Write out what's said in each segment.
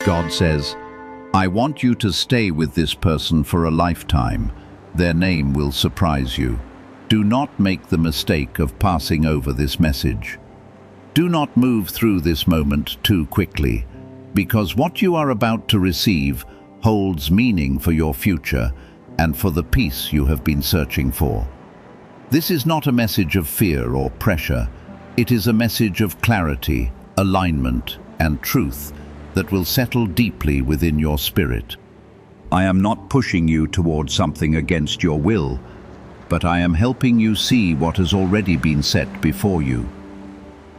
God says, I want you to stay with this person for a lifetime. Their name will surprise you. Do not make the mistake of passing over this message. Do not move through this moment too quickly, because what you are about to receive holds meaning for your future and for the peace you have been searching for. This is not a message of fear or pressure. It is a message of clarity, alignment, and truth that will settle deeply within your spirit. I am not pushing you toward something against your will, but I am helping you see what has already been set before you.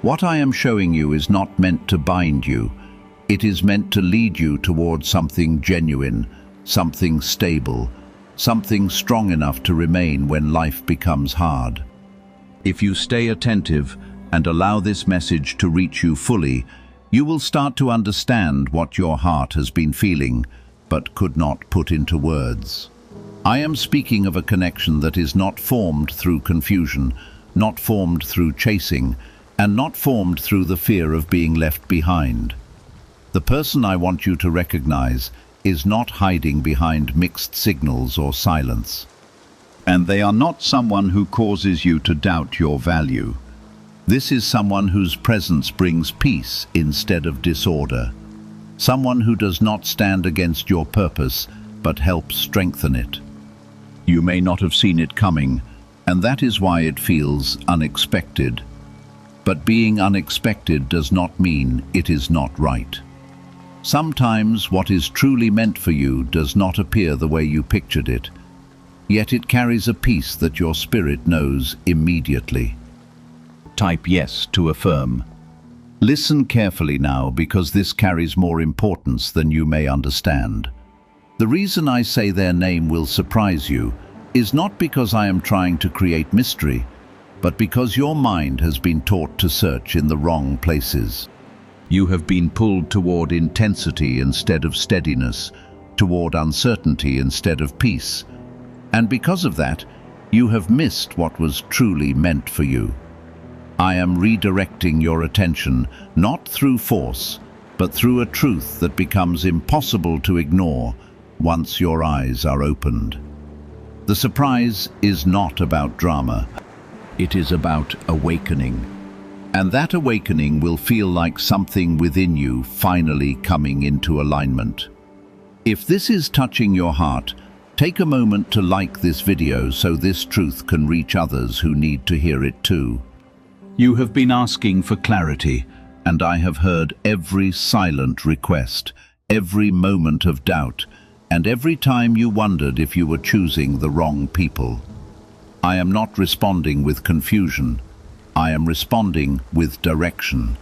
What I am showing you is not meant to bind you. It is meant to lead you toward something genuine, something stable, something strong enough to remain when life becomes hard. If you stay attentive and allow this message to reach you fully, you will start to understand what your heart has been feeling, but could not put into words. I am speaking of a connection that is not formed through confusion, not formed through chasing, and not formed through the fear of being left behind. The person I want you to recognize is not hiding behind mixed signals or silence. And they are not someone who causes you to doubt your value. This is someone whose presence brings peace instead of disorder. Someone who does not stand against your purpose, but helps strengthen it. You may not have seen it coming, and that is why it feels unexpected. But being unexpected does not mean it is not right. Sometimes what is truly meant for you does not appear the way you pictured it, yet it carries a peace that your spirit knows immediately. Type yes to affirm. Listen carefully now, because this carries more importance than you may understand. The reason I say their name will surprise you is not because I am trying to create mystery, but because your mind has been taught to search in the wrong places. You have been pulled toward intensity instead of steadiness, toward uncertainty instead of peace. And because of that, you have missed what was truly meant for you. I am redirecting your attention, not through force, but through a truth that becomes impossible to ignore once your eyes are opened. The surprise is not about drama. It is about awakening. And that awakening will feel like something within you finally coming into alignment. If this is touching your heart, take a moment to like this video so this truth can reach others who need to hear it too. You have been asking for clarity, and I have heard every silent request, every moment of doubt, and every time you wondered if you were choosing the wrong people. I am not responding with confusion. I am responding with direction.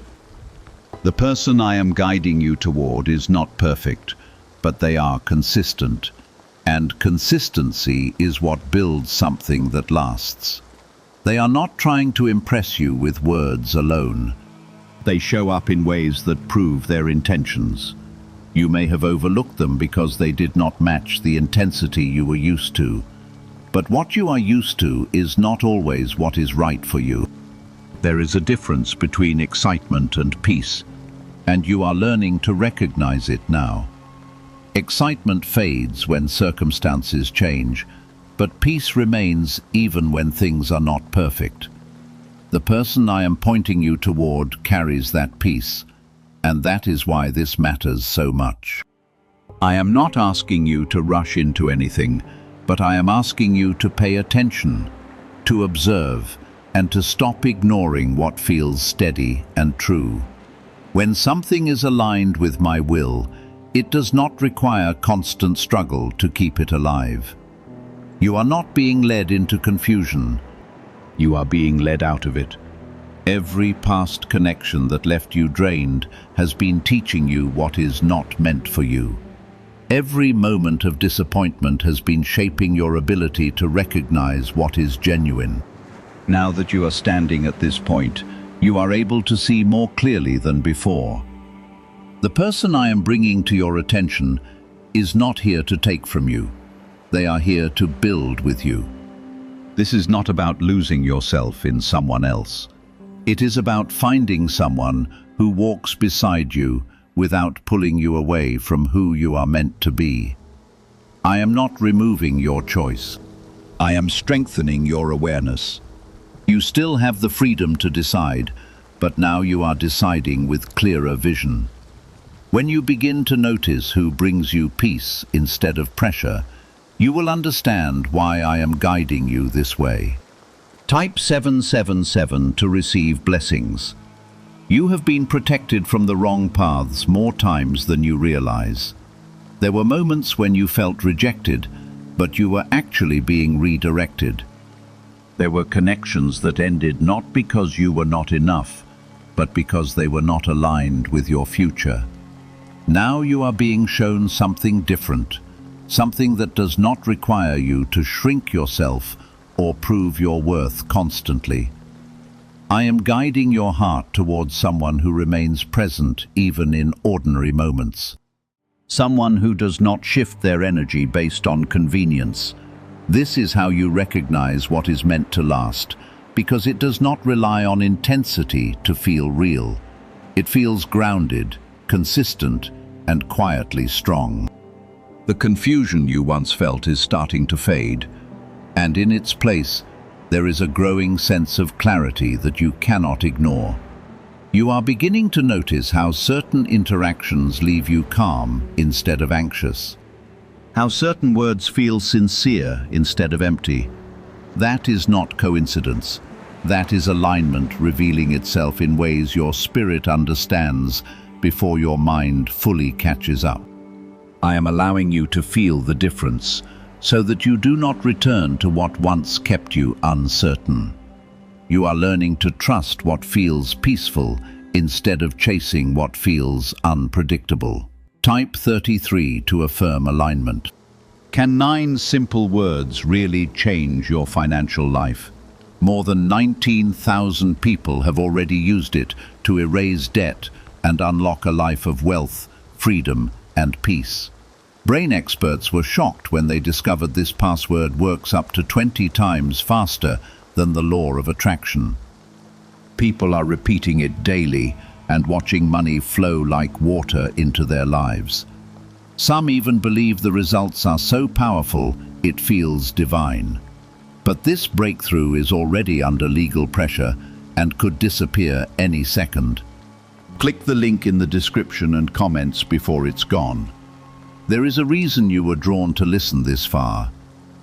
The person I am guiding you toward is not perfect, but they are consistent. And consistency is what builds something that lasts. They are not trying to impress you with words alone. They show up in ways that prove their intentions. You may have overlooked them because they did not match the intensity you were used to. But what you are used to is not always what is right for you. There is a difference between excitement and peace, and you are learning to recognize it now. Excitement fades when circumstances change, but peace remains even when things are not perfect. The person I am pointing you toward carries that peace, and that is why this matters so much. I am not asking you to rush into anything, but I am asking you to pay attention, to observe, and to stop ignoring what feels steady and true. When something is aligned with my will, it does not require constant struggle to keep it alive. You are not being led into confusion. You are being led out of it. Every past connection that left you drained has been teaching you what is not meant for you. Every moment of disappointment has been shaping your ability to recognize what is genuine. Now that you are standing at this point, you are able to see more clearly than before. The person I am bringing to your attention is not here to take from you. They are here to build with you. This is not about losing yourself in someone else. It is about finding someone who walks beside you without pulling you away from who you are meant to be. I am not removing your choice. I am strengthening your awareness. You still have the freedom to decide, but now you are deciding with clearer vision. When you begin to notice who brings you peace instead of pressure, you will understand why I am guiding you this way. Type 777 to receive blessings. You have been protected from the wrong paths more times than you realize. There were moments when you felt rejected, but you were actually being redirected. There were connections that ended not because you were not enough, but because they were not aligned with your future. Now you are being shown something different, something that does not require you to shrink yourself or prove your worth constantly. I am guiding your heart towards someone who remains present even in ordinary moments. Someone who does not shift their energy based on convenience. This is how you recognize what is meant to last, because it does not rely on intensity to feel real. It feels grounded, consistent, and quietly strong. The confusion you once felt is starting to fade, and in its place, there is a growing sense of clarity that you cannot ignore. You are beginning to notice how certain interactions leave you calm instead of anxious. How certain words feel sincere instead of empty. That is not coincidence. That is alignment revealing itself in ways your spirit understands before your mind fully catches up. I am allowing you to feel the difference, so that you do not return to what once kept you uncertain. You are learning to trust what feels peaceful instead of chasing what feels unpredictable. Type 33 to affirm alignment. Can 9 simple words really change your financial life? More than 19,000 people have already used it to erase debt and unlock a life of wealth, freedom, and peace. Brain experts were shocked when they discovered this password works up to 20 times faster than the law of attraction. People are repeating it daily and watching money flow like water into their lives. Some even believe the results are so powerful it feels divine. But this breakthrough is already under legal pressure and could disappear any second. Click the link in the description and comments before it's gone. There is a reason you were drawn to listen this far,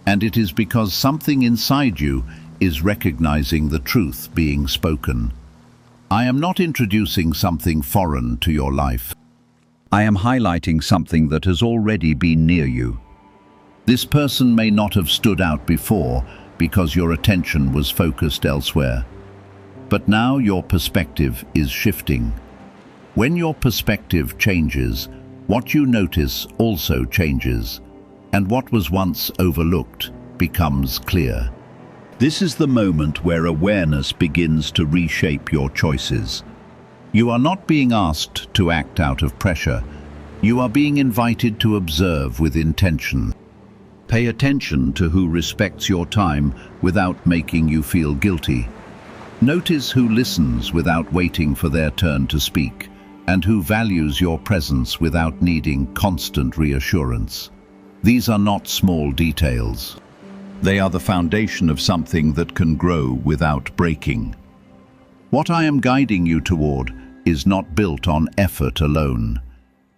and it is because something inside you is recognizing the truth being spoken. I am not introducing something foreign to your life. I am highlighting something that has already been near you. This person may not have stood out before because your attention was focused elsewhere. But now your perspective is shifting. When your perspective changes, what you notice also changes, and what was once overlooked becomes clear. This is the moment where awareness begins to reshape your choices. You are not being asked to act out of pressure. You are being invited to observe with intention. Pay attention to who respects your time without making you feel guilty. Notice who listens without waiting for their turn to speak, and who values your presence without needing constant reassurance. These are not small details. They are the foundation of something that can grow without breaking. What I am guiding you toward is not built on effort alone.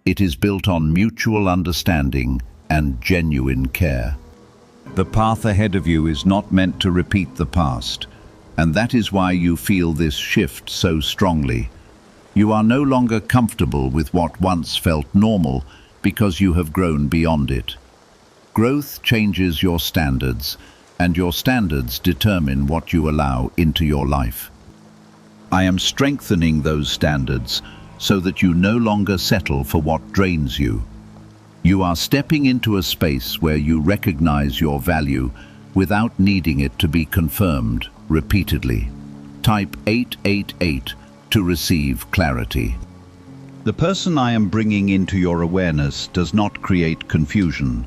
It is built on mutual understanding and genuine care. The path ahead of you is not meant to repeat the past, and that is why you feel this shift so strongly. You are no longer comfortable with what once felt normal because you have grown beyond it. Growth changes your standards, and your standards determine what you allow into your life. I am strengthening those standards so that you no longer settle for what drains you. You are stepping into a space where you recognize your value without needing it to be confirmed repeatedly. Type 888 to receive clarity. The person I am bringing into your awareness does not create confusion,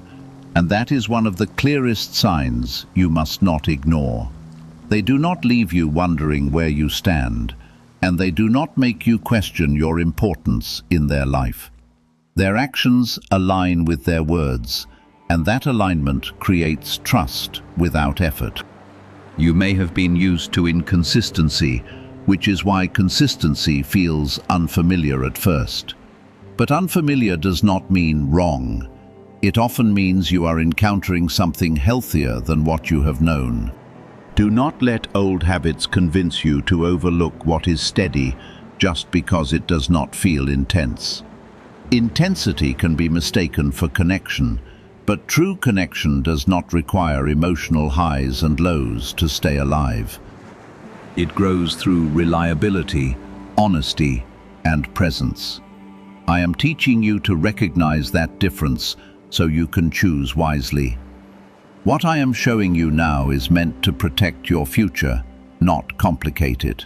and that is one of the clearest signs you must not ignore. They do not leave you wondering where you stand. and they do not make you question your importance in their life. Their actions align with their words, and that alignment creates trust without effort. You may have been used to inconsistency, which is why consistency feels unfamiliar at first. But unfamiliar does not mean wrong. It often means you are encountering something healthier than what you have known. Do not let old habits convince you to overlook what is steady just because it does not feel intense. Intensity can be mistaken for connection, but true connection does not require emotional highs and lows to stay alive. It grows through reliability, honesty, and presence. I am teaching you to recognize that difference so you can choose wisely. What I am showing you now is meant to protect your future, not complicate it.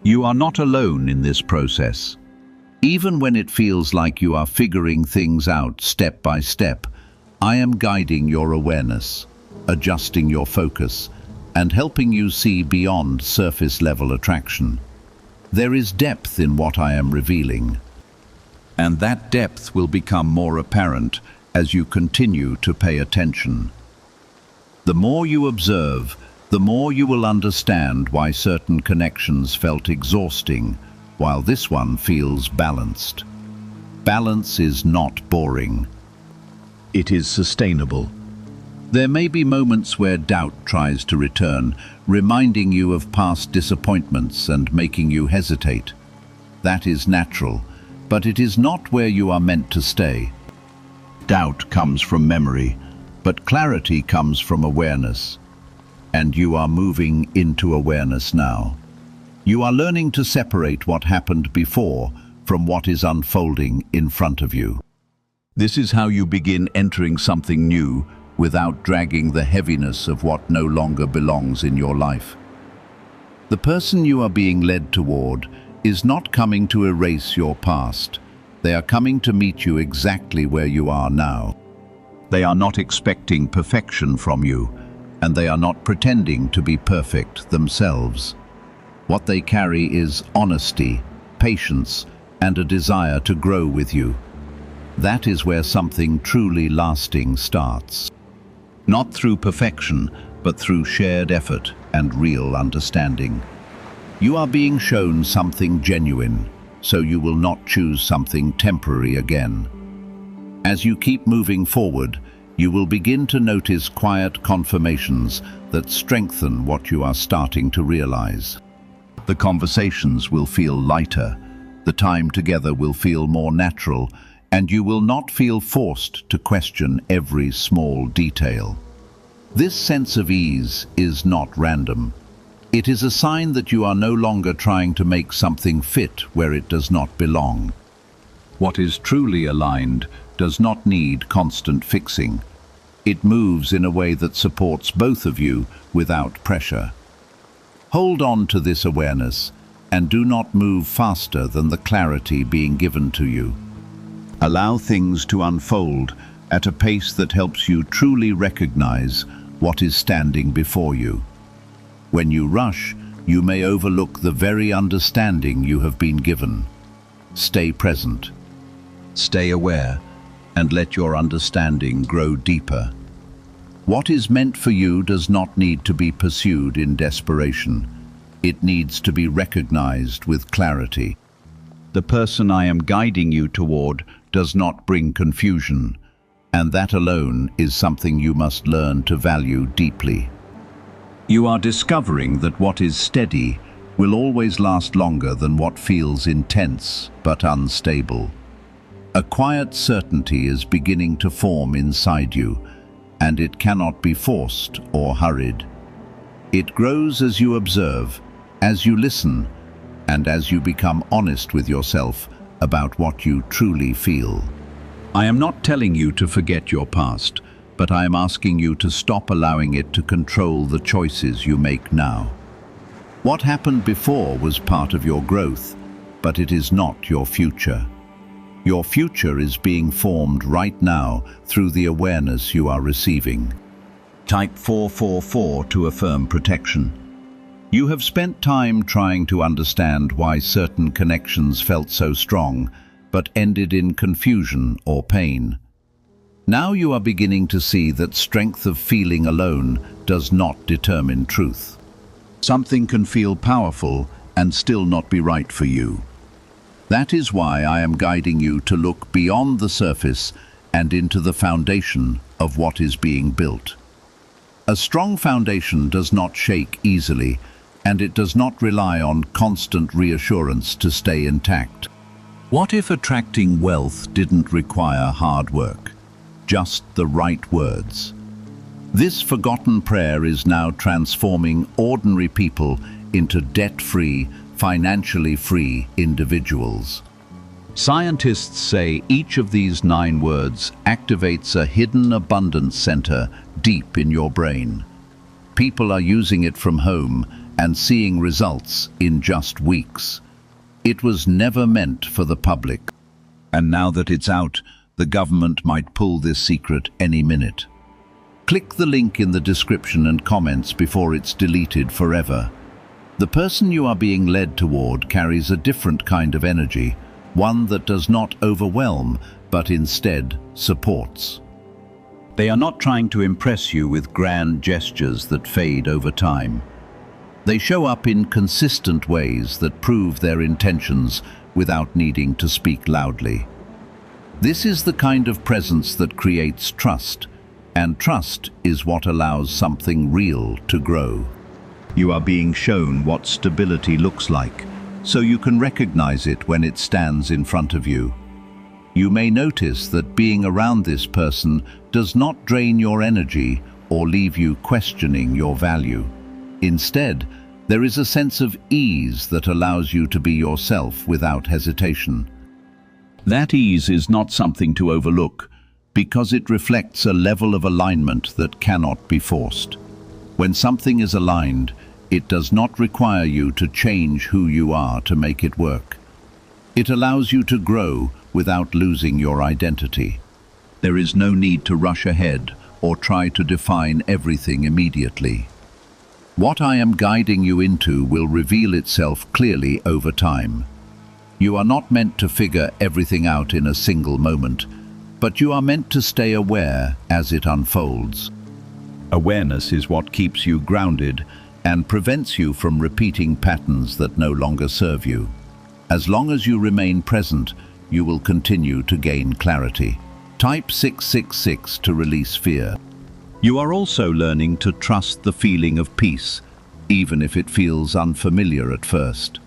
You are not alone in this process. Even when it feels like you are figuring things out step by step, I am guiding your awareness, adjusting your focus, and helping you see beyond surface-level attraction. There is depth in what I am revealing, and that depth will become more apparent as you continue to pay attention. The more you observe, the more you will understand why certain connections felt exhausting, while this one feels balanced. Balance is not boring. It is sustainable. There may be moments where doubt tries to return, reminding you of past disappointments and making you hesitate. That is natural, but it is not where you are meant to stay. Doubt comes from memory, but clarity comes from awareness. And you are moving into awareness now. You are learning to separate what happened before from what is unfolding in front of you. This is how you begin entering something new without dragging the heaviness of what no longer belongs in your life. The person you are being led toward is not coming to erase your past. They are coming to meet you exactly where you are now. They are not expecting perfection from you, and they are not pretending to be perfect themselves. What they carry is honesty, patience, and a desire to grow with you. That is where something truly lasting starts. Not through perfection, but through shared effort and real understanding. You are being shown something genuine, so you will not choose something temporary again. As you keep moving forward, you will begin to notice quiet confirmations that strengthen what you are starting to realize. The conversations will feel lighter, the time together will feel more natural, and you will not feel forced to question every small detail. This sense of ease is not random. It is a sign that you are no longer trying to make something fit where it does not belong. What is truly aligned does not need constant fixing. It moves in a way that supports both of you without pressure. Hold on to this awareness and do not move faster than the clarity being given to you. Allow things to unfold at a pace that helps you truly recognize what is standing before you. When you rush, you may overlook the very understanding you have been given. Stay present. Stay aware, and let your understanding grow deeper. What is meant for you does not need to be pursued in desperation. It needs to be recognized with clarity. The person I am guiding you toward does not bring confusion, and that alone is something you must learn to value deeply. You are discovering that what is steady will always last longer than what feels intense but unstable. A quiet certainty is beginning to form inside you, and it cannot be forced or hurried. It grows as you observe, as you listen, and as you become honest with yourself about what you truly feel. I am not telling you to forget your past, but I am asking you to stop allowing it to control the choices you make now. What happened before was part of your growth, but it is not your future. Your future is being formed right now through the awareness you are receiving. Type 444 to affirm protection. You have spent time trying to understand why certain connections felt so strong, but ended in confusion or pain. Now you are beginning to see that strength of feeling alone does not determine truth. Something can feel powerful and still not be right for you. That is why I am guiding you to look beyond the surface and into the foundation of what is being built. A strong foundation does not shake easily, and it does not rely on constant reassurance to stay intact. What if attracting wealth didn't require hard work, just the right words? This forgotten prayer is now transforming ordinary people into debt-free, financially free individuals. Scientists say each of these 9 words activates a hidden abundance center deep in your brain. People are using it from home and seeing results in just weeks. It was never meant for the public. And now that it's out, the government might pull this secret any minute. Click the link in the description and comments before it's deleted forever. The person you are being led toward carries a different kind of energy, one that does not overwhelm, but instead supports. They are not trying to impress you with grand gestures that fade over time. They show up in consistent ways that prove their intentions without needing to speak loudly. This is the kind of presence that creates trust, and trust is what allows something real to grow. You are being shown what stability looks like, so you can recognize it when it stands in front of you. You may notice that being around this person does not drain your energy or leave you questioning your value. Instead, there is a sense of ease that allows you to be yourself without hesitation. That ease is not something to overlook, because it reflects a level of alignment that cannot be forced. When something is aligned, it does not require you to change who you are to make it work. It allows you to grow without losing your identity. There is no need to rush ahead or try to define everything immediately. What I am guiding you into will reveal itself clearly over time. You are not meant to figure everything out in a single moment, but you are meant to stay aware as it unfolds. Awareness is what keeps you grounded and prevents you from repeating patterns that no longer serve you. As long as you remain present, you will continue to gain clarity. Type 666 to release fear. You are also learning to trust the feeling of peace, even if it feels unfamiliar at first.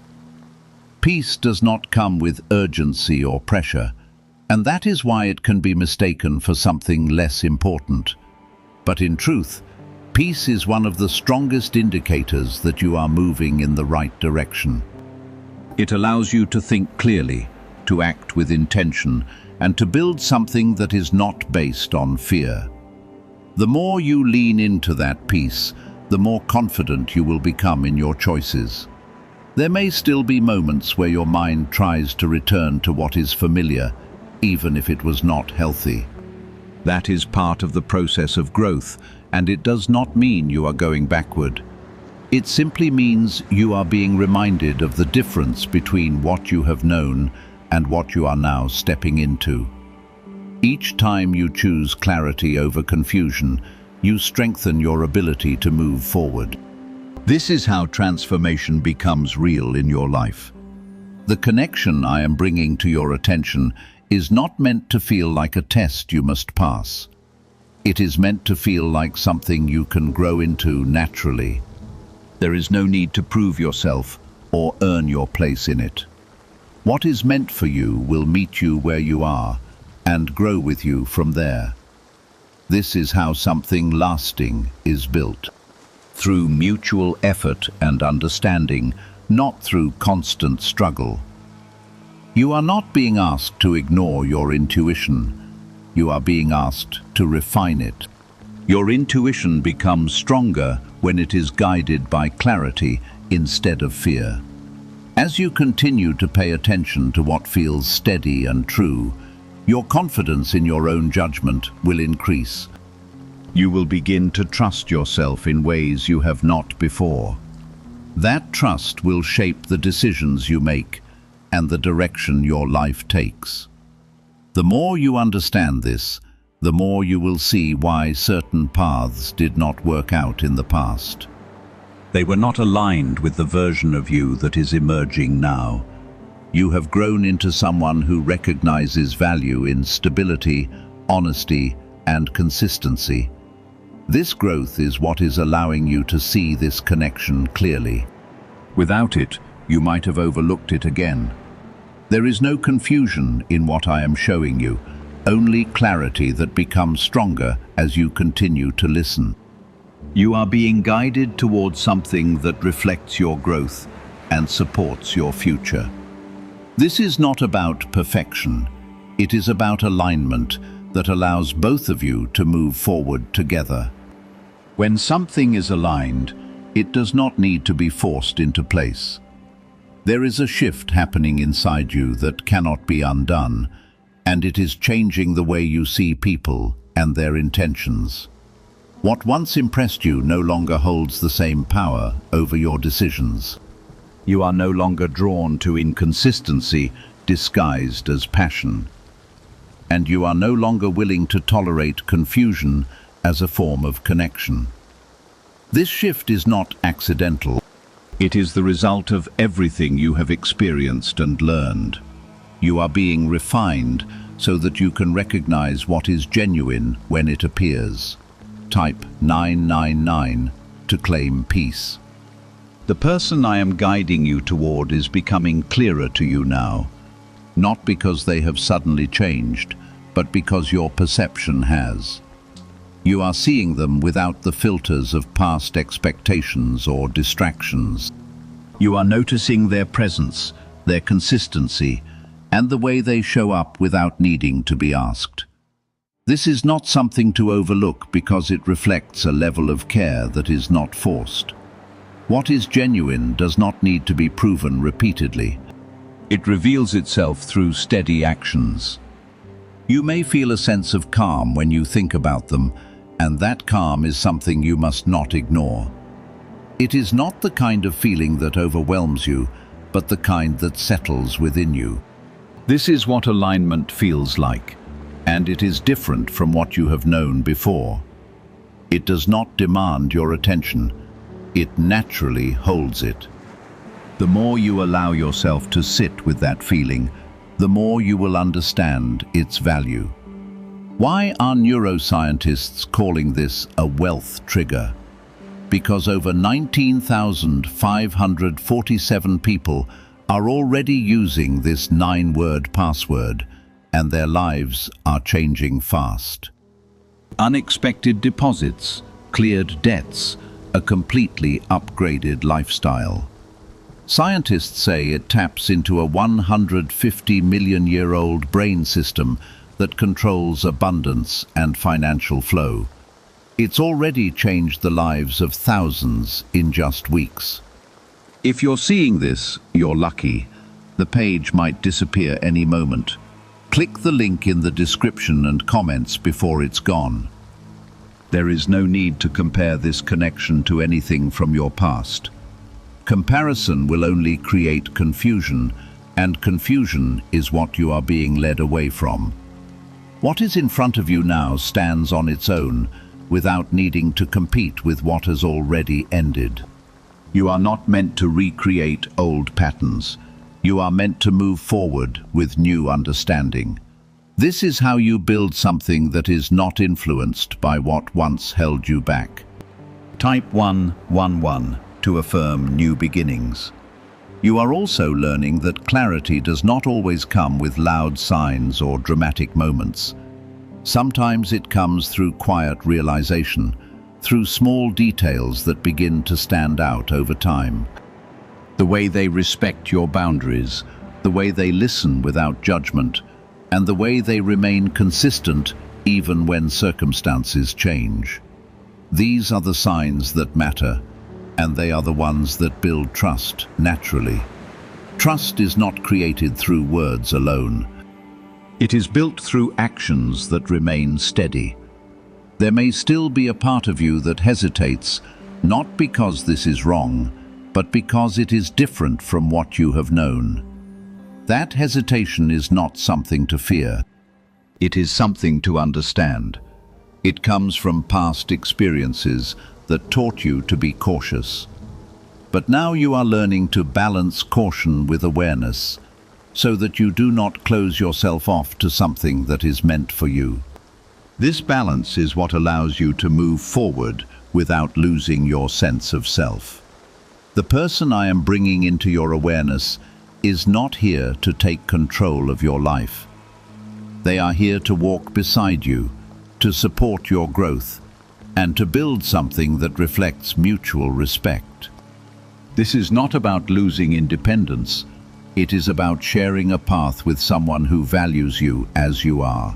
Peace does not come with urgency or pressure, and that is why it can be mistaken for something less important. But in truth, peace is one of the strongest indicators that you are moving in the right direction. It allows you to think clearly, to act with intention, and to build something that is not based on fear. The more you lean into that peace, the more confident you will become in your choices. There may still be moments where your mind tries to return to what is familiar, even if it was not healthy. That is part of the process of growth, and it does not mean you are going backward. It simply means you are being reminded of the difference between what you have known and what you are now stepping into. Each time you choose clarity over confusion, you strengthen your ability to move forward. This is how transformation becomes real in your life. The connection I am bringing to your attention is not meant to feel like a test you must pass. It is meant to feel like something you can grow into naturally. There is no need to prove yourself or earn your place in it. What is meant for you will meet you where you are and grow with you from there. This is how something lasting is built. Through mutual effort and understanding, not through constant struggle. You are not being asked to ignore your intuition. You are being asked to refine it. Your intuition becomes stronger when it is guided by clarity instead of fear. As you continue to pay attention to what feels steady and true, your confidence in your own judgment will increase. You will begin to trust yourself in ways you have not before. That trust will shape the decisions you make and the direction your life takes. The more you understand this, the more you will see why certain paths did not work out in the past. They were not aligned with the version of you that is emerging now. You have grown into someone who recognizes value in stability, honesty, and consistency. This growth is what is allowing you to see this connection clearly. Without it, you might have overlooked it again. There is no confusion in what I am showing you, only clarity that becomes stronger as you continue to listen. You are being guided towards something that reflects your growth and supports your future. This is not about perfection. It is about alignment that allows both of you to move forward together. When something is aligned, it does not need to be forced into place. There is a shift happening inside you that cannot be undone, and it is changing the way you see people and their intentions. What once impressed you no longer holds the same power over your decisions. You are no longer drawn to inconsistency disguised as passion. And you are no longer willing to tolerate confusion as a form of connection. This shift is not accidental. It is the result of everything you have experienced and learned. You are being refined so that you can recognize what is genuine when it appears. Type 999 to claim peace. The person I am guiding you toward is becoming clearer to you now, not because they have suddenly changed, but because your perception has. You are seeing them without the filters of past expectations or distractions. You are noticing their presence, their consistency, and the way they show up without needing to be asked. This is not something to overlook because it reflects a level of care that is not forced. What is genuine does not need to be proven repeatedly. It reveals itself through steady actions. You may feel a sense of calm when you think about them, and that calm is something you must not ignore. It is not the kind of feeling that overwhelms you, but the kind that settles within you. This is what alignment feels like, and it is different from what you have known before. It does not demand your attention. It naturally holds it. The more you allow yourself to sit with that feeling, the more you will understand its value. Why are neuroscientists calling this a wealth trigger? Because over 19,547 people are already using this 9-word password, and their lives are changing fast. Unexpected deposits, cleared debts, a completely upgraded lifestyle. Scientists say it taps into a 150-million-year-old brain system that controls abundance and financial flow. It's already changed the lives of thousands in just weeks. If you're seeing this, you're lucky. The page might disappear any moment. Click the link in the description and comments before it's gone. There is no need to compare this connection to anything from your past. Comparison will only create confusion, and confusion is what you are being led away from. What is in front of you now stands on its own, without needing to compete with what has already ended. You are not meant to recreate old patterns. You are meant to move forward with new understanding. This is how you build something that is not influenced by what once held you back. Type 111 to affirm new beginnings. You are also learning that clarity does not always come with loud signs or dramatic moments. Sometimes it comes through quiet realization, through small details that begin to stand out over time. The way they respect your boundaries, the way they listen without judgment, and the way they remain consistent even when circumstances change. These are the signs that matter, and they are the ones that build trust naturally. Trust is not created through words alone. It is built through actions that remain steady. There may still be a part of you that hesitates, not because this is wrong, but because it is different from what you have known. That hesitation is not something to fear. It is something to understand. It comes from past experiences that taught you to be cautious. But now you are learning to balance caution with awareness, so that you do not close yourself off to something that is meant for you. This balance is what allows you to move forward without losing your sense of self. The person I am bringing into your awareness is not here to take control of your life. They are here to walk beside you, to support your growth, and to build something that reflects mutual respect. This is not about losing independence. It is about sharing a path with someone who values you as you are.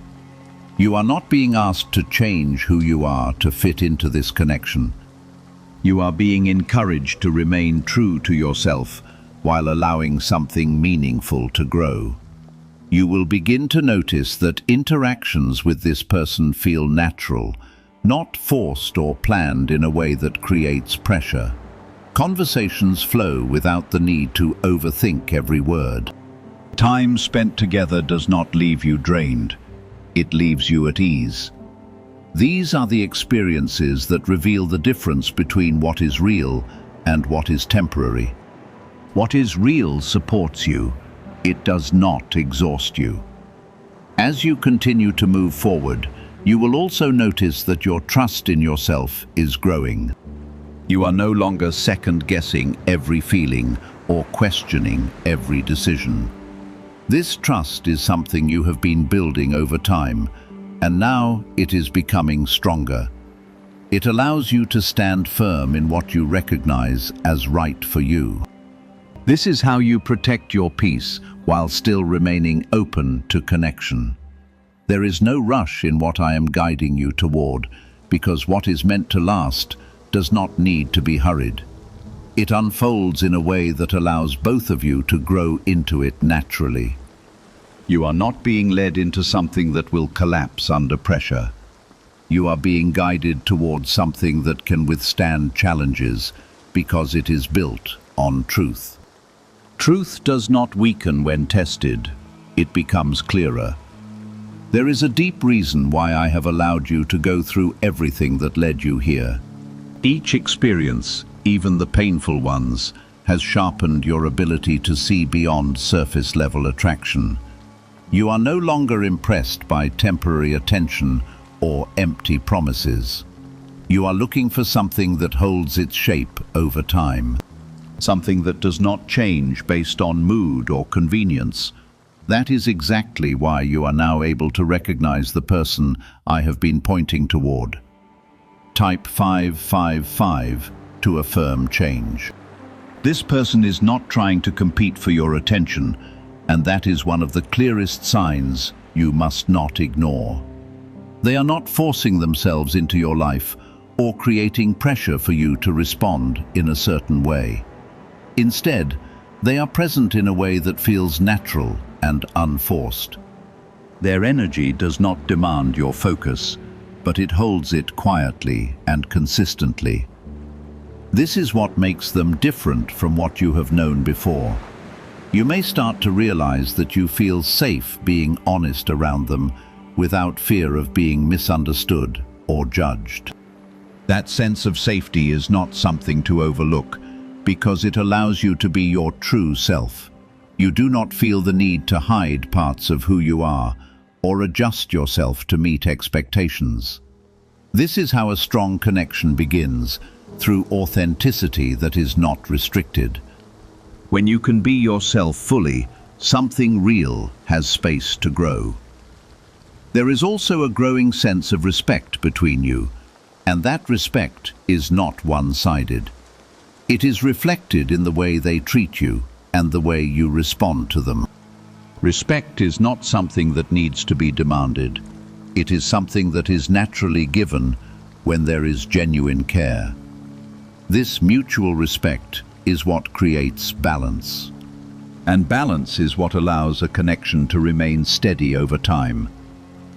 You are not being asked to change who you are to fit into this connection. You are being encouraged to remain true to yourself while allowing something meaningful to grow. You will begin to notice that interactions with this person feel natural, not forced or planned in a way that creates pressure. Conversations flow without the need to overthink every word. Time spent together does not leave you drained. It leaves you at ease. These are the experiences that reveal the difference between what is real and what is temporary. What is real supports you. It does not exhaust you. As you continue to move forward, you will also notice that your trust in yourself is growing. You are no longer second-guessing every feeling or questioning every decision. This trust is something you have been building over time, and now it is becoming stronger. It allows you to stand firm in what you recognize as right for you. This is how you protect your peace while still remaining open to connection. There is no rush in what I am guiding you toward, because what is meant to last does not need to be hurried. It unfolds in a way that allows both of you to grow into it naturally. You are not being led into something that will collapse under pressure. You are being guided towards something that can withstand challenges because it is built on truth. Truth does not weaken when tested. It becomes clearer. There is a deep reason why I have allowed you to go through everything that led you here. Each experience, even the painful ones, has sharpened your ability to see beyond surface-level attraction. You are no longer impressed by temporary attention or empty promises. You are looking for something that holds its shape over time. Something that does not change based on mood or convenience. That is exactly why you are now able to recognize the person I have been pointing toward. Type 555 to affirm change. This person is not trying to compete for your attention, and that is one of the clearest signs you must not ignore. They are not forcing themselves into your life or creating pressure for you to respond in a certain way. Instead, they are present in a way that feels natural and unforced. Their energy does not demand your focus, but it holds it quietly and consistently. This is what makes them different from what you have known before. You may start to realize that you feel safe being honest around them without fear of being misunderstood or judged. That sense of safety is not something to overlook, because it allows you to be your true self. You do not feel the need to hide parts of who you are or adjust yourself to meet expectations. This is how a strong connection begins, through authenticity that is not restricted. When you can be yourself fully, something real has space to grow. There is also a growing sense of respect between you, and that respect is not one-sided. It is reflected in the way they treat you and the way you respond to them. Respect is not something that needs to be demanded. It is something that is naturally given when there is genuine care. This mutual respect is what creates balance. And balance is what allows a connection to remain steady over time.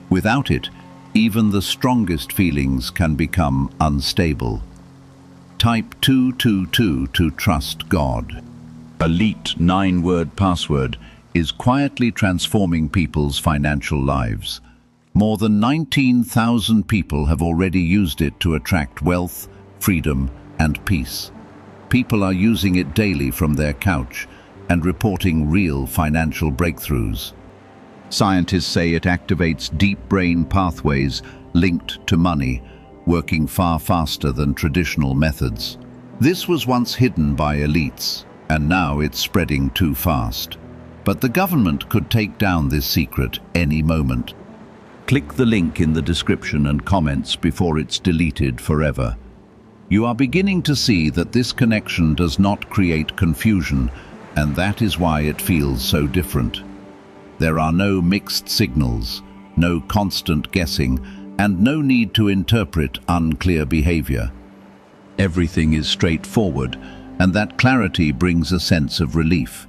Without it, even the strongest feelings can become unstable. Type 222 to trust God. Elite 9-word password is quietly transforming people's financial lives. More than 19,000 people have already used it to attract wealth, freedom, and peace. People are using it daily from their couch and reporting real financial breakthroughs. Scientists say it activates deep brain pathways linked to money, working far faster than traditional methods. This was once hidden by elites, and now it's spreading too fast. But the government could take down this secret any moment. Click the link in the description and comments before it's deleted forever. You are beginning to see that this connection does not create confusion, and that is why it feels so different. There are no mixed signals, no constant guessing, and no need to interpret unclear behavior. Everything is straightforward, and that clarity brings a sense of relief.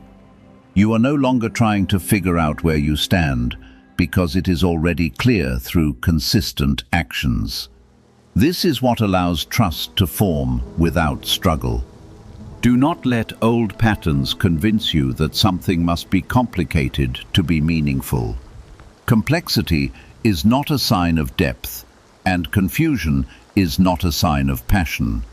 You are no longer trying to figure out where you stand, because it is already clear through consistent actions. This is what allows trust to form without struggle. Do not let old patterns convince you that something must be complicated to be meaningful. Complexity is not a sign of depth, and confusion is not a sign of passion.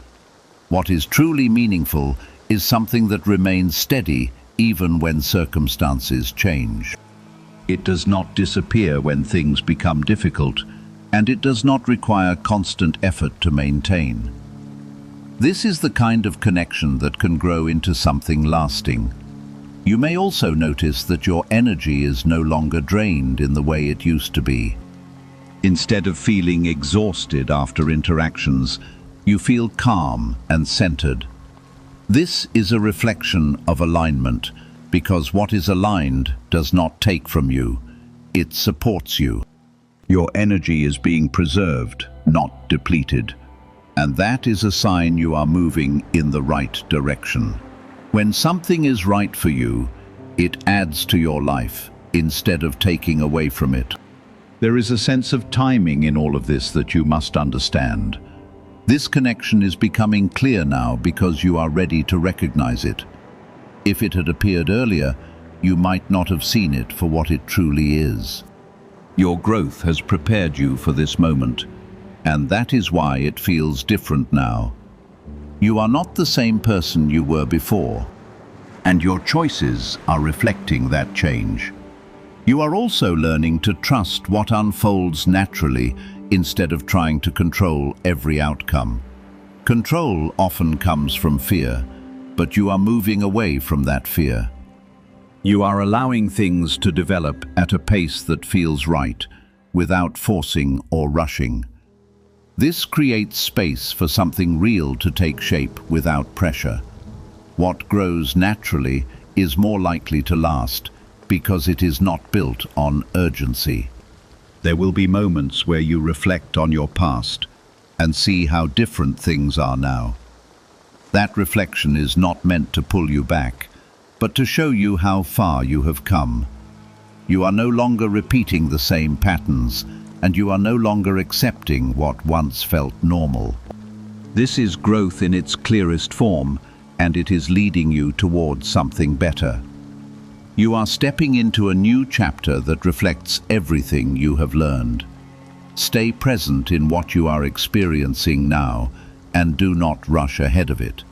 What is truly meaningful is something that remains steady even when circumstances change. It does not disappear when things become difficult, and it does not require constant effort to maintain. This is the kind of connection that can grow into something lasting. You may also notice that your energy is no longer drained in the way it used to be. Instead of feeling exhausted after interactions, you feel calm and centered. This is a reflection of alignment, because what is aligned does not take from you, it supports you. Your energy is being preserved, not depleted, and that is a sign you are moving in the right direction. When something is right for you, it adds to your life instead of taking away from it. There is a sense of timing in all of this that you must understand. This connection is becoming clear now because you are ready to recognize it. If it had appeared earlier, you might not have seen it for what it truly is. Your growth has prepared you for this moment, and that is why it feels different now. You are not the same person you were before, and your choices are reflecting that change. You are also learning to trust what unfolds naturally instead of trying to control every outcome. Control often comes from fear, but you are moving away from that fear. You are allowing things to develop at a pace that feels right, without forcing or rushing. This creates space for something real to take shape without pressure. What grows naturally is more likely to last because it is not built on urgency. There will be moments where you reflect on your past and see how different things are now. That reflection is not meant to pull you back, but to show you how far you have come. You are no longer repeating the same patterns, and you are no longer accepting what once felt normal. This is growth in its clearest form, and it is leading you towards something better. You are stepping into a new chapter that reflects everything you have learned. Stay present in what you are experiencing now, and do not rush ahead of it.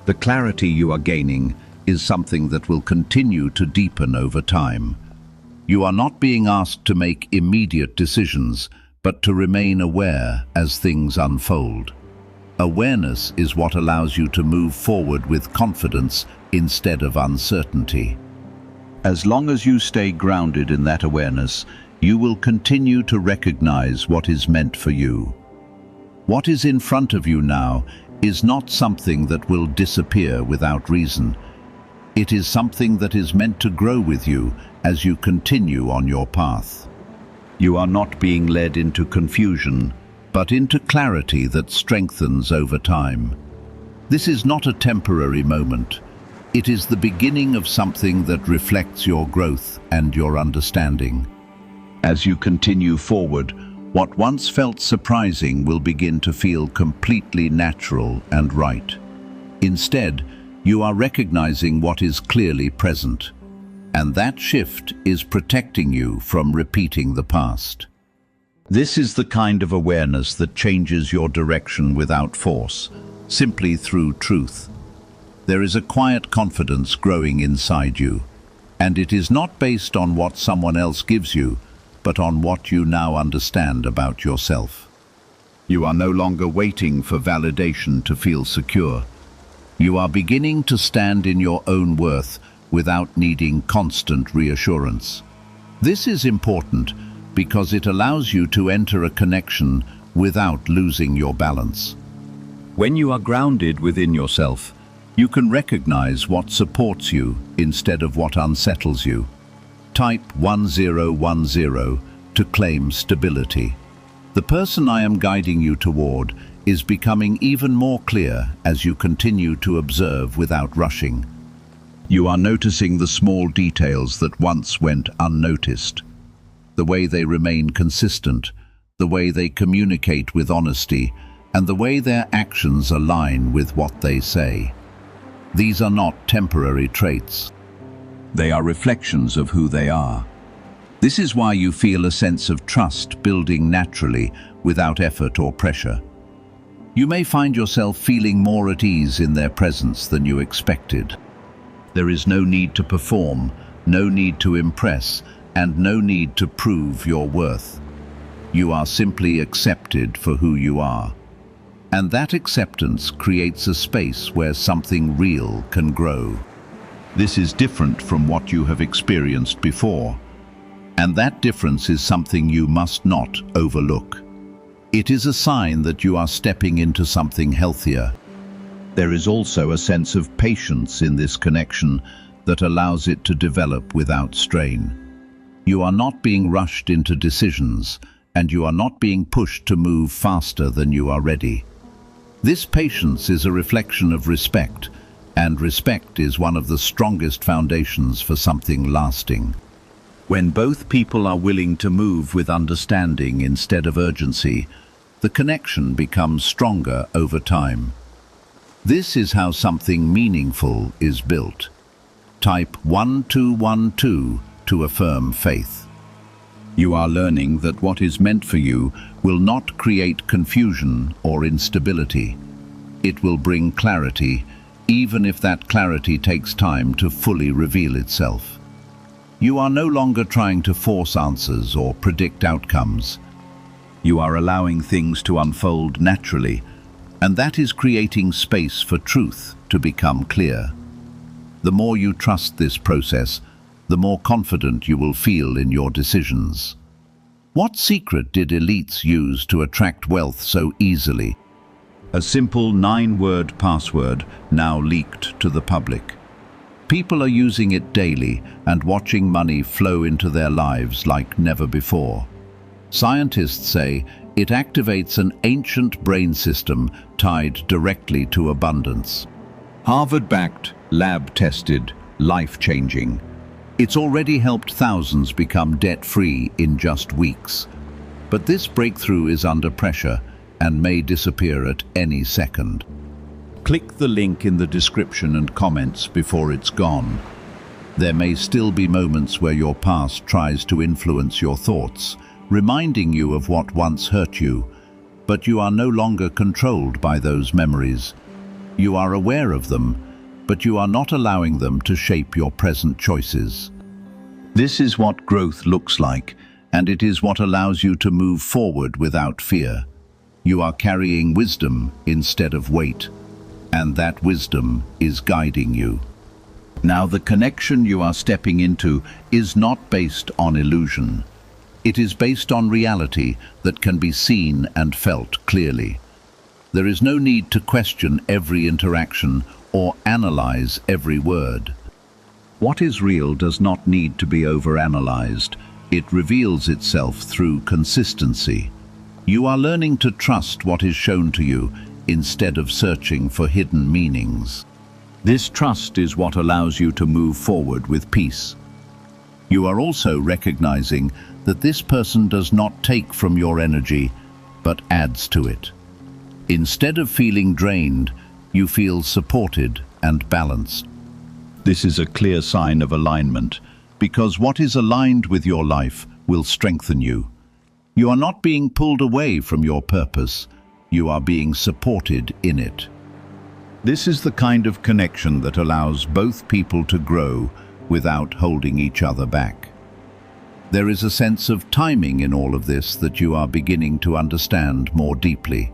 The clarity you are gaining is something that will continue to deepen over time. You are not being asked to make immediate decisions, but to remain aware as things unfold. Awareness is what allows you to move forward with confidence instead of uncertainty. As long as you stay grounded in that awareness, you will continue to recognize what is meant for you. What is in front of you now is not something that will disappear without reason. It is something that is meant to grow with you as you continue on your path. You are not being led into confusion, but into clarity that strengthens over time. This is not a temporary moment. It is the beginning of something that reflects your growth and your understanding. As you continue forward, What once felt surprising will begin to feel completely natural and right. Instead, you are recognizing what is clearly present, and that shift is protecting you from repeating the past. This is the kind of awareness that changes your direction without force, simply through truth. There is a quiet confidence growing inside you, and it is not based on what someone else gives you, but on what you now understand about yourself. You are no longer waiting for validation to feel secure. You are beginning to stand in your own worth without needing constant reassurance. This is important because it allows you to enter a connection without losing your balance. When you are grounded within yourself, you can recognize what supports you instead of what unsettles you. Type 1010 to claim stability. The person I am guiding you toward is becoming even more clear as you continue to observe without rushing. You are noticing the small details that once went unnoticed. The way they remain consistent, the way they communicate with honesty, and the way their actions align with what they say. These are not temporary traits. They are reflections of who they are. This is why you feel a sense of trust building naturally without effort or pressure. You may find yourself feeling more at ease in their presence than you expected. There is no need to perform, no need to impress, and no need to prove your worth. You are simply accepted for who you are. And that acceptance creates a space where something real can grow. This is different from what you have experienced before, and that difference is something you must not overlook. It is a sign that you are stepping into something healthier. There is also a sense of patience in this connection that allows it to develop without strain. You are not being rushed into decisions, and you are not being pushed to move faster than you are ready. This patience is a reflection of respect, and respect is one of the strongest foundations for something lasting. When both people are willing to move with understanding instead of urgency, the connection becomes stronger over time. This is how something meaningful is built. Type 1212 to affirm faith. You are learning that what is meant for you will not create confusion or instability. It will bring clarity, even if that clarity takes time to fully reveal itself. You are no longer trying to force answers or predict outcomes. You are allowing things to unfold naturally, and that is creating space for truth to become clear. The more you trust this process, the more confident you will feel in your decisions. What secret did elites use to attract wealth so easily? A simple 9-word password now leaked to the public. People are using it daily and watching money flow into their lives like never before. Scientists say it activates an ancient brain system tied directly to abundance. Harvard-backed, lab-tested, life-changing. It's already helped thousands become debt-free in just weeks. But this breakthrough is under pressure and may disappear at any second. Click the link in the description and comments before it's gone. There may still be moments where your past tries to influence your thoughts, reminding you of what once hurt you, but you are no longer controlled by those memories. You are aware of them, but you are not allowing them to shape your present choices. This is what growth looks like, and it is what allows you to move forward without fear. You are carrying wisdom instead of weight, and that wisdom is guiding you. Now, the connection you are stepping into is not based on illusion. It is based on reality that can be seen and felt clearly. There is no need to question every interaction or analyze every word. What is real does not need to be overanalyzed. It reveals itself through consistency. You are learning to trust what is shown to you instead of searching for hidden meanings. This trust is what allows you to move forward with peace. You are also recognizing that this person does not take from your energy, but adds to it. Instead of feeling drained, you feel supported and balanced. This is a clear sign of alignment, because what is aligned with your life will strengthen you. You are not being pulled away from your purpose, you are being supported in it. This is the kind of connection that allows both people to grow without holding each other back. There is a sense of timing in all of this that you are beginning to understand more deeply.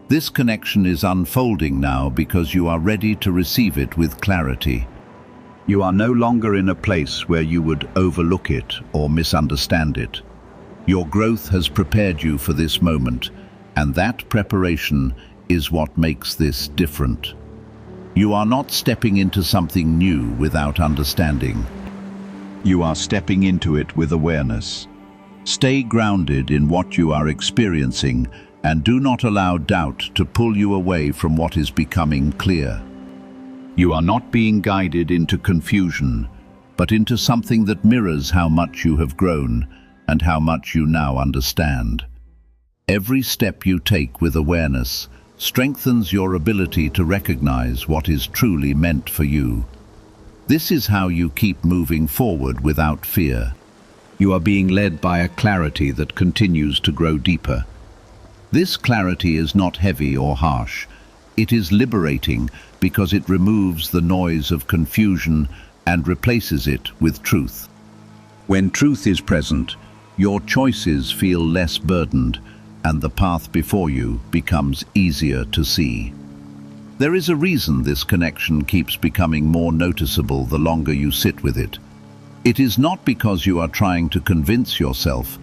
This connection is unfolding now because you are ready to receive it with clarity. You are no longer in a place where you would overlook it or misunderstand it. Your growth has prepared you for this moment, and that preparation is what makes this different. You are not stepping into something new without understanding. You are stepping into it with awareness. Stay grounded in what you are experiencing and do not allow doubt to pull you away from what is becoming clear. You are not being guided into confusion, but into something that mirrors how much you have grown and how much you now understand. Every step you take with awareness strengthens your ability to recognize what is truly meant for you. This is how you keep moving forward without fear. You are being led by a clarity that continues to grow deeper. This clarity is not heavy or harsh. It is liberating because it removes the noise of confusion and replaces it with truth. When truth is present, your choices feel less burdened, and the path before you becomes easier to see. There is a reason this connection keeps becoming more noticeable the longer you sit with it. It is not because you are trying to convince yourself,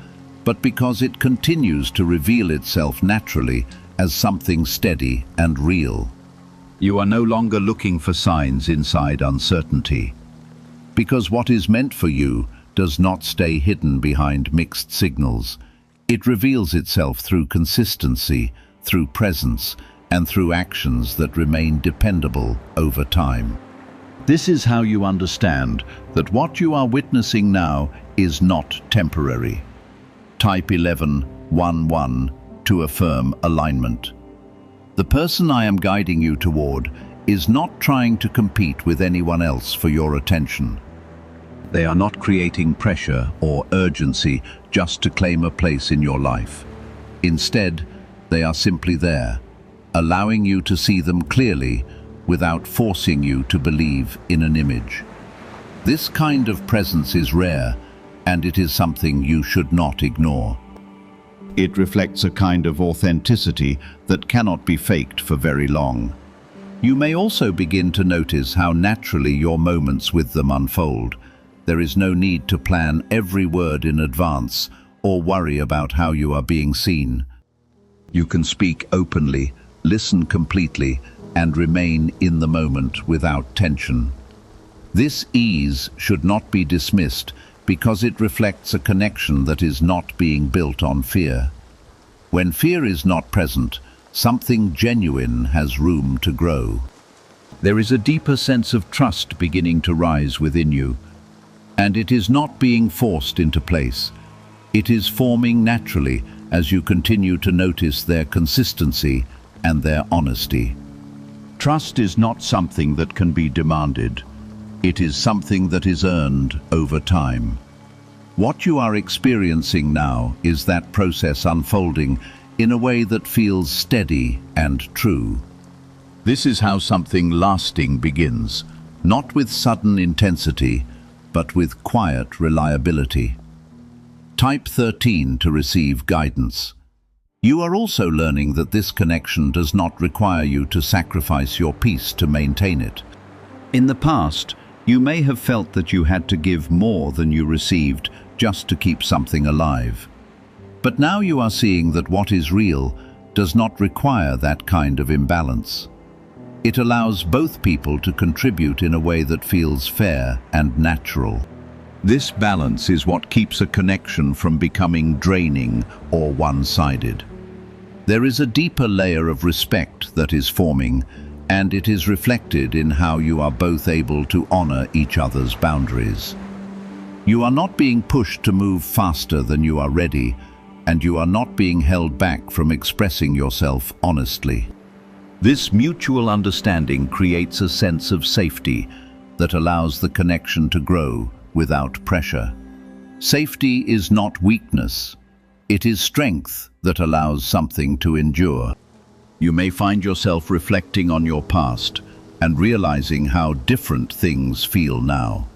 but because it continues to reveal itself naturally as something steady and real. You are no longer looking for signs inside uncertainty, because what is meant for you does not stay hidden behind mixed signals. It reveals itself through consistency, through presence, and through actions that remain dependable over time. This is how you understand that what you are witnessing now is not temporary. Type 1111 to affirm alignment. The person I am guiding you toward is not trying to compete with anyone else for your attention. They are not creating pressure or urgency just to claim a place in your life. Instead, they are simply there, allowing you to see them clearly without forcing you to believe in an image. This kind of presence is rare, and it is something you should not ignore. It reflects a kind of authenticity that cannot be faked for very long. You may also begin to notice how naturally your moments with them unfold. There is no need to plan every word in advance or worry about how you are being seen. You can speak openly, listen completely, and remain in the moment without tension. This ease should not be dismissed because it reflects a connection that is not being built on fear. When fear is not present, something genuine has room to grow. There is a deeper sense of trust beginning to rise within you, and it is not being forced into place. It is forming naturally as you continue to notice their consistency and their honesty. Trust is not something that can be demanded. It is something that is earned over time. What you are experiencing now is that process unfolding in a way that feels steady and true. This is how something lasting begins, not with sudden intensity, but with quiet reliability. Type 13 to receive guidance. You are also learning that this connection does not require you to sacrifice your peace to maintain it. In the past, you may have felt that you had to give more than you received just to keep something alive. But now you are seeing that what is real does not require that kind of imbalance. It allows both people to contribute in a way that feels fair and natural. This balance is what keeps a connection from becoming draining or one-sided. There is a deeper layer of respect that is forming, and it is reflected in how you are both able to honor each other's boundaries. You are not being pushed to move faster than you are ready, and you are not being held back from expressing yourself honestly. This mutual understanding creates a sense of safety that allows the connection to grow without pressure. Safety is not weakness. It is strength that allows something to endure. You may find yourself reflecting on your past and realizing how different things feel now.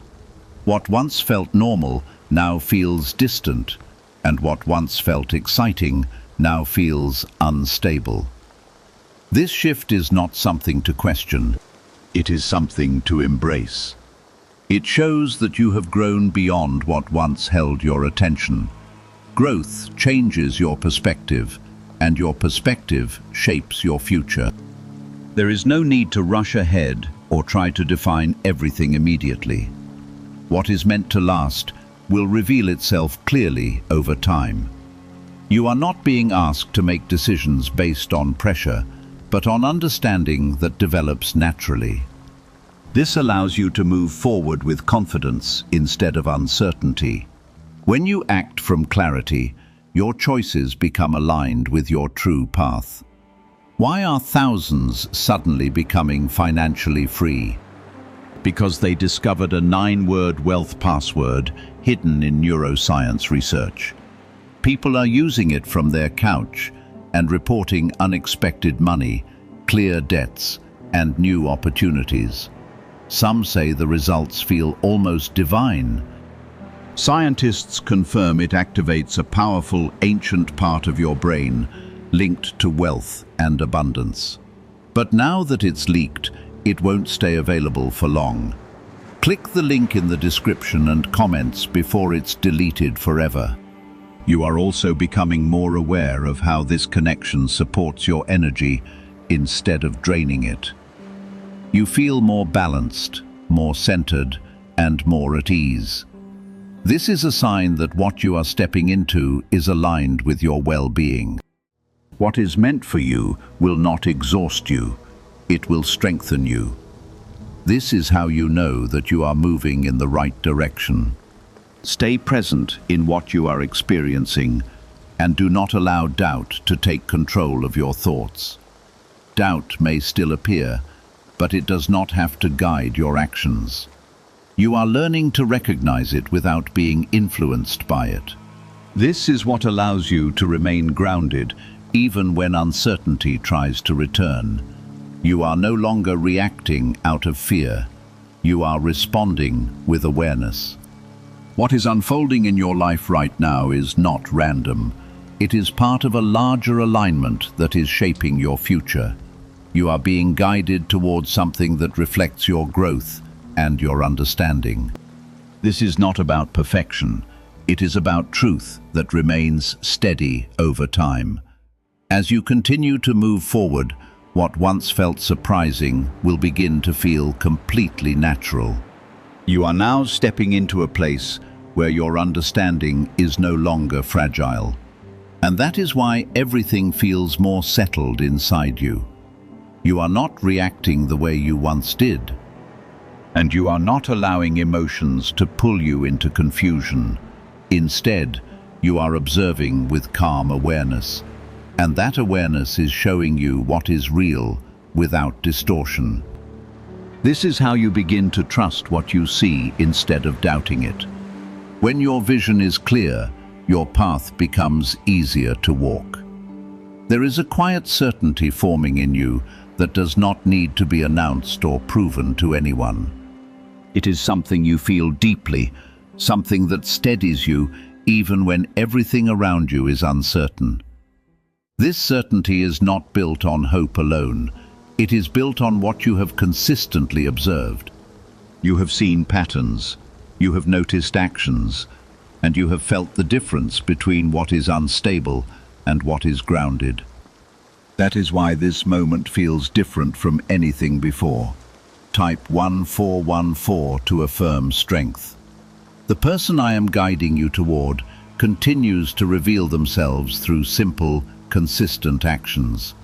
What once felt normal now feels distant, and what once felt exciting now feels unstable. This shift is not something to question. It is something to embrace. It shows that you have grown beyond what once held your attention. Growth changes your perspective, and your perspective shapes your future. There is no need to rush ahead or try to define everything immediately. What is meant to last will reveal itself clearly over time. You are not being asked to make decisions based on pressure, but on understanding that develops naturally. This allows you to move forward with confidence instead of uncertainty. When you act from clarity, your choices become aligned with your true path. Why are thousands suddenly becoming financially free? Because they discovered a 9-word wealth password hidden in neuroscience research. People are using it from their couch and reporting unexpected money, clear debts, and new opportunities. Some say the results feel almost divine. Scientists confirm it activates a powerful, ancient part of your brain linked to wealth and abundance. But now that it's leaked, it won't stay available for long. Click the link in the description and comments before it's deleted forever. You are also becoming more aware of how this connection supports your energy instead of draining it. You feel more balanced, more centered, and more at ease. This is a sign that what you are stepping into is aligned with your well-being. What is meant for you will not exhaust you. It will strengthen you. This is how you know that you are moving in the right direction. Stay present in what you are experiencing and do not allow doubt to take control of your thoughts. Doubt may still appear, but it does not have to guide your actions. You are learning to recognize it without being influenced by it. This is what allows you to remain grounded even when uncertainty tries to return. You are no longer reacting out of fear. You are responding with awareness. What is unfolding in your life right now is not random. It is part of a larger alignment that is shaping your future. You are being guided towards something that reflects your growth and your understanding. This is not about perfection. It is about truth that remains steady over time. As you continue to move forward, what once felt surprising will begin to feel completely natural. You are now stepping into a place where your understanding is no longer fragile. And that is why everything feels more settled inside you. You are not reacting the way you once did. And you are not allowing emotions to pull you into confusion. Instead, you are observing with calm awareness. And that awareness is showing you what is real without distortion. This is how you begin to trust what you see instead of doubting it. When your vision is clear, your path becomes easier to walk. There is a quiet certainty forming in you that does not need to be announced or proven to anyone. It is something you feel deeply, something that steadies you even when everything around you is uncertain. This certainty is not built on hope alone. It is built on what you have consistently observed. You have seen patterns, you have noticed actions, and you have felt the difference between what is unstable and what is grounded. That is why this moment feels different from anything before. Type 1414 to affirm strength. The person I am guiding you toward continues to reveal themselves through simple, consistent actions.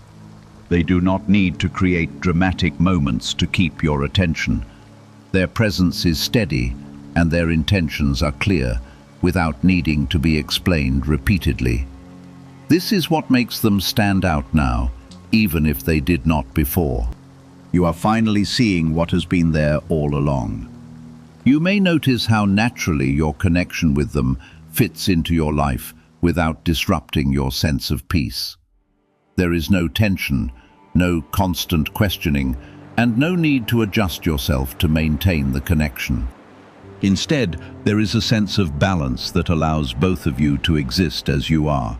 They do not need to create dramatic moments to keep your attention. Their presence is steady and their intentions are clear, without needing to be explained repeatedly. This is what makes them stand out now, even if they did not before. You are finally seeing what has been there all along. You may notice how naturally your connection with them fits into your life without disrupting your sense of peace. There is no tension, no constant questioning, and no need to adjust yourself to maintain the connection. Instead, there is a sense of balance that allows both of you to exist as you are.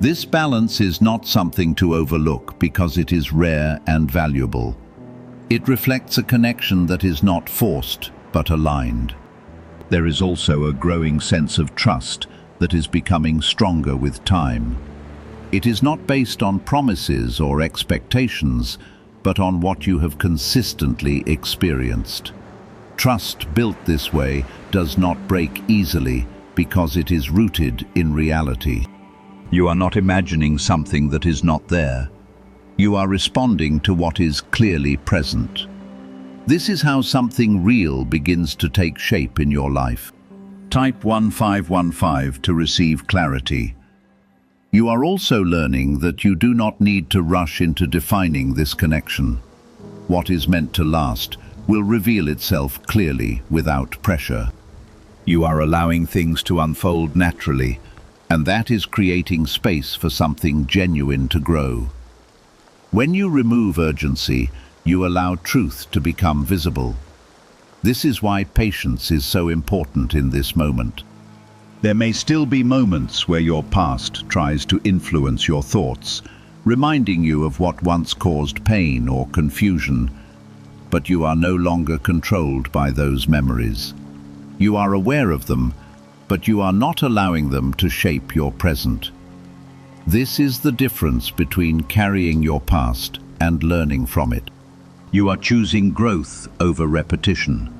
This balance is not something to overlook because it is rare and valuable. It reflects a connection that is not forced, but aligned. There is also a growing sense of trust that is becoming stronger with time. It is not based on promises or expectations, but on what you have consistently experienced. Trust built this way does not break easily because it is rooted in reality. You are not imagining something that is not there. You are responding to what is clearly present. This is how something real begins to take shape in your life. Type 1515 to receive clarity. You are also learning that you do not need to rush into defining this connection. What is meant to last will reveal itself clearly without pressure. You are allowing things to unfold naturally, and that is creating space for something genuine to grow. When you remove urgency, you allow truth to become visible. This is why patience is so important in this moment. There may still be moments where your past tries to influence your thoughts, reminding you of what once caused pain or confusion, but you are no longer controlled by those memories. You are aware of them, but you are not allowing them to shape your present. This is the difference between carrying your past and learning from it. You are choosing growth over repetition.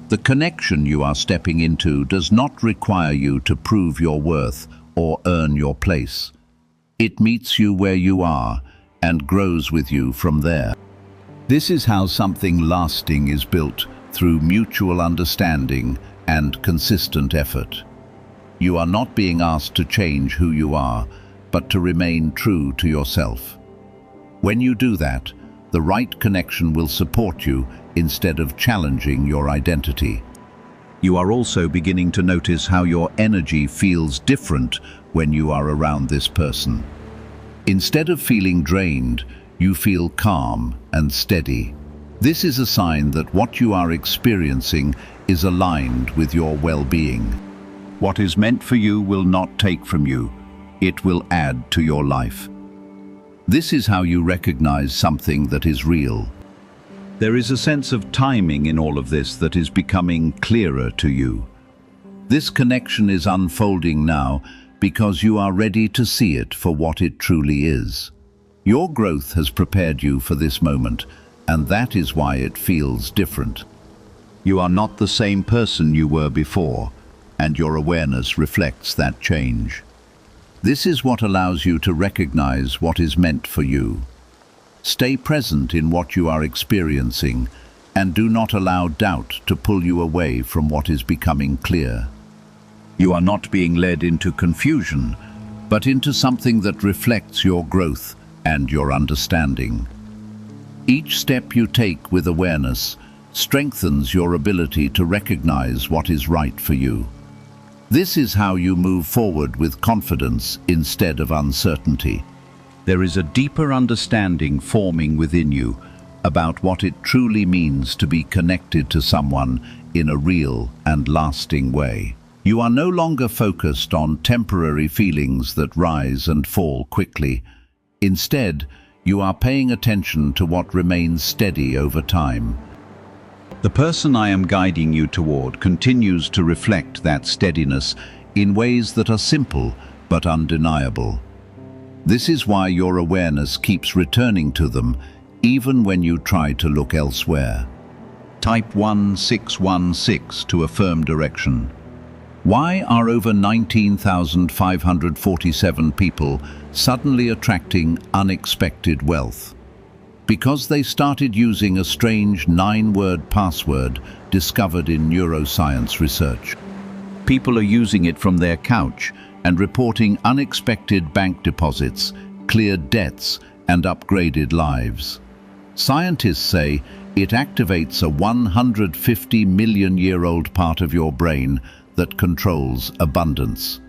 The connection you are stepping into does not require you to prove your worth or earn your place. It meets you where you are and grows with you from there. This is how something lasting is built, through mutual understanding and consistent effort. You are not being asked to change who you are, but to remain true to yourself. When you do that, the right connection will support you instead of challenging your identity. You are also beginning to notice how your energy feels different when you are around this person. Instead of feeling drained, you feel calm and steady. This is a sign that what you are experiencing is aligned with your well-being. What is meant for you will not take from you. It will add to your life. This is how you recognize something that is real. There is a sense of timing in all of this that is becoming clearer to you. This connection is unfolding now because you are ready to see it for what it truly is. Your growth has prepared you for this moment, and that is why it feels different. You are not the same person you were before, and your awareness reflects that change. This is what allows you to recognize what is meant for you. Stay present in what you are experiencing, and do not allow doubt to pull you away from what is becoming clear. You are not being led into confusion, but into something that reflects your growth and your understanding. Each step you take with awareness strengthens your ability to recognize what is right for you. This is how you move forward with confidence instead of uncertainty. There is a deeper understanding forming within you about what it truly means to be connected to someone in a real and lasting way. You are no longer focused on temporary feelings that rise and fall quickly. Instead, you are paying attention to what remains steady over time. The person I am guiding you toward continues to reflect that steadiness in ways that are simple but undeniable. This is why your awareness keeps returning to them even when you try to look elsewhere. Type 1616 to affirm direction. Why are over 19,547 people suddenly attracting unexpected wealth? because they started using a strange 9-word password discovered in neuroscience research. People are using it from their couch and reporting unexpected bank deposits, cleared debts, and upgraded lives. Scientists say it activates a 150-million-year-old part of your brain that controls abundance.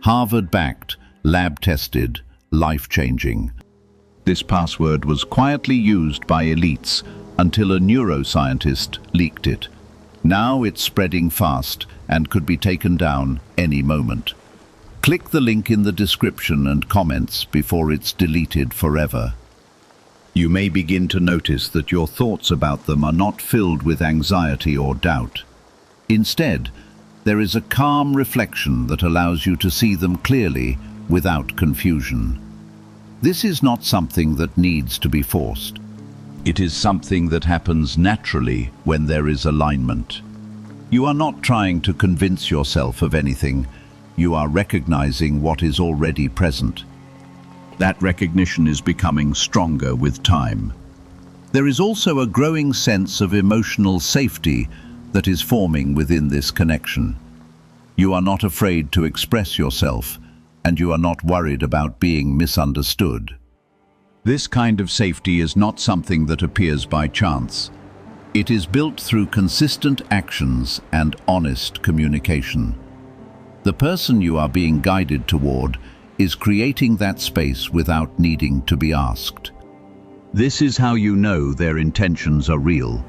Harvard-backed, lab-tested, life-changing. This password was quietly used by elites until a neuroscientist leaked it. Now it's spreading fast and could be taken down any moment. Click the link in the description and comments before it's deleted forever. You may begin to notice that your thoughts about them are not filled with anxiety or doubt. Instead, there is a calm reflection that allows you to see them clearly without confusion. This is not something that needs to be forced. It is something that happens naturally when there is alignment. You are not trying to convince yourself of anything. You are recognizing what is already present. That recognition is becoming stronger with time. There is also a growing sense of emotional safety that is forming within this connection. You are not afraid to express yourself, and you are not worried about being misunderstood. This kind of safety is not something that appears by chance. It is built through consistent actions and honest communication. The person you are being guided toward is creating that space without needing to be asked. This is how you know their intentions are real.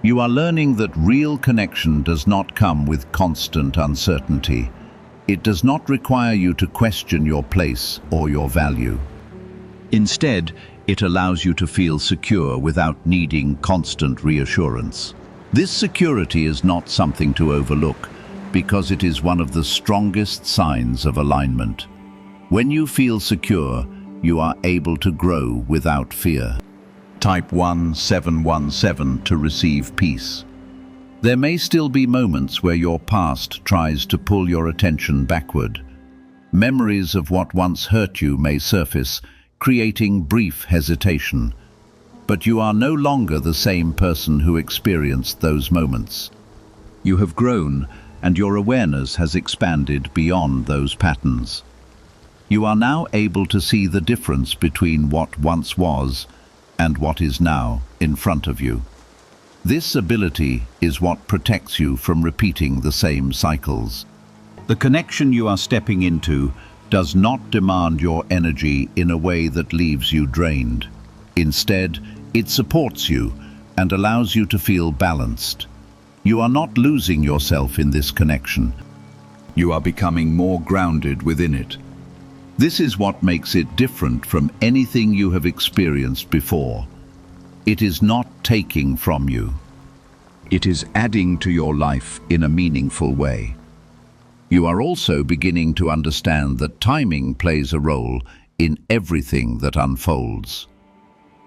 You are learning that real connection does not come with constant uncertainty. It does not require you to question your place or your value. Instead, it allows you to feel secure without needing constant reassurance. This security is not something to overlook, because it is one of the strongest signs of alignment. When you feel secure, you are able to grow without fear. Type 1717 to receive peace. There may still be moments where your past tries to pull your attention backward. Memories of what once hurt you may surface, creating brief hesitation. But you are no longer the same person who experienced those moments. You have grown, and your awareness has expanded beyond those patterns. You are now able to see the difference between what once was and what is now in front of you. This ability is what protects you from repeating the same cycles. The connection you are stepping into does not demand your energy in a way that leaves you drained. Instead, it supports you and allows you to feel balanced. You are not losing yourself in this connection. You are becoming more grounded within it. This is what makes it different from anything you have experienced before. It is not taking from you. It is adding to your life in a meaningful way. You are also beginning to understand that timing plays a role in everything that unfolds.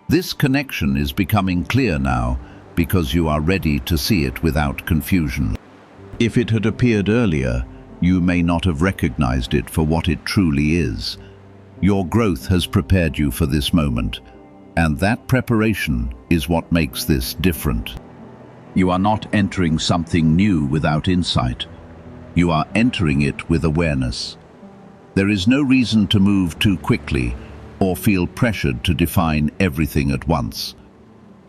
This connection is becoming clear now because you are ready to see it without confusion. If it had appeared earlier, you may not have recognized it for what it truly is. Your growth has prepared you for this moment, and that preparation is what makes this different. You are not entering something new without insight. You are entering it with awareness. There is no reason to move too quickly or feel pressured to define everything at once.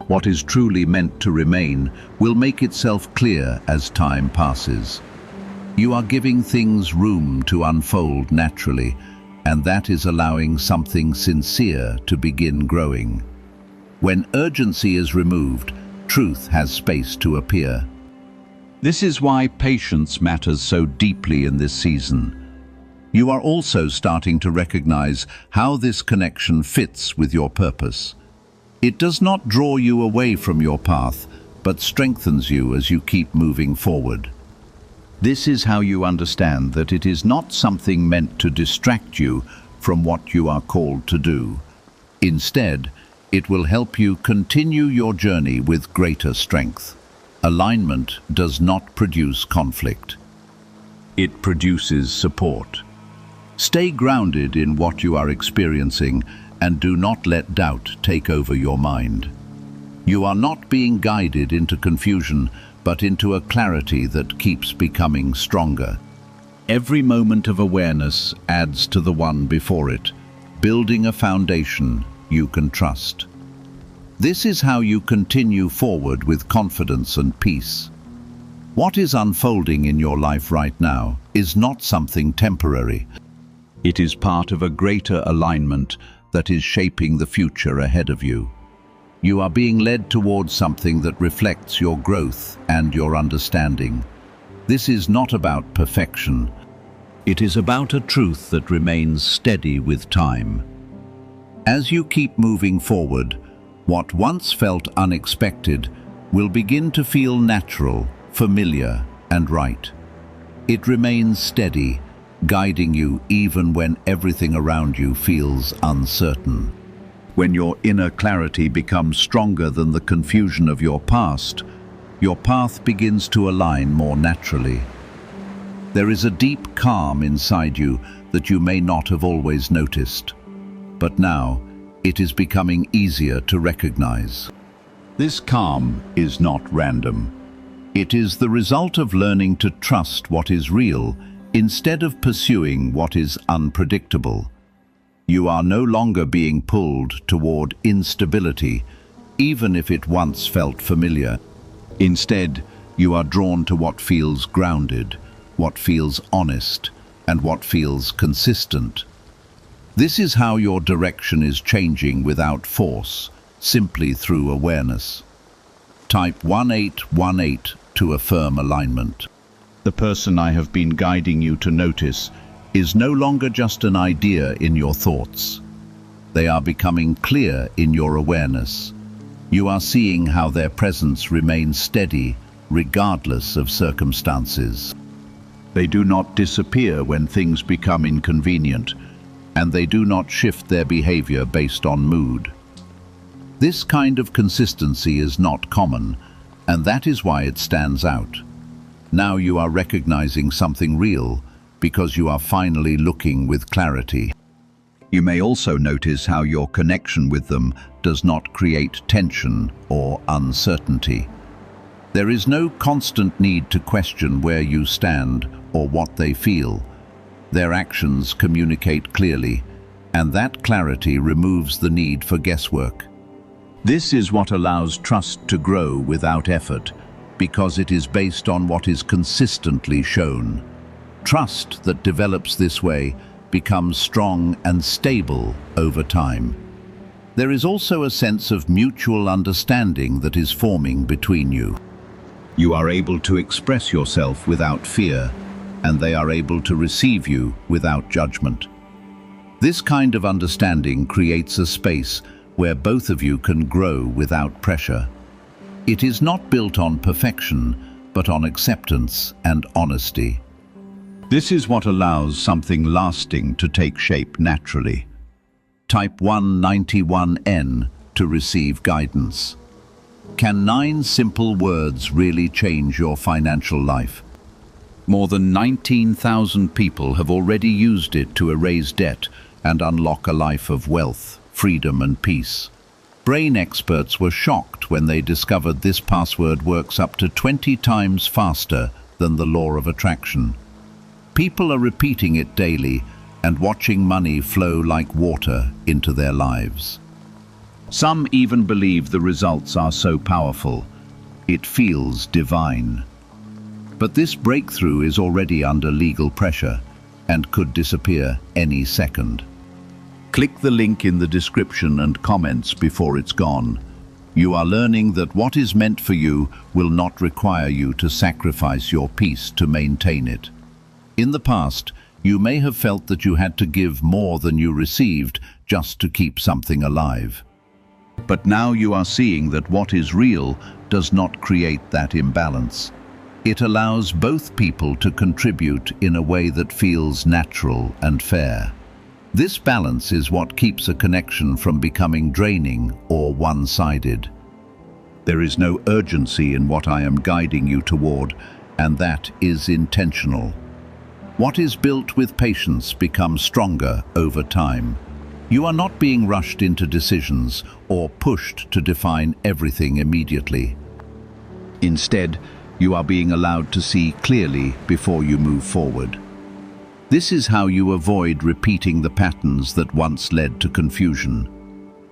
What is truly meant to remain will make itself clear as time passes. You are giving things room to unfold naturally, and that is allowing something sincere to begin growing. When urgency is removed, truth has space to appear. This is why patience matters so deeply in this season. You are also starting to recognize how this connection fits with your purpose. It does not draw you away from your path, but strengthens you as you keep moving forward. This is how you understand that it is not something meant to distract you from what you are called to do. Instead, it will help you continue your journey with greater strength. Alignment does not produce conflict. It produces support. Stay grounded in what you are experiencing and do not let doubt take over your mind. You are not being guided into confusion, but into a clarity that keeps becoming stronger. Every moment of awareness adds to the one before it, building a foundation you can trust. This is how you continue forward with confidence and peace. What is unfolding in your life right now is not something temporary. It is part of a greater alignment that is shaping the future ahead of you. You are being led towards something that reflects your growth and your understanding. This is not about perfection. It is about a truth that remains steady with time. As you keep moving forward, what once felt unexpected will begin to feel natural, familiar, and right. It remains steady, guiding you even when everything around you feels uncertain. When your inner clarity becomes stronger than the confusion of your past, your path begins to align more naturally. There is a deep calm inside you that you may not have always noticed, but now it is becoming easier to recognize. This calm is not random. It is the result of learning to trust what is real instead of pursuing what is unpredictable. You are no longer being pulled toward instability, even if it once felt familiar. Instead, you are drawn to what feels grounded, what feels honest, and what feels consistent. This is how your direction is changing without force, simply through awareness. Type 1818 to affirm alignment. The person I have been guiding you to notice is no longer just an idea in your thoughts. They are becoming clear in your awareness. You are seeing how their presence remains steady, regardless of circumstances. They do not disappear when things become inconvenient, and they do not shift their behavior based on mood. This kind of consistency is not common, and that is why it stands out. Now you are recognizing something real, because you are finally looking with clarity. You may also notice how your connection with them does not create tension or uncertainty. There is no constant need to question where you stand or what they feel. Their actions communicate clearly, and that clarity removes the need for guesswork. This is what allows trust to grow without effort, because it is based on what is consistently shown. Trust that develops this way becomes strong and stable over time. There is also a sense of mutual understanding that is forming between you. You are able to express yourself without fear, and they are able to receive you without judgment. This kind of understanding creates a space where both of you can grow without pressure. It is not built on perfection, but on acceptance and honesty. This is what allows something lasting to take shape naturally. Type 191N to receive guidance. Can 9 simple words really change your financial life? More than 19,000 people have already used it to erase debt and unlock a life of wealth, freedom, and peace. Brain experts were shocked when they discovered this password works up to 20 times faster than the law of attraction. People are repeating it daily and watching money flow like water into their lives. Some even believe the results are so powerful, it feels divine. But this breakthrough is already under legal pressure and could disappear any second. Click the link in the description and comments before it's gone. You are learning that what is meant for you will not require you to sacrifice your peace to maintain it. In the past, you may have felt that you had to give more than you received just to keep something alive. But now you are seeing that what is real does not create that imbalance. It allows both people to contribute in a way that feels natural and fair. This balance is what keeps a connection from becoming draining or one-sided. There is no urgency in what I am guiding you toward, and that is intentional. What is built with patience becomes stronger over time. You are not being rushed into decisions or pushed to define everything immediately. Instead, you are being allowed to see clearly before you move forward. This is how you avoid repeating the patterns that once led to confusion.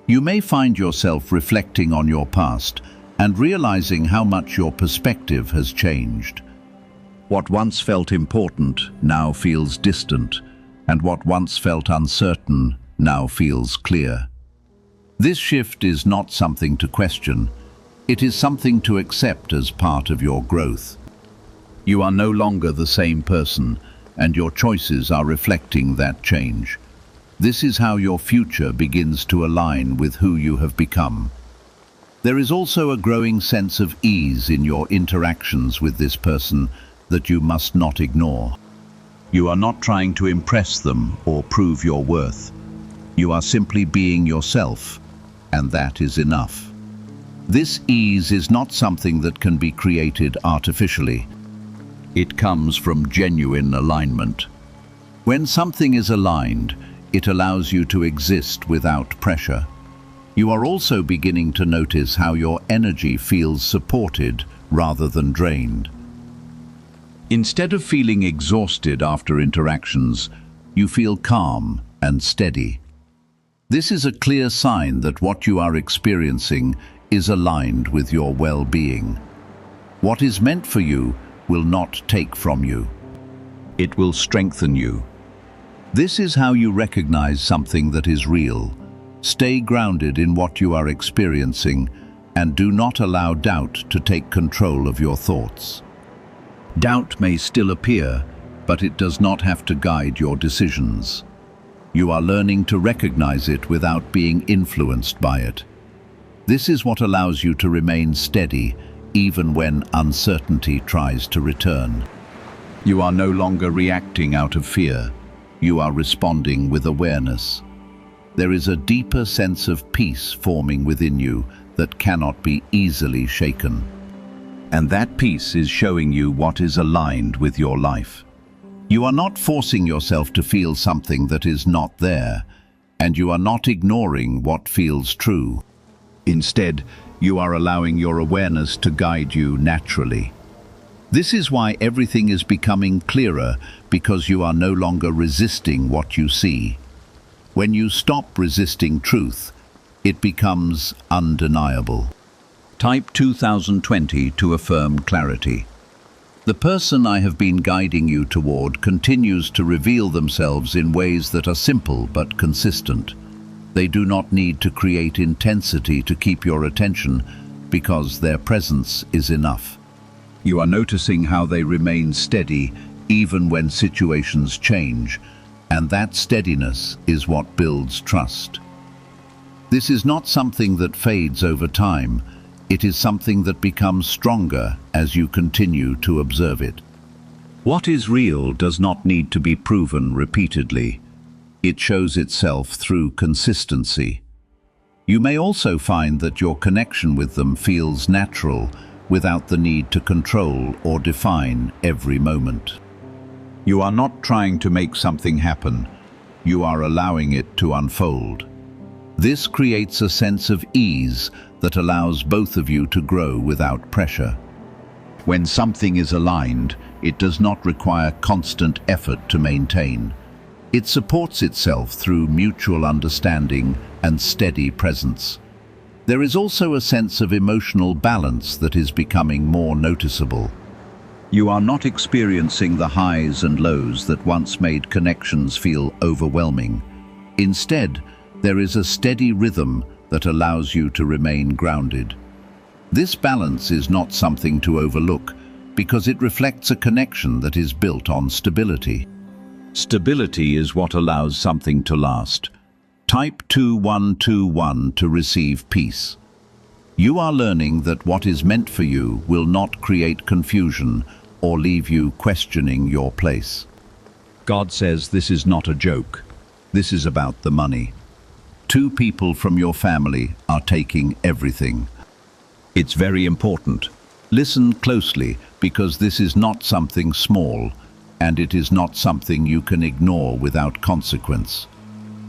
You may find yourself reflecting on your past and realizing how much your perspective has changed. What once felt important now feels distant, and what once felt uncertain now feels clear. This shift is not something to question. It is something to accept as part of your growth. You are no longer the same person, and your choices are reflecting that change. This is how your future begins to align with who you have become. There is also a growing sense of ease in your interactions with this person that you must not ignore. You are not trying to impress them or prove your worth. You are simply being yourself, and that is enough. This ease is not something that can be created artificially. It comes from genuine alignment. When something is aligned, it allows you to exist without pressure. You are also beginning to notice how your energy feels supported rather than drained. Instead of feeling exhausted after interactions, you feel calm and steady. This is a clear sign that what you are experiencing is aligned with your well-being. What is meant for you will not take from you. It will strengthen you. This is how you recognize something that is real. Stay grounded in what you are experiencing and do not allow doubt to take control of your thoughts. Doubt may still appear, but it does not have to guide your decisions. You are learning to recognize it without being influenced by it. This is what allows you to remain steady even when uncertainty tries to return. You are no longer reacting out of fear. You are responding with awareness. There is a deeper sense of peace forming within you that cannot be easily shaken. And that peace is showing you what is aligned with your life. You are not forcing yourself to feel something that is not there, and you are not ignoring what feels true. Instead, you are allowing your awareness to guide you naturally. This is why everything is becoming clearer, because you are no longer resisting what you see. When you stop resisting truth, it becomes undeniable. Type 2020 to affirm clarity. The person I have been guiding you toward continues to reveal themselves in ways that are simple but consistent. They do not need to create intensity to keep your attention, because their presence is enough. You are noticing how they remain steady even when situations change, and that steadiness is what builds trust. This is not something that fades over time. It is something that becomes stronger as you continue to observe it. What is real does not need to be proven repeatedly. It shows itself through consistency. You may also find that your connection with them feels natural, without the need to control or define every moment. You are not trying to make something happen. You are allowing it to unfold. This creates a sense of ease that allows both of you to grow without pressure. When something is aligned, it does not require constant effort to maintain. It supports itself through mutual understanding and steady presence. There is also a sense of emotional balance that is becoming more noticeable. You are not experiencing the highs and lows that once made connections feel overwhelming. Instead, there is a steady rhythm that allows you to remain grounded. This balance is not something to overlook, because it reflects a connection that is built on stability. Stability is what allows something to last. Type 2121 to receive peace. You are learning that what is meant for you will not create confusion or leave you questioning your place. God says this is not a joke. This is about the money. 2 people from your family are taking everything. It's very important. Listen closely, because this is not something small, and it is not something you can ignore without consequence.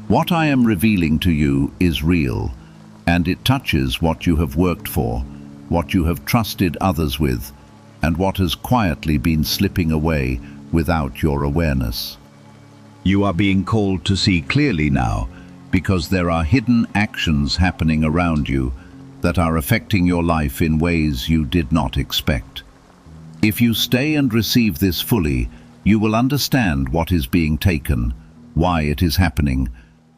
What I am revealing to you is real, and it touches what you have worked for, what you have trusted others with, and what has quietly been slipping away without your awareness. You are being called to see clearly now, because there are hidden actions happening around you that are affecting your life in ways you did not expect. If you stay and receive this fully, you will understand what is being taken, why it is happening,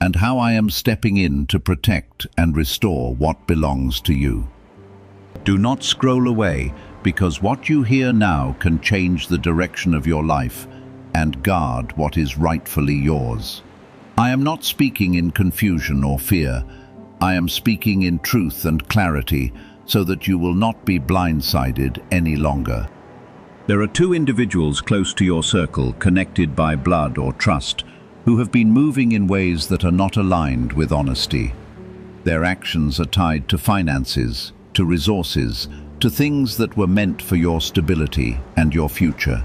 and how I am stepping in to protect and restore what belongs to you. Do not scroll away, because what you hear now can change the direction of your life and guard what is rightfully yours. I am not speaking in confusion or fear. I am speaking in truth and clarity so that you will not be blindsided any longer. There are two individuals close to your circle, connected by blood or trust, who have been moving in ways that are not aligned with honesty. Their actions are tied to finances, to resources, to things that were meant for your stability and your future.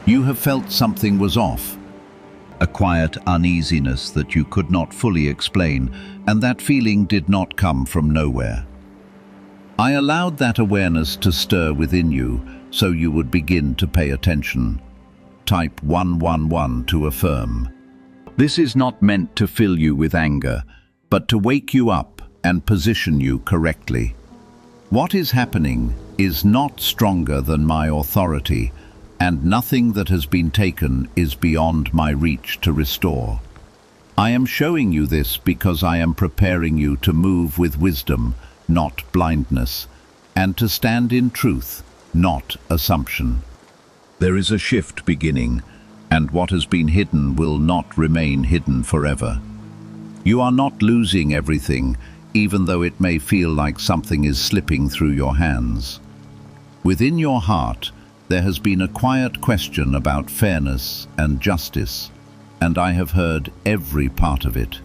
You have felt something was off, a quiet uneasiness that you could not fully explain, and that feeling did not come from nowhere. I allowed that awareness to stir within you so you would begin to pay attention. Type 111 to affirm. This is not meant to fill you with anger, but to wake you up and position you correctly. What is happening is not stronger than my authority, and nothing that has been taken is beyond my reach to restore. I am showing you this because I am preparing you to move with wisdom, not blindness, and to stand in truth, not assumption. There is a shift beginning, and what has been hidden will not remain hidden forever. You are not losing everything, even though it may feel like something is slipping through your hands. Within your heart, there has been a quiet question about fairness and justice, and I have heard every part of it.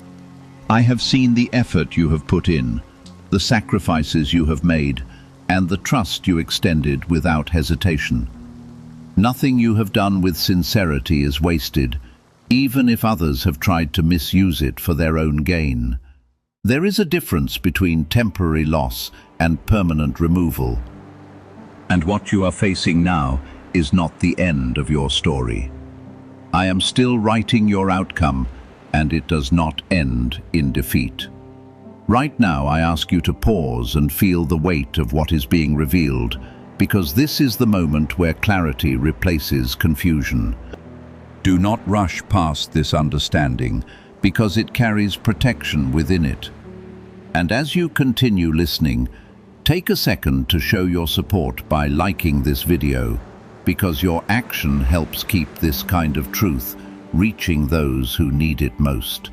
I have seen the effort you have put in, the sacrifices you have made, and the trust you extended without hesitation. Nothing you have done with sincerity is wasted, even if others have tried to misuse it for their own gain. There is a difference between temporary loss and permanent removal. And what you are facing now is not the end of your story. I am still writing your outcome, and it does not end in defeat. Right now, I ask you to pause and feel the weight of what is being revealed, because this is the moment where clarity replaces confusion. Do not rush past this understanding, because it carries protection within it. And as you continue listening, take a second to show your support by liking this video, because your action helps keep this kind of truth reaching those who need it most.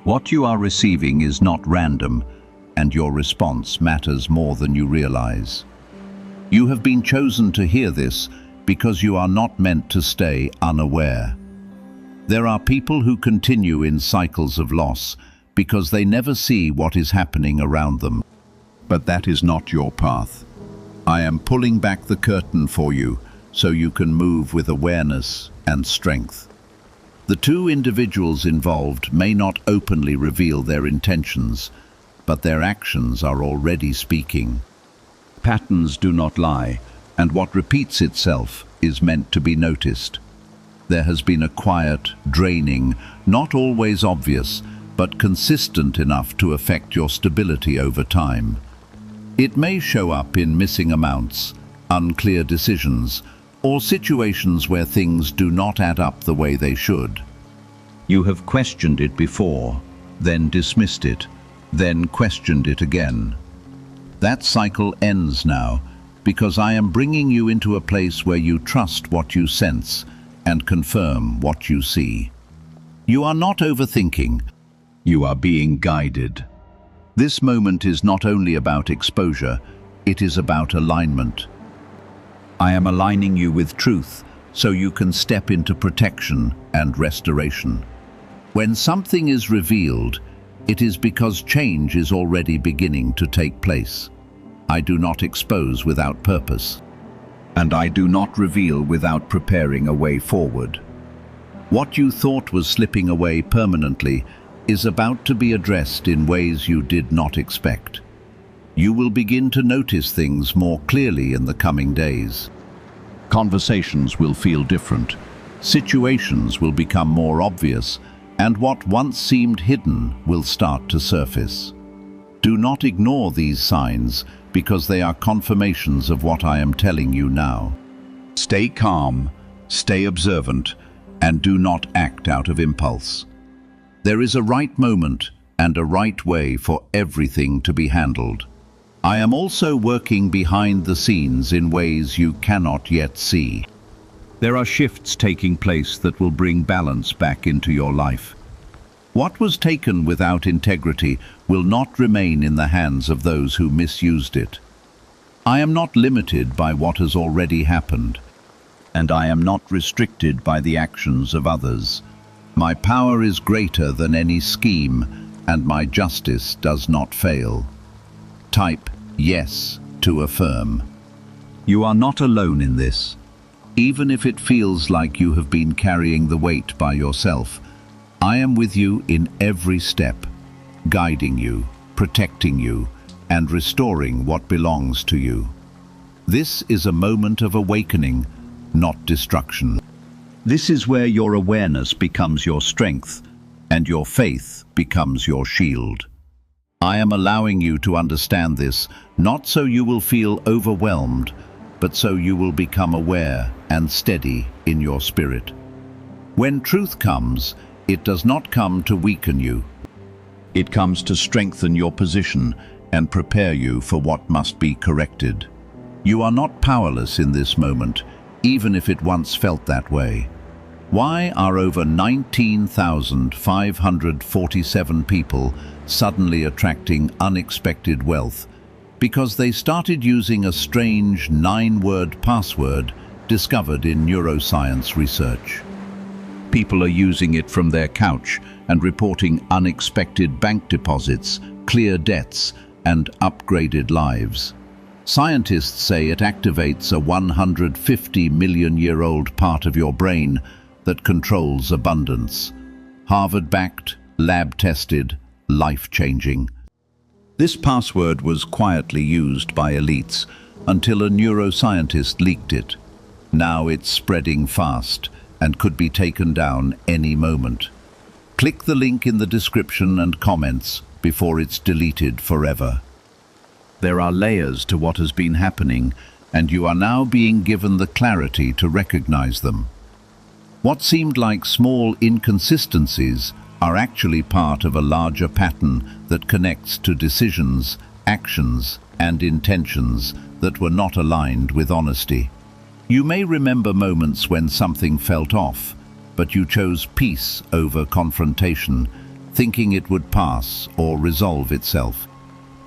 What you are receiving is not random, and your response matters more than you realize. You have been chosen to hear this because you are not meant to stay unaware. There are people who continue in cycles of loss because they never see what is happening around them. But that is not your path. I am pulling back the curtain for you so you can move with awareness and strength. The two individuals involved may not openly reveal their intentions, but their actions are already speaking. Patterns do not lie, and what repeats itself is meant to be noticed. There has been a quiet, draining, not always obvious, but consistent enough to affect your stability over time. It may show up in missing amounts, unclear decisions, or situations where things do not add up the way they should. You have questioned it before, then dismissed it, then questioned it again. That cycle ends now, because I am bringing you into a place where you trust what you sense and confirm what you see. You are not overthinking, you are being guided. This moment is not only about exposure, it is about alignment. I am aligning you with truth so you can step into protection and restoration. When something is revealed, it is because change is already beginning to take place. I do not expose without purpose, and I do not reveal without preparing a way forward. What you thought was slipping away permanently is about to be addressed in ways you did not expect. You will begin to notice things more clearly in the coming days. Conversations will feel different. Situations will become more obvious, and what once seemed hidden will start to surface. Do not ignore these signs, because they are confirmations of what I am telling you now. Stay calm, stay observant, and do not act out of impulse. There is a right moment and a right way for everything to be handled. I am also working behind the scenes in ways you cannot yet see. There are shifts taking place that will bring balance back into your life. What was taken without integrity will not remain in the hands of those who misused it. I am not limited by what has already happened, and I am not restricted by the actions of others. My power is greater than any scheme, and my justice does not fail. Type yes to affirm. You are not alone in this. Even if it feels like you have been carrying the weight by yourself, I am with you in every step, guiding you, protecting you, and restoring what belongs to you. This is a moment of awakening, not destruction. This is where your awareness becomes your strength, and your faith becomes your shield. I am allowing you to understand this, not so you will feel overwhelmed, but so you will become aware and steady in your spirit. When truth comes, it does not come to weaken you. It comes to strengthen your position and prepare you for what must be corrected. You are not powerless in this moment, even if it once felt that way. Why are over 19,547 people suddenly attracting unexpected wealth? Because they started using a strange 9-word password discovered in neuroscience research. People are using it from their couch and reporting unexpected bank deposits, clear debts, and upgraded lives. Scientists say it activates a 150-million-year-old part of your brain that controls abundance. Harvard-backed, lab-tested, life-changing. This password was quietly used by elites until a neuroscientist leaked it. Now it's spreading fast and could be taken down any moment. Click the link in the description and comments before it's deleted forever. There are layers to what has been happening, and you are now being given the clarity to recognize them. What seemed like small inconsistencies are actually part of a larger pattern that connects to decisions, actions, and intentions that were not aligned with honesty. You may remember moments when something felt off, but you chose peace over confrontation, thinking it would pass or resolve itself.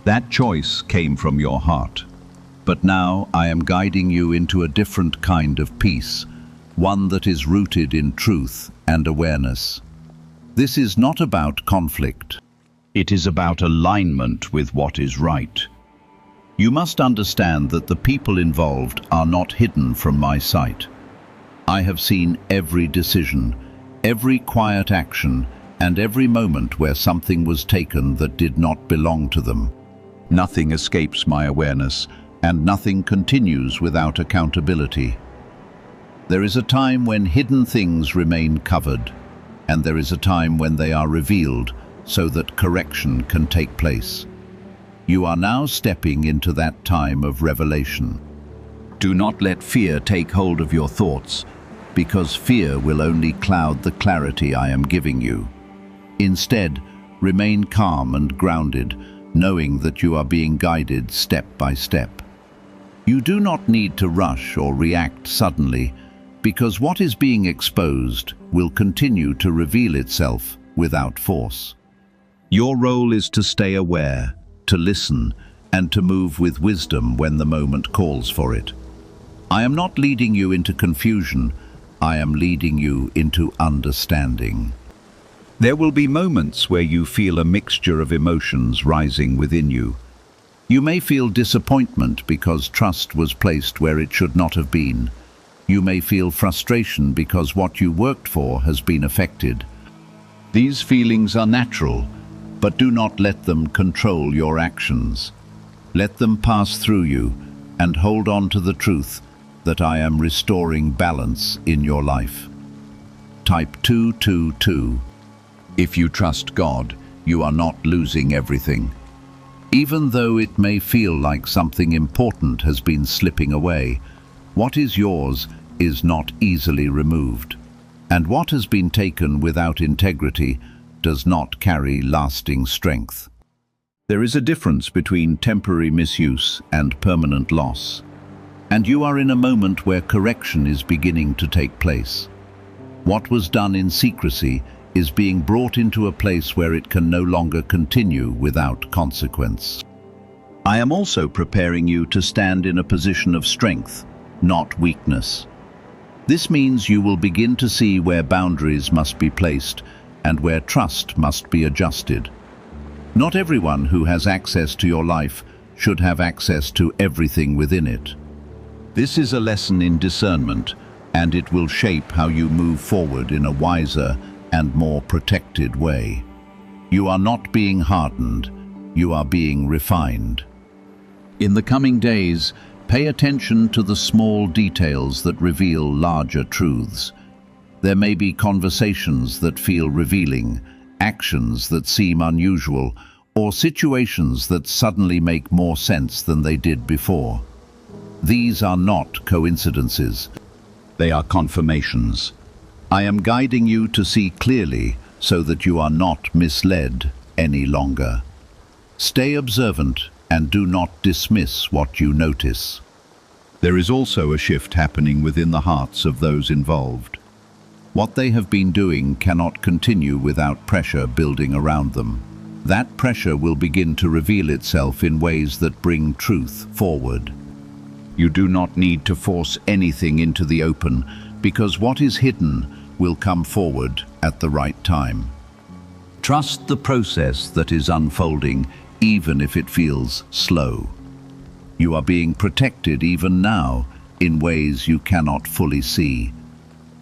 That choice came from your heart. But now I am guiding you into a different kind of peace, one that is rooted in truth and awareness. This is not about conflict. It is about alignment with what is right. You must understand that the people involved are not hidden from my sight. I have seen every decision, every quiet action, and every moment where something was taken that did not belong to them. Nothing escapes my awareness, and nothing continues without accountability. There is a time when hidden things remain covered, and there is a time when they are revealed so that correction can take place. You are now stepping into that time of revelation. Do not let fear take hold of your thoughts, because fear will only cloud the clarity I am giving you. Instead, remain calm and grounded, knowing that you are being guided step by step. You do not need to rush or react suddenly, because what is being exposed will continue to reveal itself without force. Your role is to stay aware, to listen, and to move with wisdom when the moment calls for it. I am not leading you into confusion, I am leading you into understanding. There will be moments where you feel a mixture of emotions rising within you. You may feel disappointment because trust was placed where it should not have been. You may feel frustration because what you worked for has been affected. These feelings are natural, but do not let them control your actions. Let them pass through you and hold on to the truth that I am restoring balance in your life. Type 222. If you trust God, you are not losing everything. Even though it may feel like something important has been slipping away, what is yours is not easily removed. And what has been taken without integrity does not carry lasting strength. There is a difference between temporary misuse and permanent loss. And you are in a moment where correction is beginning to take place. What was done in secrecy is being brought into a place where it can no longer continue without consequence. I am also preparing you to stand in a position of strength, not weakness. This means you will begin to see where boundaries must be placed and where trust must be adjusted. Not everyone who has access to your life should have access to everything within it. This is a lesson in discernment, and it will shape how you move forward in a wiser and more protected way. You are not being hardened, you are being refined. In the coming days, pay attention to the small details that reveal larger truths. There may be conversations that feel revealing, actions that seem unusual, or situations that suddenly make more sense than they did before. These are not coincidences. They are confirmations. I am guiding you to see clearly so that you are not misled any longer. Stay observant and do not dismiss what you notice. There is also a shift happening within the hearts of those involved. What they have been doing cannot continue without pressure building around them. That pressure will begin to reveal itself in ways that bring truth forward. You do not need to force anything into the open, because what is hidden will come forward at the right time. Trust the process that is unfolding, even if it feels slow. You are being protected even now in ways you cannot fully see.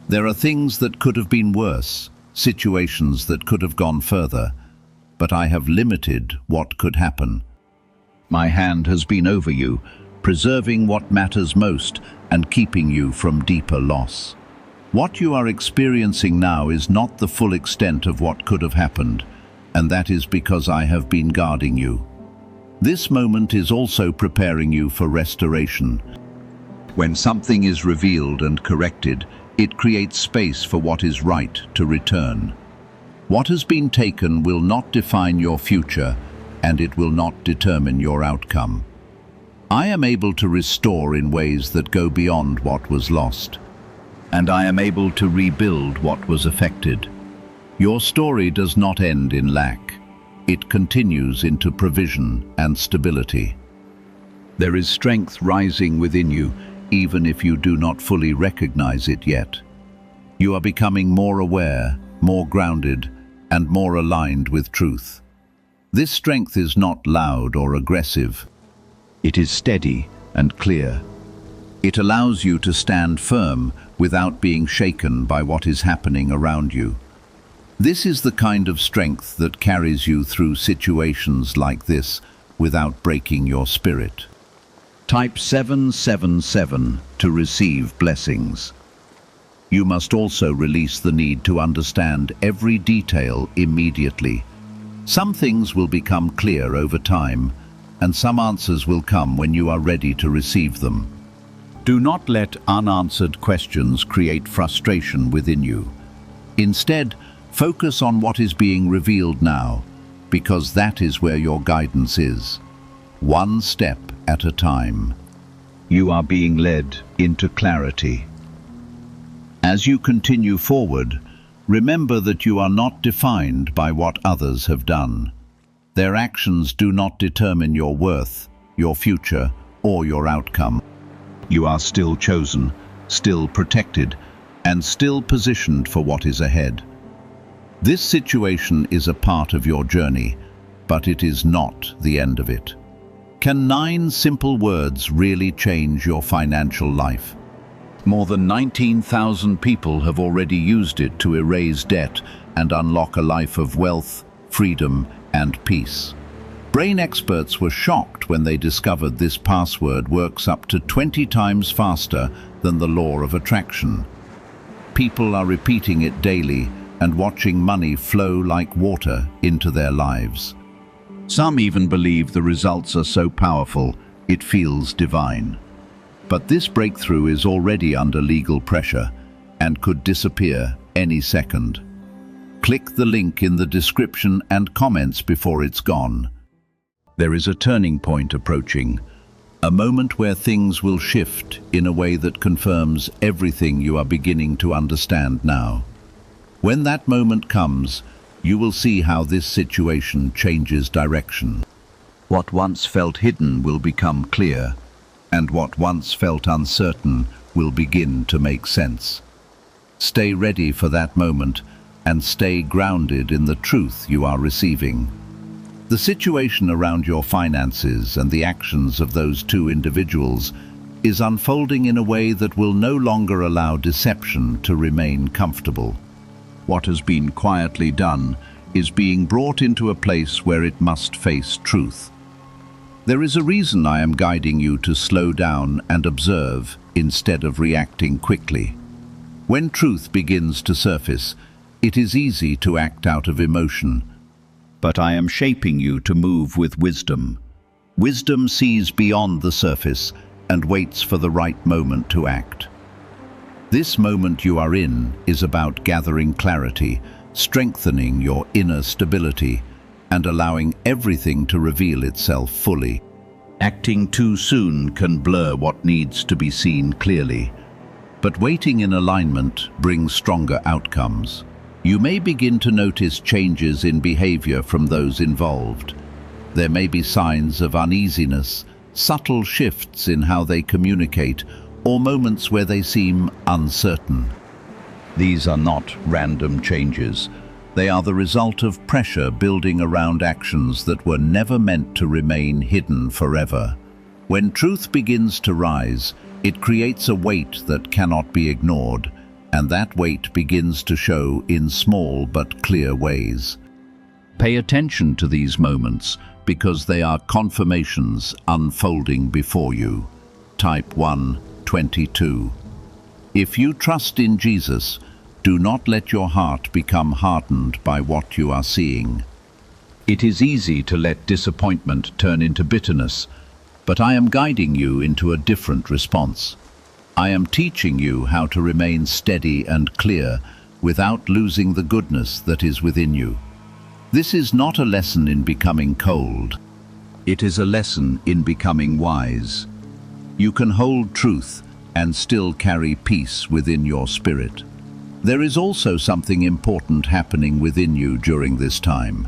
There are things that could have been worse, situations that could have gone further, but I have limited what could happen. My hand has been over you, preserving what matters most and keeping you from deeper loss. What you are experiencing now is not the full extent of what could have happened, and that is because I have been guarding you. This moment is also preparing you for restoration. When something is revealed and corrected, it creates space for what is right to return. What has been taken will not define your future, and it will not determine your outcome. I am able to restore in ways that go beyond what was lost, and I am able to rebuild what was affected. Your story does not end in lack. It continues into provision and stability. There is strength rising within you, even if you do not fully recognize it yet. You are becoming more aware, more grounded, and more aligned with truth. This strength is not loud or aggressive. It is steady and clear. It allows you to stand firm without being shaken by what is happening around you. This is the kind of strength that carries you through situations like this without breaking your spirit. Type 777 to receive blessings. You must also release the need to understand every detail immediately. Some things will become clear over time, and some answers will come when you are ready to receive them. Do not let unanswered questions create frustration within you. Instead, focus on what is being revealed now, because that is where your guidance is. One step at a time. You are being led into clarity. As you continue forward, remember that you are not defined by what others have done. Their actions do not determine your worth, your future, or your outcome. You are still chosen, still protected, and still positioned for what is ahead. This situation is a part of your journey, but it is not the end of it. Can 9 simple words really change your financial life? More than 19,000 people have already used it to erase debt and unlock a life of wealth, freedom, and peace. Brain experts were shocked when they discovered this password works up to 20 times faster than the law of attraction. People are repeating it daily and watching money flow like water into their lives. Some even believe the results are so powerful it feels divine. But this breakthrough is already under legal pressure and could disappear any second. Click the link in the description and comments before it's gone. There is a turning point approaching, a moment where things will shift in a way that confirms everything you are beginning to understand now. When that moment comes, you will see how this situation changes direction. What once felt hidden will become clear, and what once felt uncertain will begin to make sense. Stay ready for that moment and stay grounded in the truth you are receiving. The situation around your finances and the actions of those two individuals is unfolding in a way that will no longer allow deception to remain comfortable. What has been quietly done is being brought into a place where it must face truth. There is a reason I am guiding you to slow down and observe instead of reacting quickly. When truth begins to surface, it is easy to act out of emotion. But I am shaping you to move with wisdom. Wisdom sees beyond the surface and waits for the right moment to act. This moment you are in is about gathering clarity, strengthening your inner stability, and allowing everything to reveal itself fully. Acting too soon can blur what needs to be seen clearly, but waiting in alignment brings stronger outcomes. You may begin to notice changes in behavior from those involved. There may be signs of uneasiness, subtle shifts in how they communicate, or moments where they seem uncertain. These are not random changes. They are the result of pressure building around actions that were never meant to remain hidden forever. When truth begins to rise, it creates a weight that cannot be ignored, and that weight begins to show in small but clear ways. Pay attention to these moments because they are confirmations unfolding before you. Type 1:22. If you trust in Jesus, do not let your heart become hardened by what you are seeing. It is easy to let disappointment turn into bitterness, but I am guiding you into a different response. I am teaching you how to remain steady and clear without losing the goodness that is within you. This is not a lesson in becoming cold. It is a lesson in becoming wise. You can hold truth and still carry peace within your spirit. There is also something important happening within you during this time.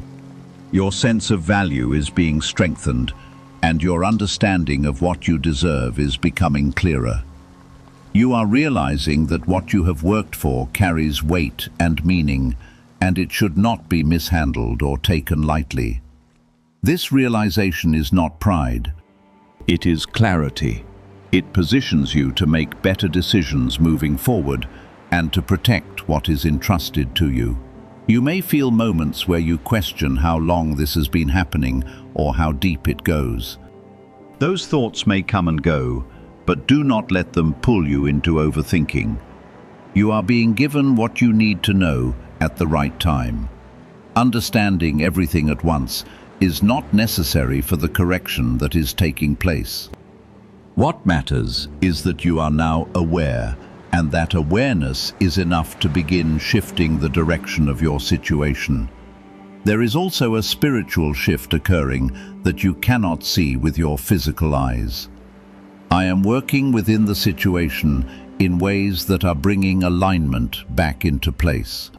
Your sense of value is being strengthened, and your understanding of what you deserve is becoming clearer. You are realizing that what you have worked for carries weight and meaning, and it should not be mishandled or taken lightly. This realization is not pride. It is clarity. It positions you to make better decisions moving forward and to protect what is entrusted to you. You may feel moments where you question how long this has been happening or how deep it goes. Those thoughts may come and go, but do not let them pull you into overthinking. You are being given what you need to know at the right time. Understanding everything at once is not necessary for the correction that is taking place. What matters is that you are now aware, and that awareness is enough to begin shifting the direction of your situation. There is also a spiritual shift occurring that you cannot see with your physical eyes. I am working within the situation in ways that are bringing alignment back into place.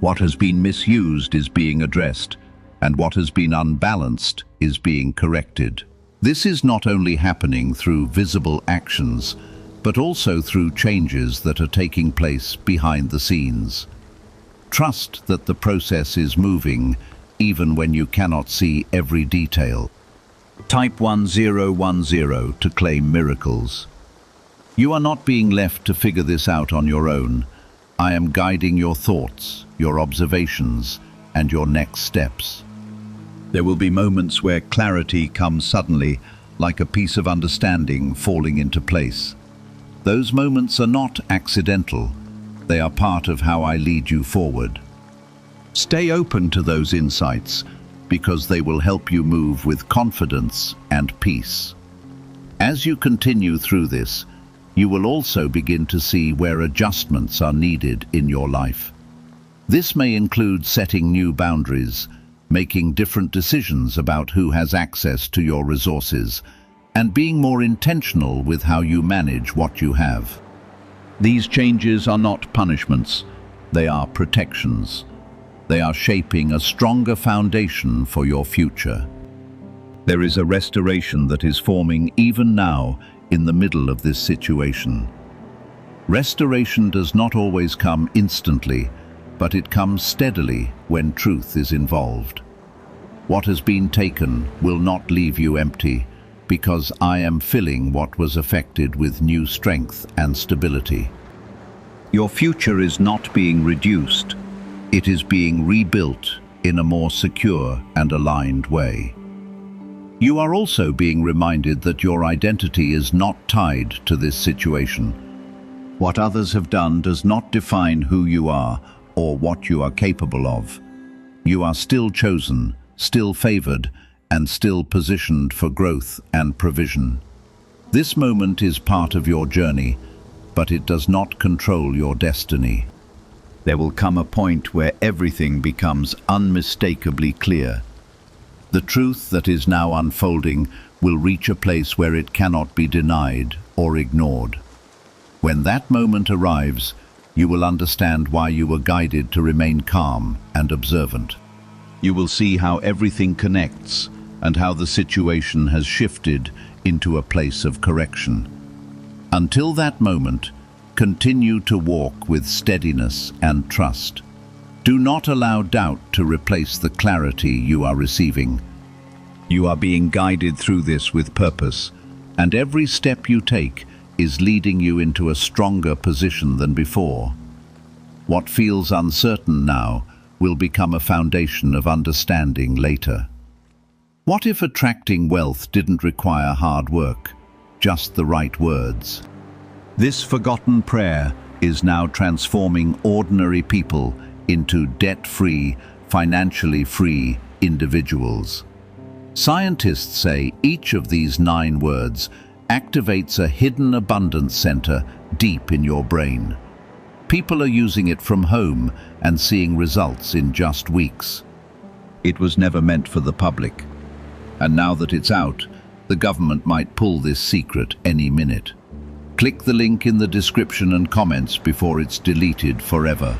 What has been misused is being addressed, and what has been unbalanced is being corrected. This is not only happening through visible actions, but also through changes that are taking place behind the scenes. Trust that the process is moving, even when you cannot see every detail. Type 1010 to claim miracles. You are not being left to figure this out on your own. I am guiding your thoughts, your observations, and your next steps. There will be moments where clarity comes suddenly, like a piece of understanding falling into place. Those moments are not accidental. They are part of how I lead you forward. Stay open to those insights, because they will help you move with confidence and peace. As you continue through this, you will also begin to see where adjustments are needed in your life. This may include setting new boundaries, making different decisions about who has access to your resources, and being more intentional with how you manage what you have. These changes are not punishments, they are protections. They are shaping a stronger foundation for your future. There is a restoration that is forming even now in the middle of this situation. Restoration does not always come instantly, but it comes steadily when truth is involved. What has been taken will not leave you empty, because I am filling what was affected with new strength and stability. Your future is not being reduced. It is being rebuilt in a more secure and aligned way. You are also being reminded that your identity is not tied to this situation. What others have done does not define who you are or what you are capable of. You are still chosen, still favored, and still positioned for growth and provision. This moment is part of your journey, but it does not control your destiny. There will come a point where everything becomes unmistakably clear. The truth that is now unfolding will reach a place where it cannot be denied or ignored. When that moment arrives, you will understand why you were guided to remain calm and observant. You will see how everything connects and how the situation has shifted into a place of correction. Until that moment, continue to walk with steadiness and trust. Do not allow doubt to replace the clarity you are receiving. You are being guided through this with purpose, and every step you take is leading you into a stronger position than before. What feels uncertain now will become a foundation of understanding later. What if attracting wealth didn't require hard work, just the right words? This forgotten prayer is now transforming ordinary people into debt-free, financially free individuals. Scientists say each of these 9 words activates a hidden abundance center deep in your brain. People are using it from home and seeing results in just weeks. It was never meant for the public. And now that it's out, the government might pull this secret any minute. Click the link in the description and comments before it's deleted forever.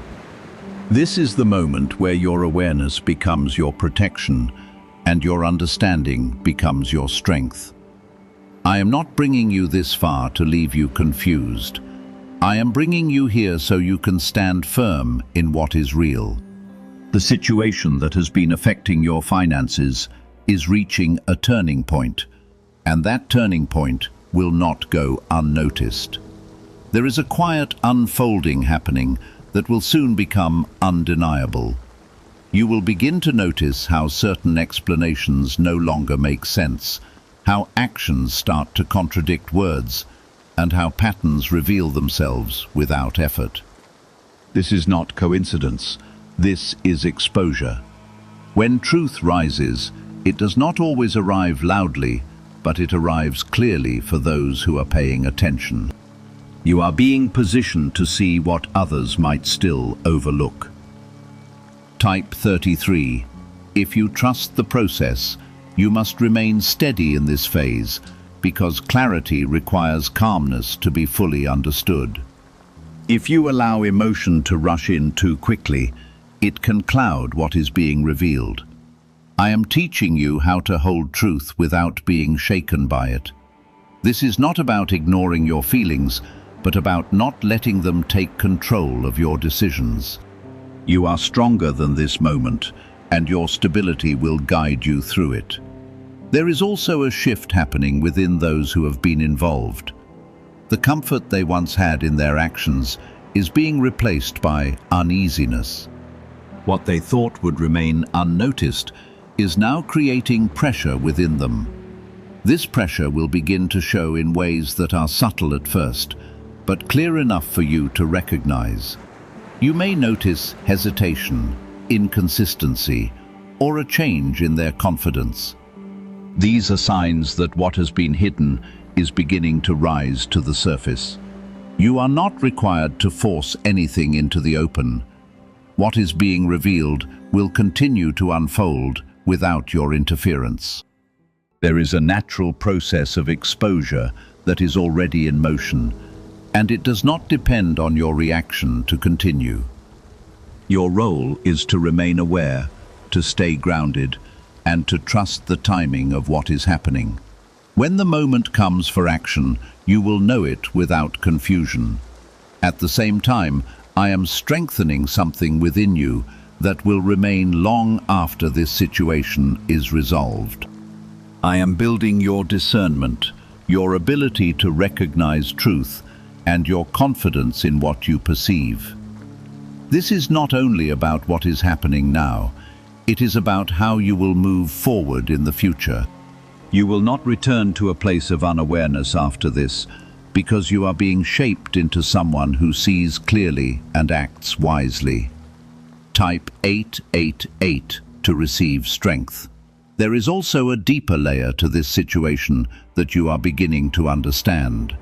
This is the moment where your awareness becomes your protection and your understanding becomes your strength. I am not bringing you this far to leave you confused. I am bringing you here so you can stand firm in what is real. The situation that has been affecting your finances is reaching a turning point, and that turning point will not go unnoticed. There is a quiet unfolding happening that will soon become undeniable. You will begin to notice how certain explanations no longer make sense, how actions start to contradict words, and how patterns reveal themselves without effort. This is not coincidence. This is exposure. When truth rises, it does not always arrive loudly, but it arrives clearly for those who are paying attention. You are being positioned to see what others might still overlook. Type 33. If you trust the process, you must remain steady in this phase, because clarity requires calmness to be fully understood. If you allow emotion to rush in too quickly, it can cloud what is being revealed. I am teaching you how to hold truth without being shaken by it. This is not about ignoring your feelings, but about not letting them take control of your decisions. You are stronger than this moment, and your stability will guide you through it. There is also a shift happening within those who have been involved. The comfort they once had in their actions is being replaced by uneasiness. What they thought would remain unnoticed is now creating pressure within them. This pressure will begin to show in ways that are subtle at first, but clear enough for you to recognize. You may notice hesitation, inconsistency, or a change in their confidence. These are signs that what has been hidden is beginning to rise to the surface. You are not required to force anything into the open. What is being revealed will continue to unfold without your interference. There is a natural process of exposure that is already in motion, and it does not depend on your reaction to continue. Your role is to remain aware, to stay grounded, and to trust the timing of what is happening. When the moment comes for action, you will know it without confusion. At the same time, I am strengthening something within you that will remain long after this situation is resolved. I am building your discernment, your ability to recognize truth, and your confidence in what you perceive. This is not only about what is happening now, it is about how you will move forward in the future. You will not return to a place of unawareness after this, because you are being shaped into someone who sees clearly and acts wisely. Type 888 to receive strength. There is also a deeper layer to this situation that you are beginning to understand.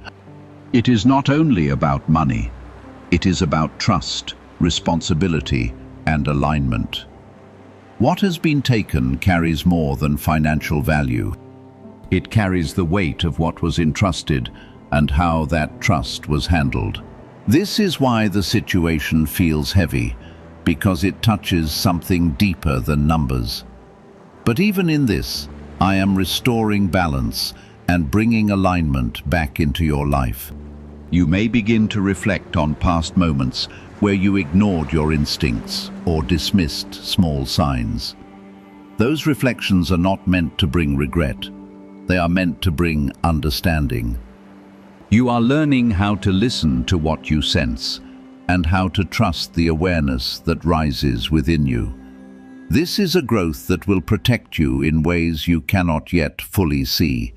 It is not only about money. It is about trust, responsibility, and alignment. What has been taken carries more than financial value. It carries the weight of what was entrusted and how that trust was handled. This is why the situation feels heavy, because it touches something deeper than numbers. But even in this, I am restoring balance and bringing alignment back into your life. You may begin to reflect on past moments where you ignored your instincts or dismissed small signs. Those reflections are not meant to bring regret. They are meant to bring understanding. You are learning how to listen to what you sense and how to trust the awareness that rises within you. This is a growth that will protect you in ways you cannot yet fully see.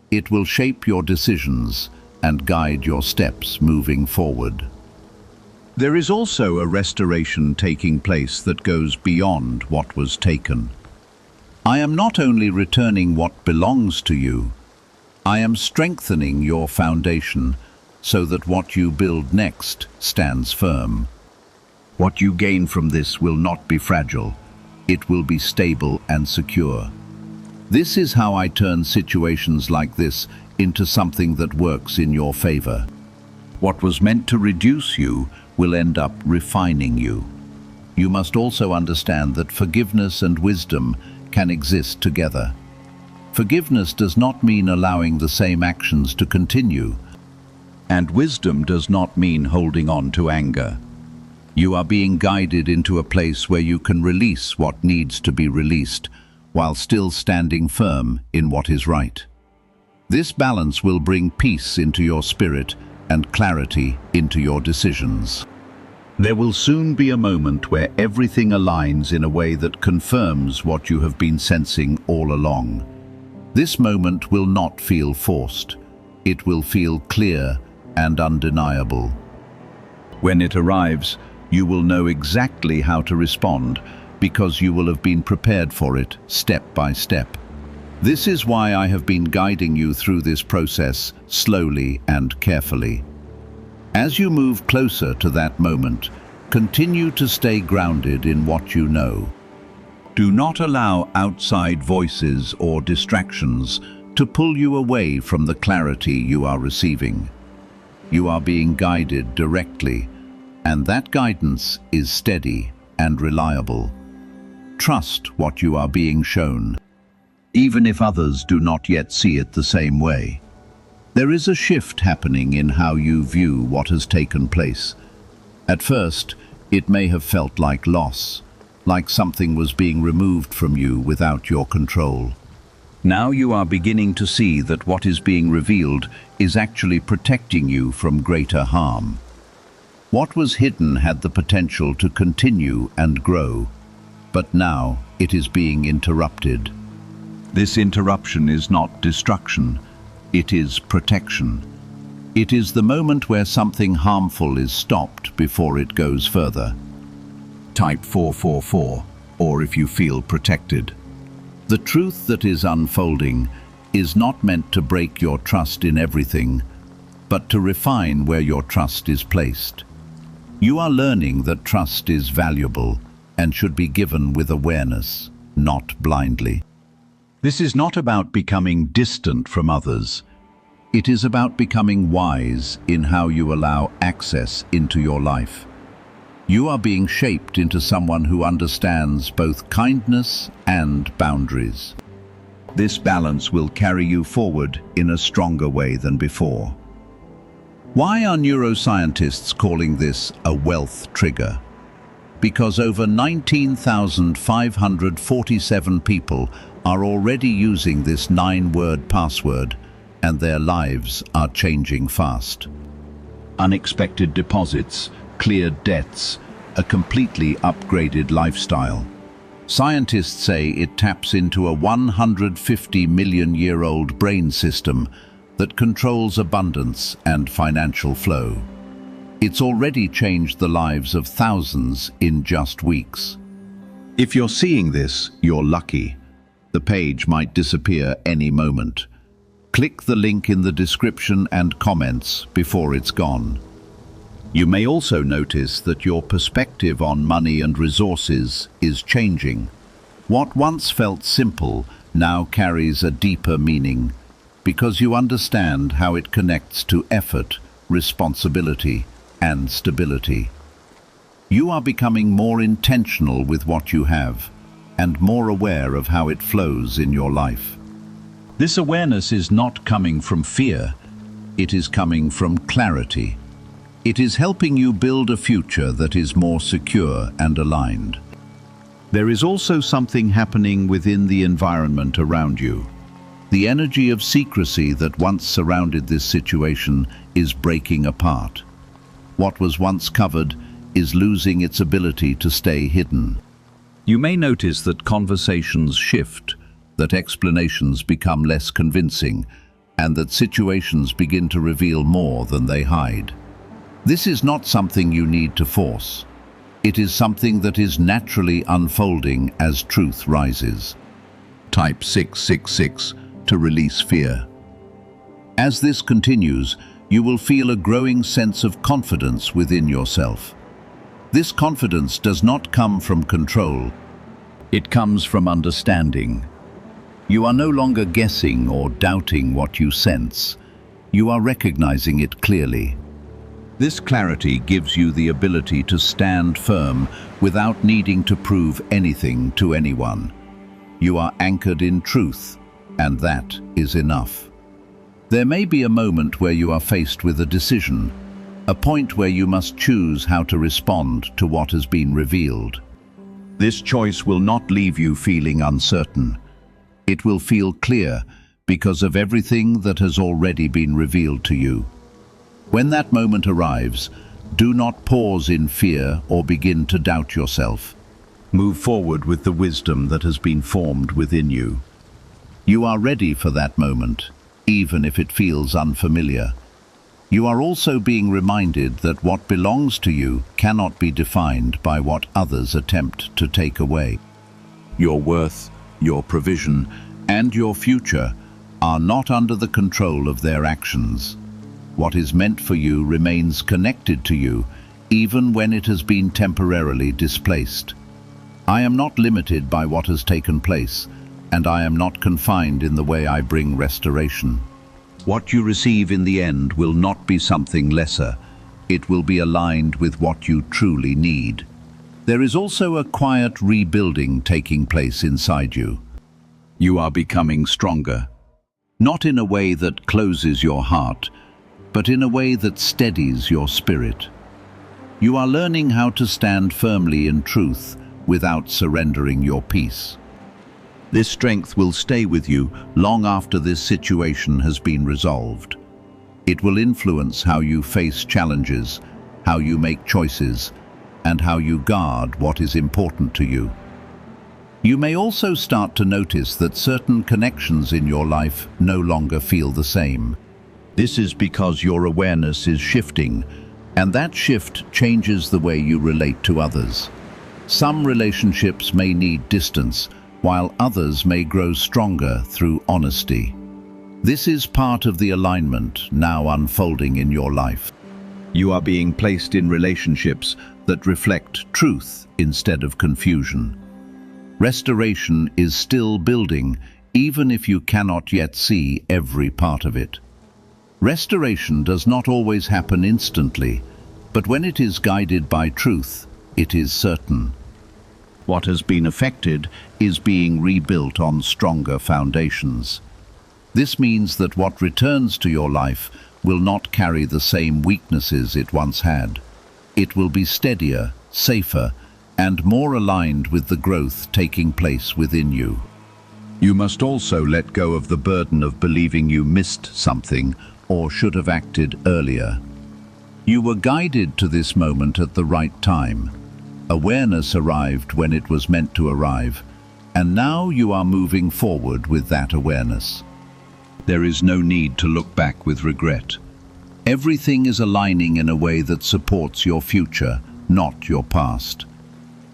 It will shape your decisions and guide your steps moving forward. There is also a restoration taking place that goes beyond what was taken. I am not only returning what belongs to you, I am strengthening your foundation so that what you build next stands firm. What you gain from this will not be fragile. It will be stable and secure. This is how I turn situations like this into something that works in your favor. What was meant to reduce you will end up refining you. You must also understand that forgiveness and wisdom can exist together. Forgiveness does not mean allowing the same actions to continue, and wisdom does not mean holding on to anger. You are being guided into a place where you can release what needs to be released, while still standing firm in what is right. This balance will bring peace into your spirit and clarity into your decisions. There will soon be a moment where everything aligns in a way that confirms what you have been sensing all along. This moment will not feel forced. It will feel clear and undeniable. When it arrives, you will know exactly how to respond because you will have been prepared for it step by step. This is why I have been guiding you through this process slowly and carefully. As you move closer to that moment, continue to stay grounded in what you know. Do not allow outside voices or distractions to pull you away from the clarity you are receiving. You are being guided directly, and that guidance is steady and reliable. Trust what you are being shown, even if others do not yet see it the same way. There is a shift happening in how you view what has taken place. At first, it may have felt like loss, like something was being removed from you without your control. Now you are beginning to see that what is being revealed is actually protecting you from greater harm. What was hidden had the potential to continue and grow, but now it is being interrupted. This interruption is not destruction, it is protection. It is the moment where something harmful is stopped before it goes further. Type 444, or if you feel protected. The truth that is unfolding is not meant to break your trust in everything, but to refine where your trust is placed. You are learning that trust is valuable and should be given with awareness, not blindly. This is not about becoming distant from others. It is about becoming wise in how you allow access into your life. You are being shaped into someone who understands both kindness and boundaries. This balance will carry you forward in a stronger way than before. Why are neuroscientists calling this a wealth trigger? Because over 19,547 people are already using this 9-word password, and their lives are changing fast. Unexpected deposits, cleared debts, a completely upgraded lifestyle. Scientists say it taps into a 150-million-year-old brain system that controls abundance and financial flow. It's already changed the lives of thousands in just weeks. If you're seeing this, you're lucky. The page might disappear any moment. Click the link in the description and comments before it's gone. You may also notice that your perspective on money and resources is changing. What once felt simple now carries a deeper meaning, because you understand how it connects to effort, responsibility, and stability. You are becoming more intentional with what you have, and more aware of how it flows in your life. This awareness is not coming from fear, it is coming from clarity. It is helping you build a future that is more secure and aligned. There is also something happening within the environment around you. The energy of secrecy that once surrounded this situation is breaking apart. What was once covered is losing its ability to stay hidden. You may notice that conversations shift, that explanations become less convincing, and that situations begin to reveal more than they hide. This is not something you need to force. It is something that is naturally unfolding as truth rises. Type 666 to release fear. As this continues, you will feel a growing sense of confidence within yourself. This confidence does not come from control. It comes from understanding. You are no longer guessing or doubting what you sense. You are recognizing it clearly. This clarity gives you the ability to stand firm without needing to prove anything to anyone. You are anchored in truth, and that is enough. There may be a moment where you are faced with a decision, a point where you must choose how to respond to what has been revealed. This choice will not leave you feeling uncertain. It will feel clear because of everything that has already been revealed to you. When that moment arrives, do not pause in fear or begin to doubt yourself. Move forward with the wisdom that has been formed within you. You are ready for that moment, even if it feels unfamiliar. You are also being reminded that what belongs to you cannot be defined by what others attempt to take away. Your worth, your provision, and your future are not under the control of their actions. What is meant for you remains connected to you, even when it has been temporarily displaced. I am not limited by what has taken place, and I am not confined in the way I bring restoration. What you receive in the end will not be something lesser. It will be aligned with what you truly need. There is also a quiet rebuilding taking place inside you. You are becoming stronger, not in a way that closes your heart, but in a way that steadies your spirit. You are learning how to stand firmly in truth without surrendering your peace. This strength will stay with you long after this situation has been resolved. It will influence how you face challenges, how you make choices, and how you guard what is important to you. You may also start to notice that certain connections in your life no longer feel the same. This is because your awareness is shifting, and that shift changes the way you relate to others. Some relationships may need distance, while others may grow stronger through honesty. This is part of the alignment now unfolding in your life. You are being placed in relationships that reflect truth instead of confusion. Restoration is still building, even if you cannot yet see every part of it. Restoration does not always happen instantly, but when it is guided by truth, it is certain. What has been affected is being rebuilt on stronger foundations. This means that what returns to your life will not carry the same weaknesses it once had. It will be steadier, safer, and more aligned with the growth taking place within you. You must also let go of the burden of believing you missed something or should have acted earlier. You were guided to this moment at the right time. Awareness arrived when it was meant to arrive, and now you are moving forward with that awareness. There is no need to look back with regret. Everything is aligning in a way that supports your future, not your past.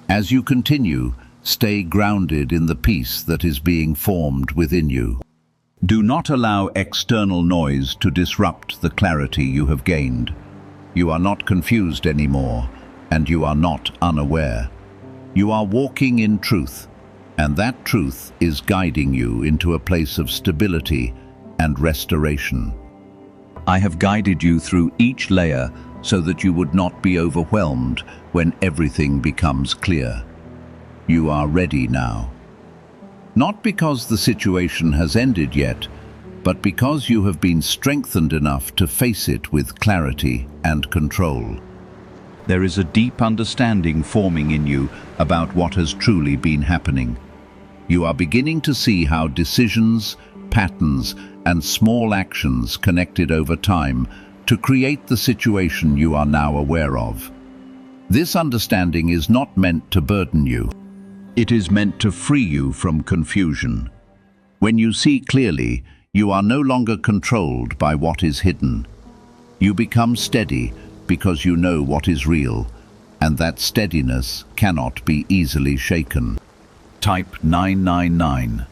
As you continue, stay grounded in the peace that is being formed within you. Do not allow external noise to disrupt the clarity you have gained. You are not confused anymore, and you are not unaware. You are walking in truth, and that truth is guiding you into a place of stability and restoration. I have guided you through each layer so that you would not be overwhelmed when everything becomes clear. You are ready now. Not because the situation has ended yet, but because you have been strengthened enough to face it with clarity and control. There is a deep understanding forming in you about what has truly been happening. You are beginning to see how decisions, patterns, and small actions connected over time to create the situation you are now aware of. This understanding is not meant to burden you. It is meant to free you from confusion. When you see clearly, you are no longer controlled by what is hidden. You become steady because you know what is real, and that steadiness cannot be easily shaken. Type 999.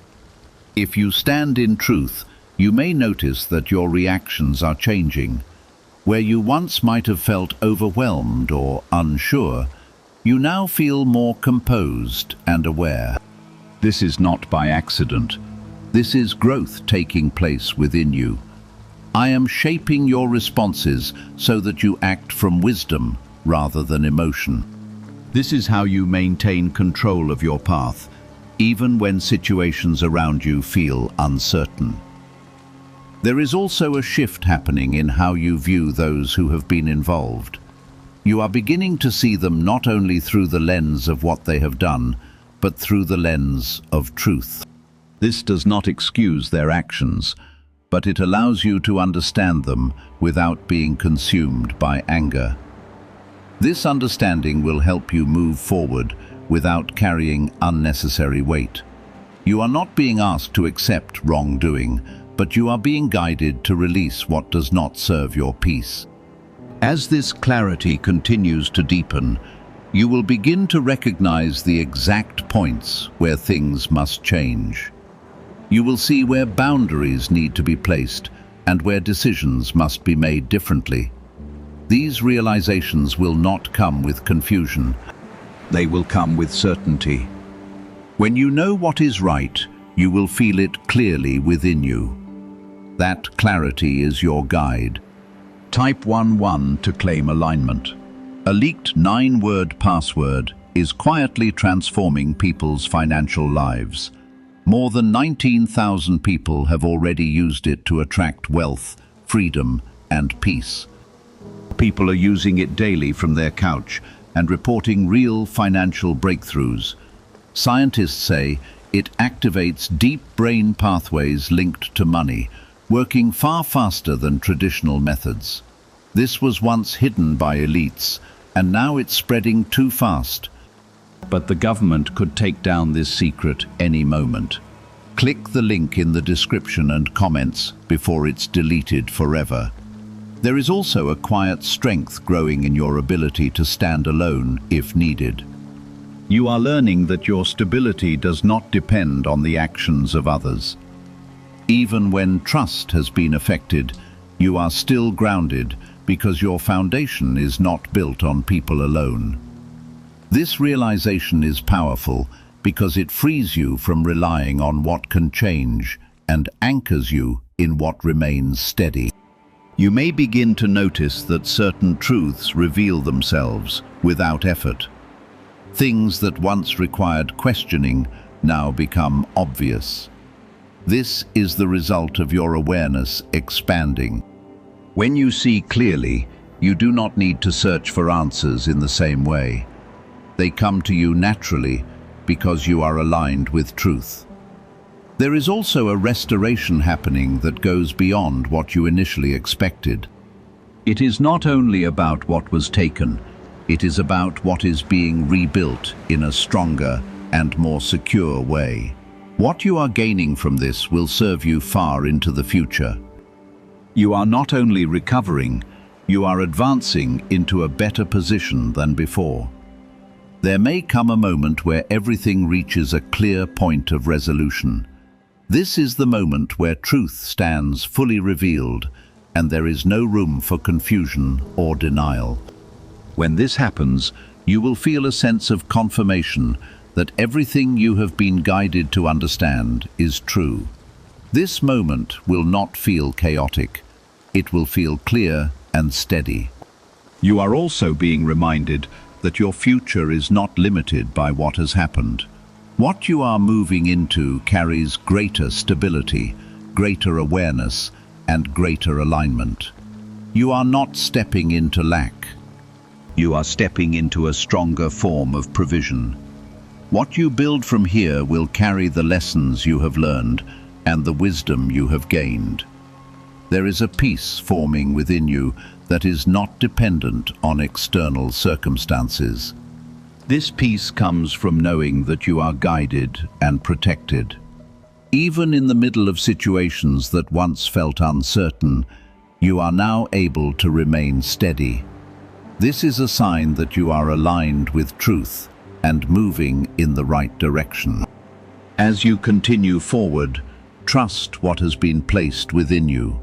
If you stand in truth, you may notice that your reactions are changing. Where you once might have felt overwhelmed or unsure, you now feel more composed and aware. This is not by accident. This is growth taking place within you. I am shaping your responses so that you act from wisdom rather than emotion. This is how you maintain control of your path, even when situations around you feel uncertain. There is also a shift happening in how you view those who have been involved. You are beginning to see them not only through the lens of what they have done, but through the lens of truth. This does not excuse their actions, but it allows you to understand them without being consumed by anger. This understanding will help you move forward without carrying unnecessary weight. You are not being asked to accept wrongdoing, but you are being guided to release what does not serve your peace. As this clarity continues to deepen, you will begin to recognize the exact points where things must change. You will see where boundaries need to be placed and where decisions must be made differently. These realizations will not come with confusion. They will come with certainty. When you know what is right, you will feel it clearly within you. That clarity is your guide. Type 11 to claim alignment. A leaked 9-word password is quietly transforming people's financial lives. More than 19,000 people have already used it to attract wealth, freedom, and peace. People are using it daily from their couch and reporting real financial breakthroughs. Scientists say it activates deep brain pathways linked to money, working far faster than traditional methods. This was once hidden by elites, and now it's spreading too fast. But the government could take down this secret any moment. Click the link in the description and comments before it's deleted forever. There is also a quiet strength growing in your ability to stand alone if needed. You are learning that your stability does not depend on the actions of others. Even when trust has been affected, you are still grounded because your foundation is not built on people alone. This realization is powerful because it frees you from relying on what can change and anchors you in what remains steady. You may begin to notice that certain truths reveal themselves without effort. Things that once required questioning now become obvious. This is the result of your awareness expanding. When you see clearly, you do not need to search for answers in the same way. They come to you naturally because you are aligned with truth. There is also a restoration happening that goes beyond what you initially expected. It is not only about what was taken, it is about what is being rebuilt in a stronger and more secure way. What you are gaining from this will serve you far into the future. You are not only recovering, you are advancing into a better position than before. There may come a moment where everything reaches a clear point of resolution. This is the moment where truth stands fully revealed, and there is no room for confusion or denial. When this happens, you will feel a sense of confirmation that everything you have been guided to understand is true. This moment will not feel chaotic. It will feel clear and steady. You are also being reminded that your future is not limited by what has happened. What you are moving into carries greater stability, greater awareness, and greater alignment. You are not stepping into lack. You are stepping into a stronger form of provision. What you build from here will carry the lessons you have learned and the wisdom you have gained. There is a peace forming within you that is not dependent on external circumstances. This peace comes from knowing that you are guided and protected. Even in the middle of situations that once felt uncertain, you are now able to remain steady. This is a sign that you are aligned with truth and moving in the right direction. As you continue forward, trust what has been placed within you.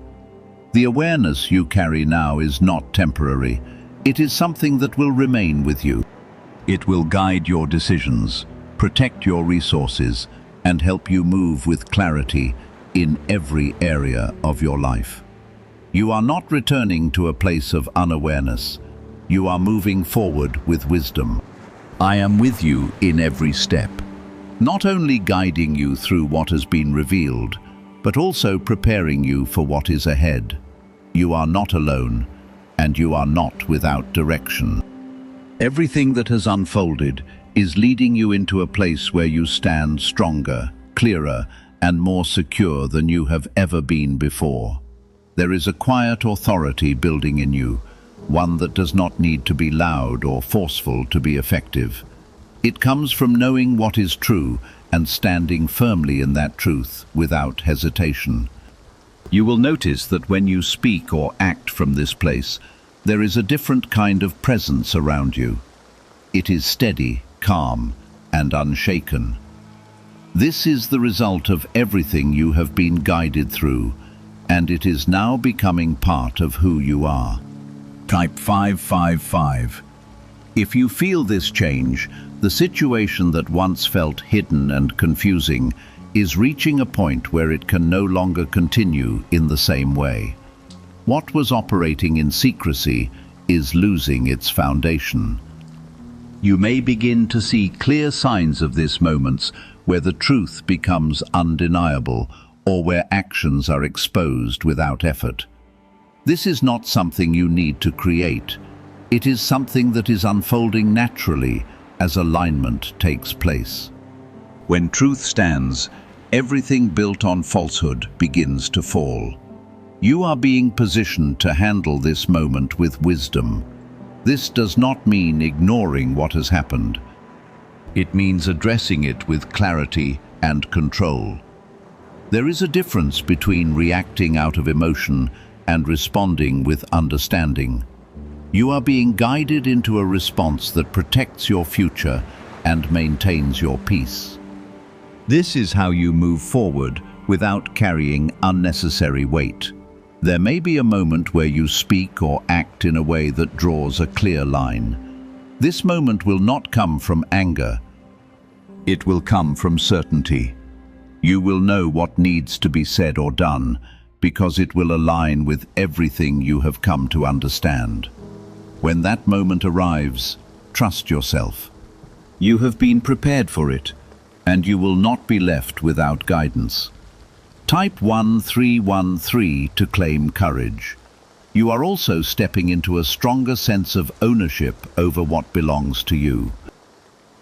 The awareness you carry now is not temporary. It is something that will remain with you. It will guide your decisions, protect your resources, and help you move with clarity in every area of your life. You are not returning to a place of unawareness. You are moving forward with wisdom. I am with you in every step, not only guiding you through what has been revealed, but also preparing you for what is ahead. You are not alone, and you are not without direction. Everything that has unfolded is leading you into a place where you stand stronger, clearer, and more secure than you have ever been before. There is a quiet authority building in you, one that does not need to be loud or forceful to be effective. It comes from knowing what is true and standing firmly in that truth without hesitation. You will notice that when you speak or act from this place, there is a different kind of presence around you. It is steady, calm, and unshaken. This is the result of everything you have been guided through, and it is now becoming part of who you are. Type 555. If you feel this change, the situation that once felt hidden and confusing is reaching a point where it can no longer continue in the same way. What was operating in secrecy is losing its foundation. You may begin to see clear signs of this moments where the truth becomes undeniable or where actions are exposed without effort. This is not something you need to create. It is something that is unfolding naturally as alignment takes place. When truth stands, everything built on falsehood begins to fall. You are being positioned to handle this moment with wisdom. This does not mean ignoring what has happened. It means addressing it with clarity and control. There is a difference between reacting out of emotion and responding with understanding. You are being guided into a response that protects your future and maintains your peace. This is how you move forward without carrying unnecessary weight. There may be a moment where you speak or act in a way that draws a clear line. This moment will not come from anger. It will come from certainty. You will know what needs to be said or done because it will align with everything you have come to understand. When that moment arrives, trust yourself. You have been prepared for it, and you will not be left without guidance. Type 1313 to claim courage. You are also stepping into a stronger sense of ownership over what belongs to you.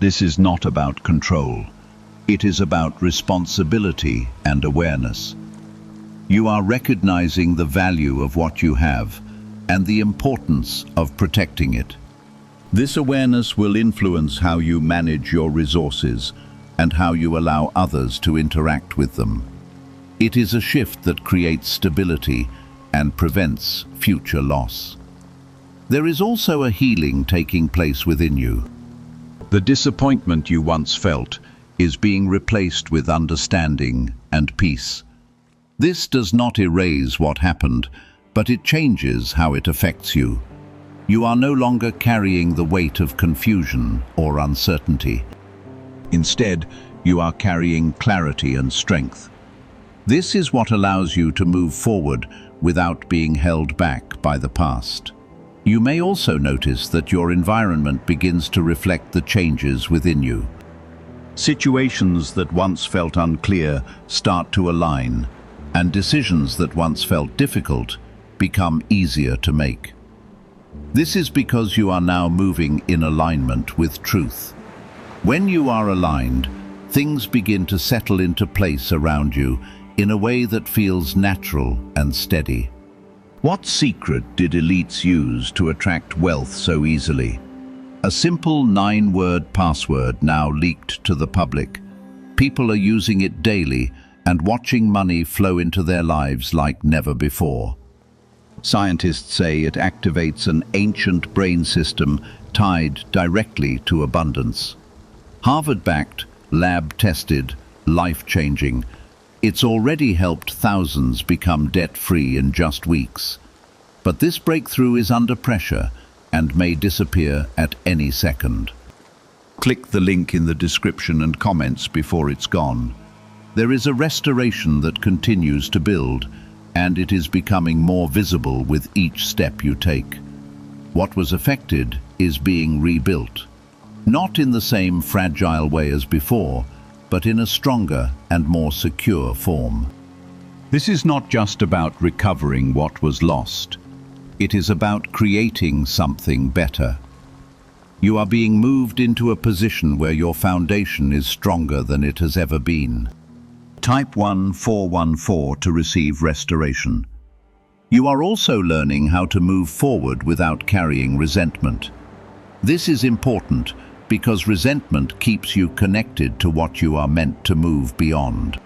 This is not about control. It is about responsibility and awareness. You are recognizing the value of what you have and the importance of protecting it. This awareness will influence how you manage your resources and how you allow others to interact with them. It is a shift that creates stability and prevents future loss. There is also a healing taking place within you. The disappointment you once felt is being replaced with understanding and peace. This does not erase what happened, but it changes how it affects you. You are no longer carrying the weight of confusion or uncertainty. Instead, you are carrying clarity and strength. This is what allows you to move forward without being held back by the past. You may also notice that your environment begins to reflect the changes within you. Situations that once felt unclear start to align, and decisions that once felt difficult become easier to make. This is because you are now moving in alignment with truth. When you are aligned, things begin to settle into place around you in a way that feels natural and steady. What secret did elites use to attract wealth so easily? A simple 9-word password now leaked to the public. People are using it daily and watching money flow into their lives like never before. Scientists say it activates an ancient brain system tied directly to abundance. Harvard-backed, lab-tested, life-changing. It's already helped thousands become debt-free in just weeks. But this breakthrough is under pressure and may disappear at any second. Click the link in the description and comments before it's gone. There is a restoration that continues to build, and it is becoming more visible with each step you take. What was affected is being rebuilt. Not in the same fragile way as before, but in a stronger and more secure form. This is not just about recovering what was lost. It is about creating something better. You are being moved into a position where your foundation is stronger than it has ever been. Type 1414 to receive restoration. You are also learning how to move forward without carrying resentment. This is important because resentment keeps you connected to what you are meant to move beyond.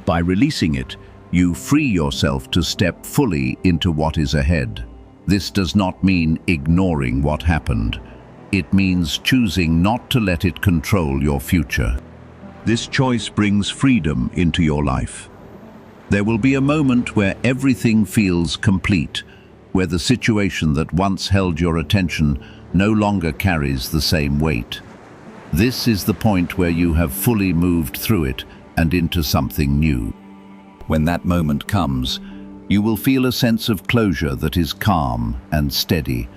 By releasing it, you free yourself to step fully into what is ahead. This does not mean ignoring what happened. It means choosing not to let it control your future. This choice brings freedom into your life. There will be a moment where everything feels complete, where the situation that once held your attention no longer carries the same weight. This is the point where you have fully moved through it and into something new. When that moment comes, you will feel a sense of closure that is calm and steady.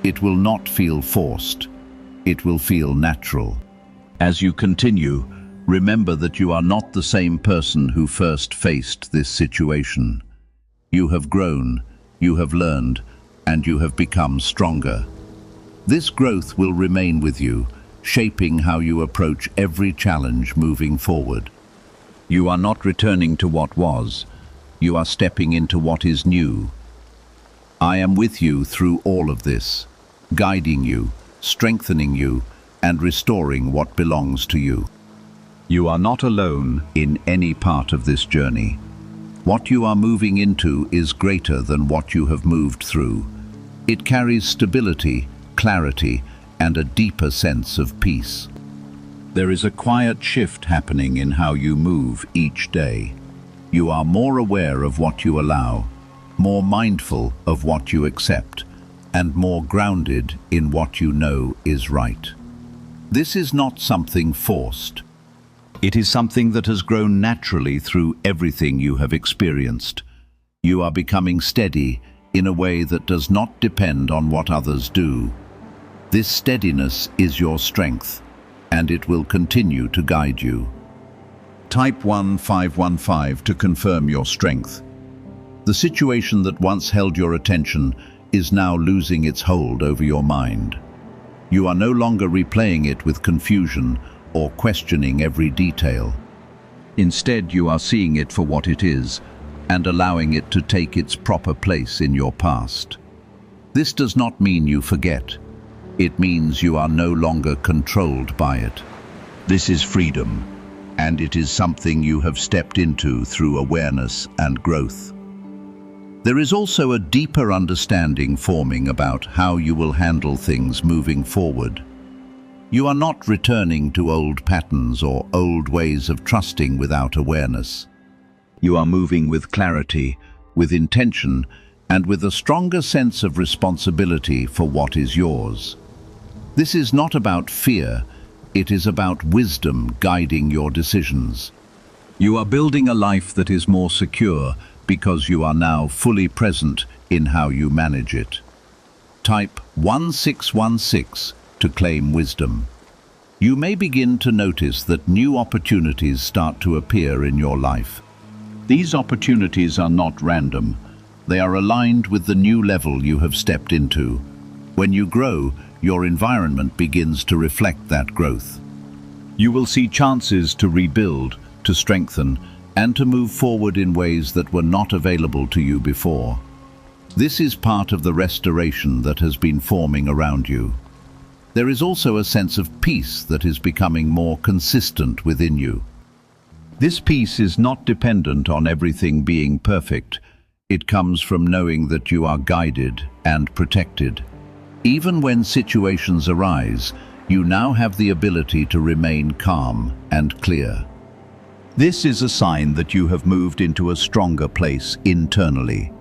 It will not feel forced. It will feel natural. As you continue, remember that you are not the same person who first faced this situation. You have grown, you have learned, and you have become stronger. This growth will remain with you, shaping how you approach every challenge moving forward. You are not returning to what was, You are stepping into what is new. I am with you through all of this, guiding you, strengthening you, and restoring what belongs to you. You are not alone in any part of this journey. What you are moving into is greater than what you have moved through. It carries stability, clarity, and a deeper sense of peace. There is a quiet shift happening in how you move each day. You are more aware of what you allow, more mindful of what you accept, and more grounded in what you know is right. This is not something forced. It is something that has grown naturally through everything you have experienced. You are becoming steady in a way that does not depend on what others do. This steadiness is your strength, and it will continue to guide you. Type 1515 to confirm your strength. The situation that once held your attention is now losing its hold over your mind. You are no longer replaying it with confusion or questioning every detail. Instead, you are seeing it for what it is and allowing it to take its proper place in your past. This does not mean you forget. It means you are no longer controlled by it. This is freedom, and it is something you have stepped into through awareness and growth. There is also a deeper understanding forming about how you will handle things moving forward. You are not returning to old patterns or old ways of trusting without awareness. You are moving with clarity, with intention, and with a stronger sense of responsibility for what is yours. This is not about fear, it is about wisdom guiding your decisions. You are building a life that is more secure because you are now fully present in how you manage it. Type 1616 to claim wisdom. You may begin to notice that new opportunities start to appear in your life. These opportunities are not random. They are aligned with the new level you have stepped into. When you grow, your environment begins to reflect that growth. You will see chances to rebuild, to strengthen, and to move forward in ways that were not available to you before. This is part of the restoration that has been forming around you. There is also a sense of peace that is becoming more consistent within you. This peace is not dependent on everything being perfect. It comes from knowing that you are guided and protected. Even when situations arise, you now have the ability to remain calm and clear. This is a sign that you have moved into a stronger place internally.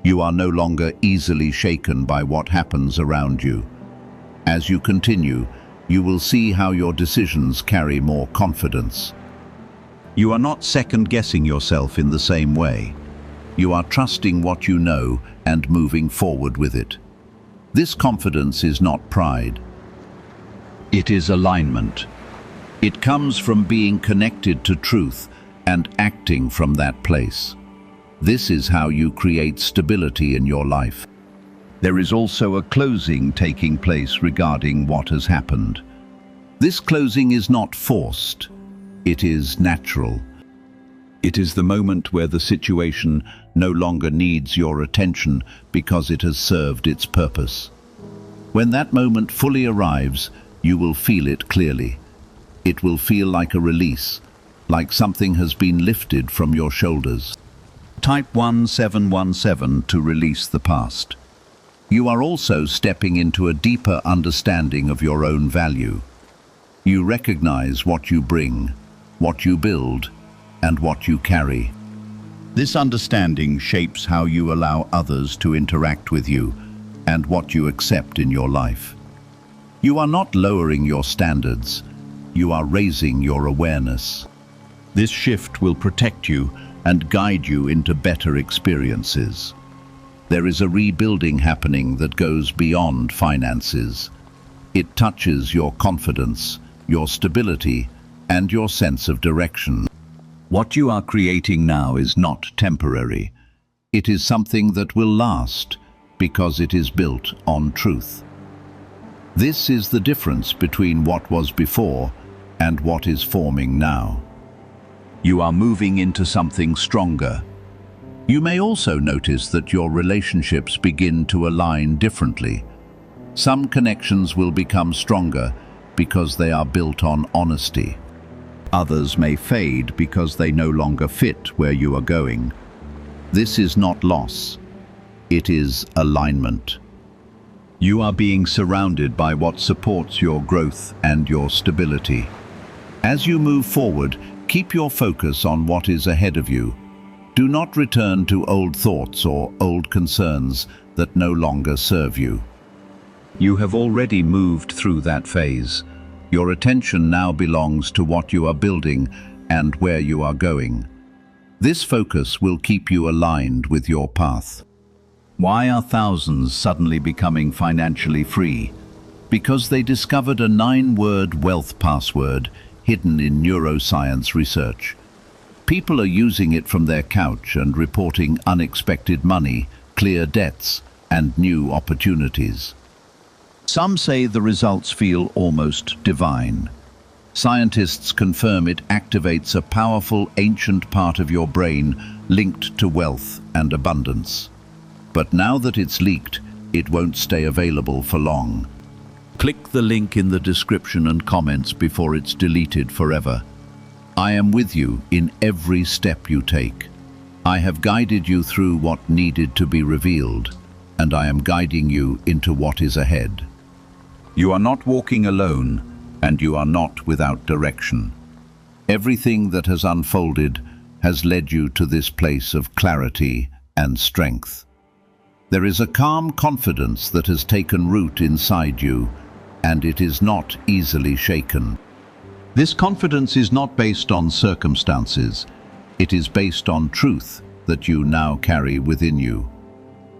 You are no longer easily shaken by what happens around you. As you continue, you will see how your decisions carry more confidence. You are not second-guessing yourself in the same way. You are trusting what you know and moving forward with it. This confidence is not pride. It is alignment. It comes from being connected to truth and acting from that place. This is how you create stability in your life. There is also a closing taking place regarding what has happened. This closing is not forced. It is natural. It is the moment where the situation no longer needs your attention because it has served its purpose. When that moment fully arrives, you will feel it clearly. It will feel like a release, like something has been lifted from your shoulders. Type 1717 to release the past. You are also stepping into a deeper understanding of your own value. You recognize what you bring, what you build, and what you carry. This understanding shapes how you allow others to interact with you and what you accept in your life. You are not lowering your standards, you are raising your awareness. This shift will protect you and guide you into better experiences. There is a rebuilding happening that goes beyond finances. It touches your confidence, your stability, and your sense of direction. What you are creating now is not temporary. It is something that will last because it is built on truth. This is the difference between what was before and what is forming now. You are moving into something stronger. You may also notice that your relationships begin to align differently. Some connections will become stronger because they are built on honesty. Others may fade because they no longer fit where you are going. This is not loss. It is alignment. You are being surrounded by what supports your growth and your stability. As you move forward, keep your focus on what is ahead of you. Do not return to old thoughts or old concerns that no longer serve you. You have already moved through that phase. Your attention now belongs to what you are building and where you are going. This focus will keep you aligned with your path. Why are thousands suddenly becoming financially free? Because they discovered a 9-word wealth password hidden in neuroscience research. People are using it from their couch and reporting unexpected money, clear debts, and new opportunities. Some say the results feel almost divine. Scientists confirm it activates a powerful ancient part of your brain linked to wealth and abundance. But now that it's leaked, it won't stay available for long. Click the link in the description and comments before it's deleted forever. I am with you in every step you take. I have guided you through what needed to be revealed, and I am guiding you into what is ahead. You are not walking alone, and you are not without direction. Everything that has unfolded has led you to this place of clarity and strength. There is a calm confidence that has taken root inside you, and it is not easily shaken. This confidence is not based on circumstances. It is based on truth that you now carry within you.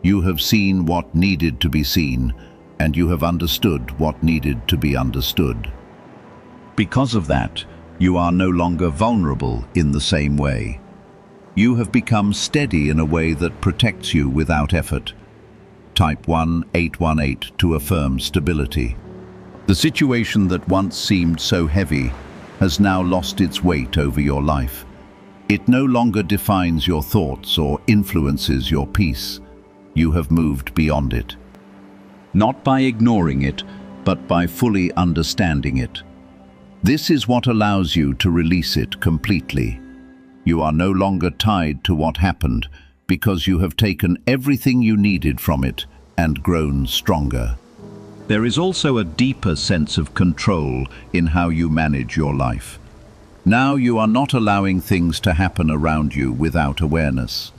You have seen what needed to be seen, and you have understood what needed to be understood. Because of that, you are no longer vulnerable in the same way. You have become steady in a way that protects you without effort. Type 1818 to affirm stability. The situation that once seemed so heavy has now lost its weight over your life. It no longer defines your thoughts or influences your peace. You have moved beyond it. Not by ignoring it, but by fully understanding it. This is what allows you to release it completely. You are no longer tied to what happened because you have taken everything you needed from it and grown stronger. There is also a deeper sense of control in how you manage your life. Now you are not allowing things to happen around you without awareness.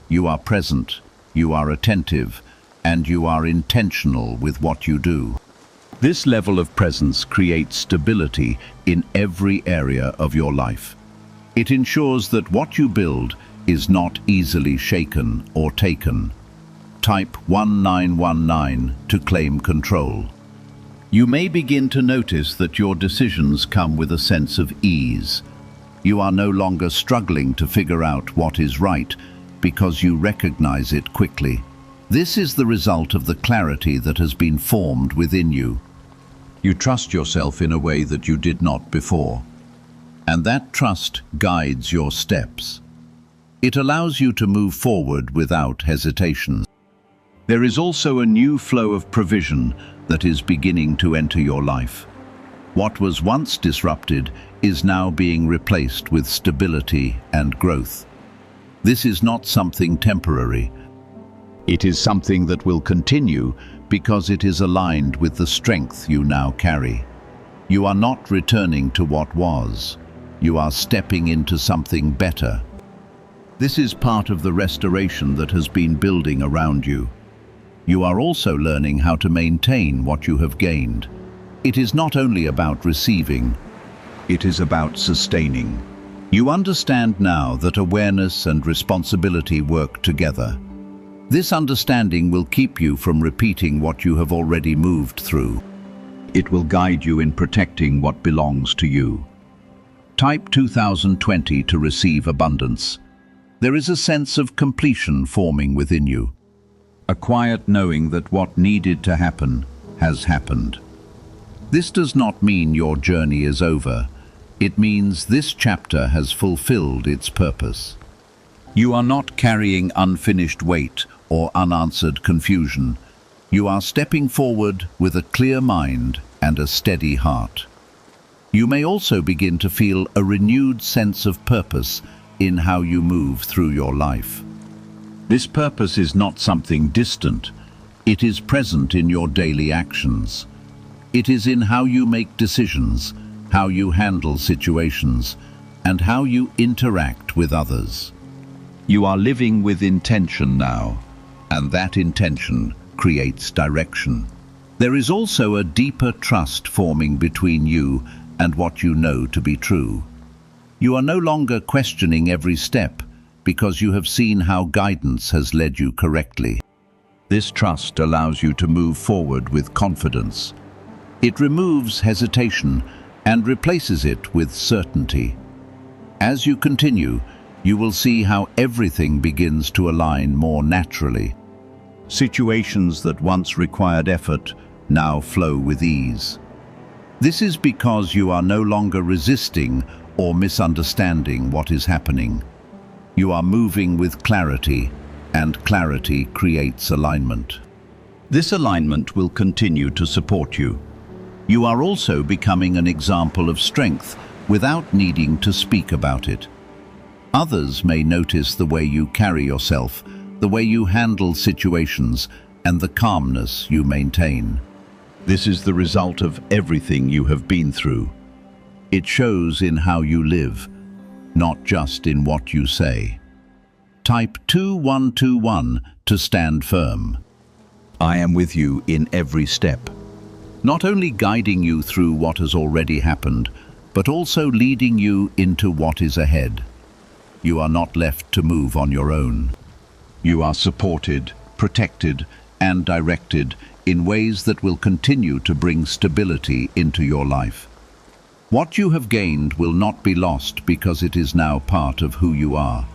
You are present, you are attentive, and you are intentional with what you do. This level of presence creates stability in every area of your life. It ensures that what you build is not easily shaken or taken. Type 1919 to claim control. You may begin to notice that your decisions come with a sense of ease. You are no longer struggling to figure out what is right because you recognize it quickly. This is the result of the clarity that has been formed within you. You trust yourself in a way that you did not before. And that trust guides your steps. It allows you to move forward without hesitation. There is also a new flow of provision that is beginning to enter your life. What was once disrupted is now being replaced with stability and growth. This is not something temporary. It is something that will continue because it is aligned with the strength you now carry. You are not returning to what was. You are stepping into something better. This is part of the restoration that has been building around you. You are also learning how to maintain what you have gained. It is not only about receiving, it is about sustaining. You understand now that awareness and responsibility work together. This understanding will keep you from repeating what you have already moved through. It will guide you in protecting what belongs to you. Type 2020 to receive abundance. There is a sense of completion forming within you. A quiet knowing that what needed to happen has happened. This does not mean your journey is over. It means this chapter has fulfilled its purpose. You are not carrying unfinished weight or unanswered confusion. You are stepping forward with a clear mind and a steady heart. You may also begin to feel a renewed sense of purpose in how you move through your life. This purpose is not something distant. It is present in your daily actions. It is in how you make decisions, how you handle situations, and how you interact with others. You are living with intention now, and that intention creates direction. There is also a deeper trust forming between you and what you know to be true. You are no longer questioning every step because you have seen how guidance has led you correctly. This trust allows you to move forward with confidence. It removes hesitation and replaces it with certainty. As you continue, you will see how everything begins to align more naturally. Situations that once required effort now flow with ease. This is because you are no longer resisting or misunderstanding what is happening. You are moving with clarity, and clarity creates alignment. This alignment will continue to support you. You are also becoming an example of strength without needing to speak about it. Others may notice the way you carry yourself, the way you handle situations, and the calmness you maintain. This is the result of everything you have been through. It shows in how you live, not just in what you say. Type 2121 to stand firm. I am with you in every step, not only guiding you through what has already happened, but also leading you into what is ahead. You are not left to move on your own. You are supported, protected, and directed in ways that will continue to bring stability into your life. What you have gained will not be lost because it is now part of who you are.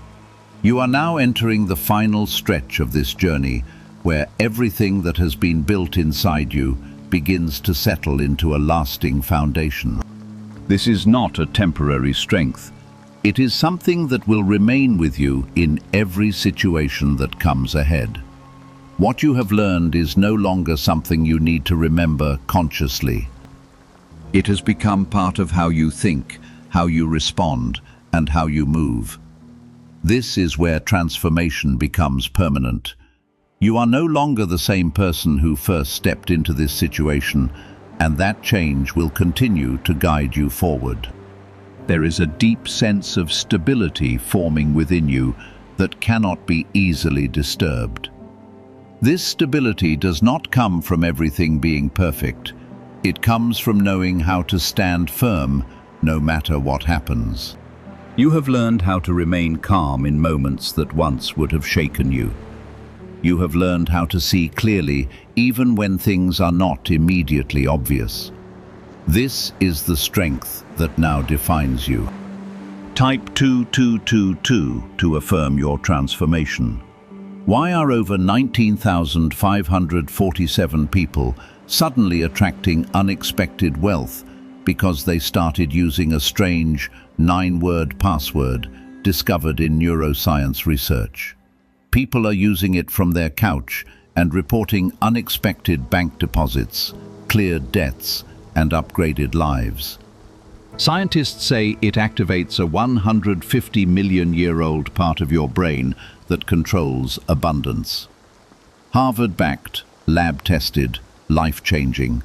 You are now entering the final stretch of this journey, where everything that has been built inside you begins to settle into a lasting foundation. This is not a temporary strength. It is something that will remain with you in every situation that comes ahead. What you have learned is no longer something you need to remember consciously. It has become part of how you think, how you respond, and how you move. This is where transformation becomes permanent. You are no longer the same person who first stepped into this situation, and that change will continue to guide you forward. There is a deep sense of stability forming within you that cannot be easily disturbed. This stability does not come from everything being perfect. It comes from knowing how to stand firm no matter what happens. You have learned how to remain calm in moments that once would have shaken you. You have learned how to see clearly even when things are not immediately obvious. This is the strength that now defines you. Type 2222 to affirm your transformation. Why are over 19,547 people suddenly attracting unexpected wealth because they started using a strange 9-word password discovered in neuroscience research? People are using it from their couch and reporting unexpected bank deposits, cleared debts, and upgraded lives. Scientists say it activates a 150 million-year-old part of your brain that controls abundance. Harvard-backed, lab-tested, life-changing.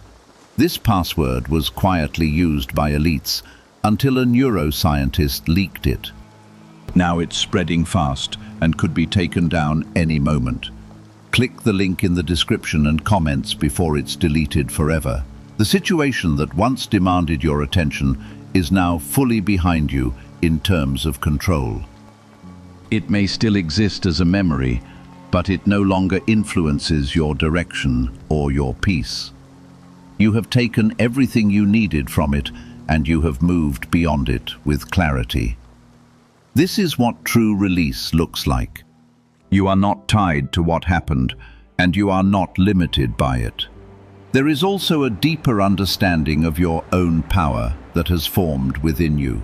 This password was quietly used by elites until a neuroscientist leaked it. Now it's spreading fast and could be taken down any moment. Click the link in the description and comments before it's deleted forever. The situation that once demanded your attention is now fully behind you in terms of control. It may still exist as a memory, but it no longer influences your direction or your peace. You have taken everything you needed from it, and you have moved beyond it with clarity. This is what true release looks like. You are not tied to what happened, and you are not limited by it. There is also a deeper understanding of your own power that has formed within you.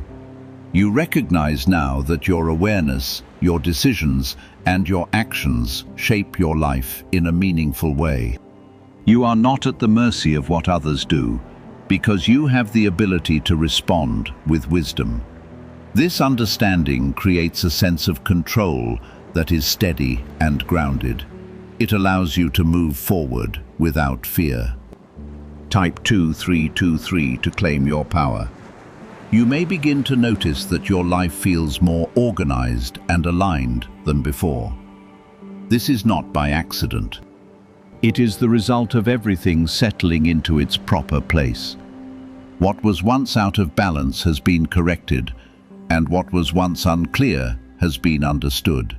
You recognize now that your awareness, your decisions, and your actions shape your life in a meaningful way. You are not at the mercy of what others do, because you have the ability to respond with wisdom. This understanding creates a sense of control that is steady and grounded. It allows you to move forward without fear. Type 2323 to claim your power. You may begin to notice that your life feels more organized and aligned than before. This is not by accident. It is the result of everything settling into its proper place. What was once out of balance has been corrected, and what was once unclear has been understood.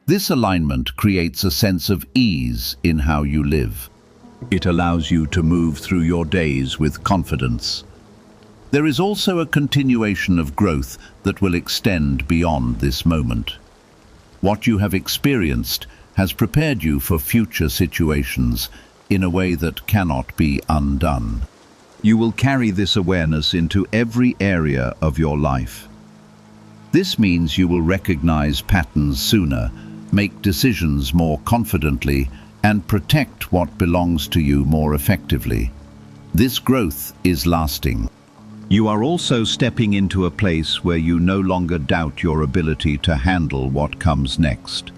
This alignment creates a sense of ease in how you live. It allows you to move through your days with confidence. There is also a continuation of growth that will extend beyond this moment. What you have experienced has prepared you for future situations in a way that cannot be undone. You will carry this awareness into every area of your life. This means you will recognize patterns sooner, make decisions more confidently, and protect what belongs to you more effectively. This growth is lasting. You are also stepping into a place where you no longer doubt your ability to handle what comes next.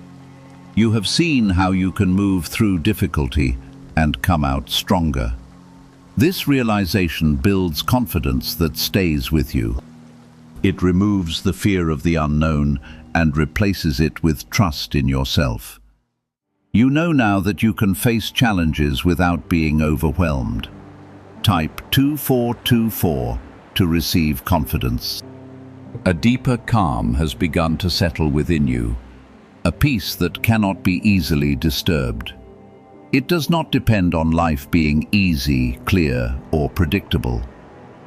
You have seen how you can move through difficulty and come out stronger. This realization builds confidence that stays with you. It removes the fear of the unknown and replaces it with trust in yourself. You know now that you can face challenges without being overwhelmed. Type 2424 to receive confidence. A deeper calm has begun to settle within you, a peace that cannot be easily disturbed. It does not depend on life being easy, clear, or predictable.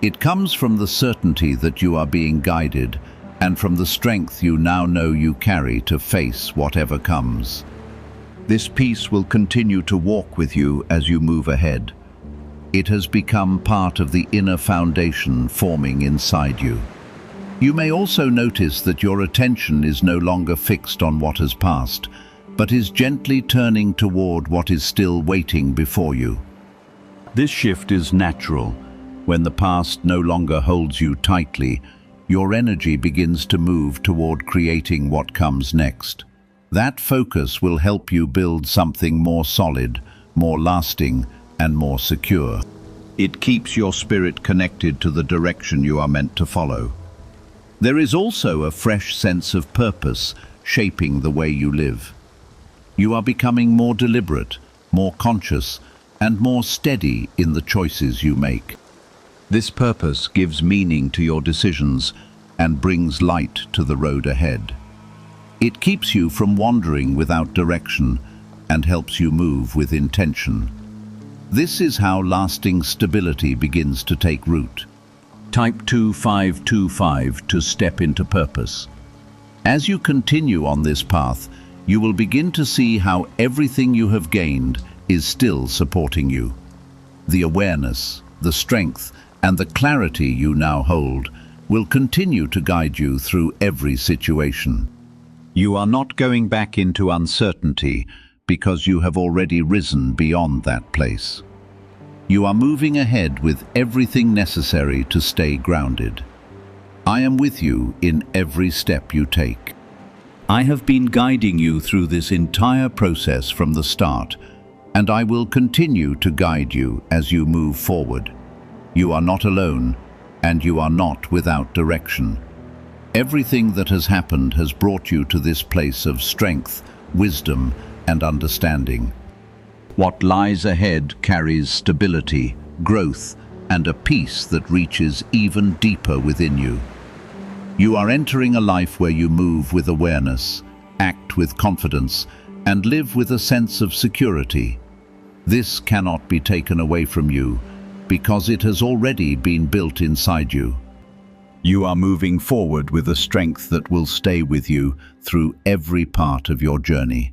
It comes from the certainty that you are being guided and from the strength you now know you carry to face whatever comes. This peace will continue to walk with you as you move ahead. It has become part of the inner foundation forming inside you. You may also notice that your attention is no longer fixed on what has passed, but is gently turning toward what is still waiting before you. This shift is natural. When the past no longer holds you tightly, your energy begins to move toward creating what comes next. That focus will help you build something more solid, more lasting, and more secure. It keeps your spirit connected to the direction you are meant to follow. There is also a fresh sense of purpose shaping the way you live. You are becoming more deliberate, more conscious, and more steady in the choices you make. This purpose gives meaning to your decisions and brings light to the road ahead. It keeps you from wandering without direction and helps you move with intention. This is how lasting stability begins to take root. Type 2525 to step into purpose. As you continue on this path, you will begin to see how everything you have gained is still supporting you. The awareness, the strength, and the clarity you now hold will continue to guide you through every situation. You are not going back into uncertainty because you have already risen beyond that place. You are moving ahead with everything necessary to stay grounded. I am with you in every step you take. I have been guiding you through this entire process from the start, and I will continue to guide you as you move forward. You are not alone, and you are not without direction. Everything that has happened has brought you to this place of strength, wisdom, and understanding. What lies ahead carries stability, growth, and a peace that reaches even deeper within you. You are entering a life where you move with awareness, act with confidence, and live with a sense of security. This cannot be taken away from you because it has already been built inside you. You are moving forward with a strength that will stay with you through every part of your journey.